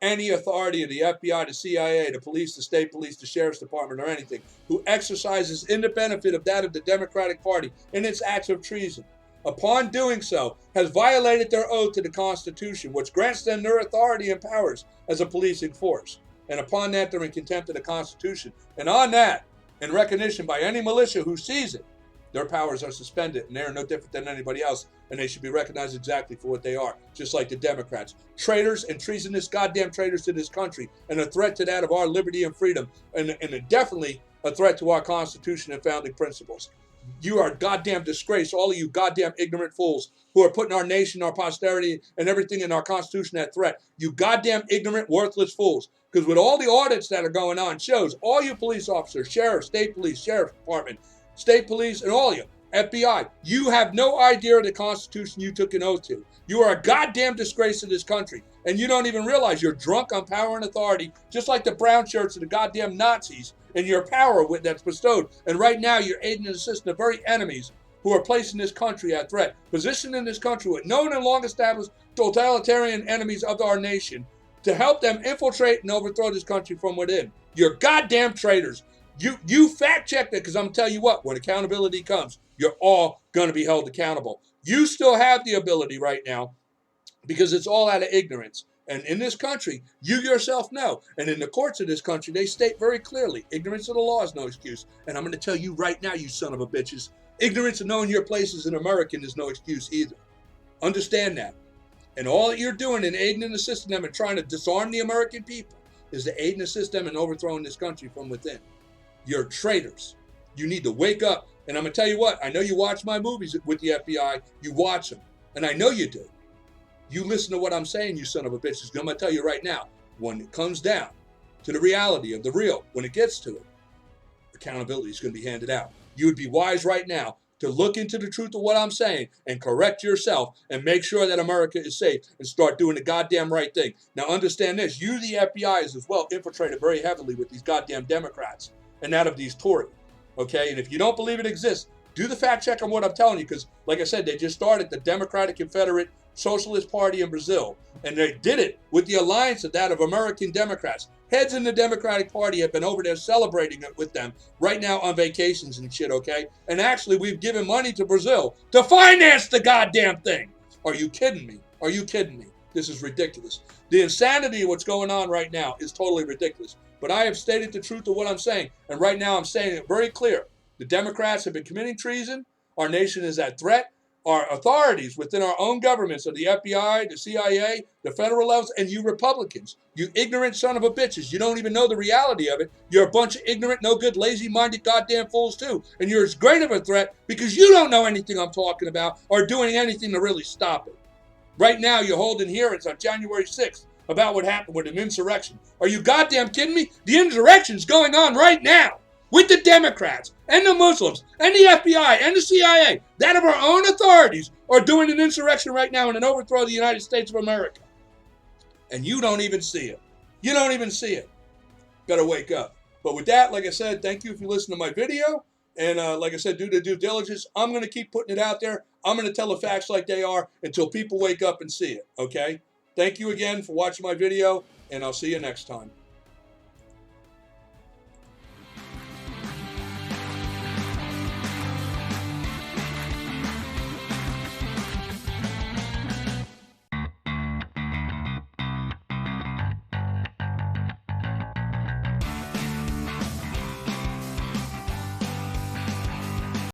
Any authority of the FBI, the CIA, the police, the state police, the sheriff's department, or anything, who exercises in the benefit of that of the Democratic Party in its acts of treason, upon doing so, has violated their oath to the Constitution, which grants them their authority and powers as a policing force. And upon that, they're in contempt of the Constitution. And on that, in recognition by any militia who sees it, their powers are suspended, and they're no different than anybody else, and they should be recognized exactly for what they are, just like the Democrats. Traitors and treasonous goddamn traitors to this country, and a threat to that of our liberty and freedom, and definitely a threat to our Constitution and founding principles. You are a goddamn disgrace, all of you goddamn ignorant fools who are putting our nation, our posterity, and everything in our Constitution at threat. You goddamn ignorant, worthless fools. Because with all the audits that are going on shows, all you police officers, sheriff, state police, sheriff's department, state police, and all of you, FBI, you have no idea of the Constitution you took an oath to. You are a goddamn disgrace to this country. And you don't even realize you're drunk on power and authority, just like the brown shirts of the goddamn Nazis, and your power that's bestowed. And right now, you're aiding and assisting the very enemies who are placing this country at threat, positioning this country with known and long-established totalitarian enemies of our nation to help them infiltrate and overthrow this country from within. You're goddamn traitors. You fact check that, because I'm telling you what, when accountability comes, you're all going to be held accountable. You still have the ability right now, because it's all out of ignorance. And in this country, you yourself know, and in the courts of this country, they state very clearly, ignorance of the law is no excuse. And I'm going to tell you right now, you son of a bitches, ignorance of knowing your place as an American is no excuse either. Understand that. And all that you're doing in aiding and assisting them and trying to disarm the American people is to aid and assist them in overthrowing this country from within. You're traitors. You need to wake up. And I'm going to tell you what, I know you watch my movies with the FBI. You watch them. And I know you do. You listen to what I'm saying, you son of a bitch. I'm going to tell you right now, when it comes down to the reality of the real, when it gets to it, accountability is going to be handed out. You would be wise right now to look into the truth of what I'm saying and correct yourself and make sure that America is safe and start doing the goddamn right thing. Now understand this, you, the FBI, is as well infiltrated very heavily with these goddamn Democrats and that of these Tories, okay? And if you don't believe it exists, do the fact check on what I'm telling you, because like I said, they just started the Democratic Confederate Socialist Party in Brazil, and they did it with the alliance of that of American Democrats. Heads in the Democratic Party have been over there celebrating it with them right now on vacations and shit, okay? And actually, we've given money to Brazil to finance the goddamn thing. Are you kidding me? Are you kidding me? This is ridiculous. The insanity of what's going on right now is totally ridiculous. But I have stated the truth of what I'm saying, and right now I'm saying it very clear. The Democrats have been committing treason. Our nation is at threat. Our authorities within our own governments, so the FBI, the CIA, the federal levels, and you Republicans, you ignorant son of a bitches, you don't even know the reality of it. You're a bunch of ignorant, no good, lazy-minded goddamn fools too. And you're as great of a threat because you don't know anything I'm talking about or doing anything to really stop it. Right now, you're holding hearings on January 6th about what happened with an insurrection. Are you goddamn kidding me? The insurrection's going on right now with the Democrats and the Muslims and the FBI and the CIA, that of our own authorities, are doing an insurrection right now and an overthrow of the United States of America. And you don't even see it. You don't even see it. Gotta wake up. But with that, like I said, thank you if you listen to my video. And like I said, do the due diligence. I'm going to keep putting it out there. I'm going to tell the facts like they are until people wake up and see it, okay? Thank you again for watching my video, and I'll see you next time.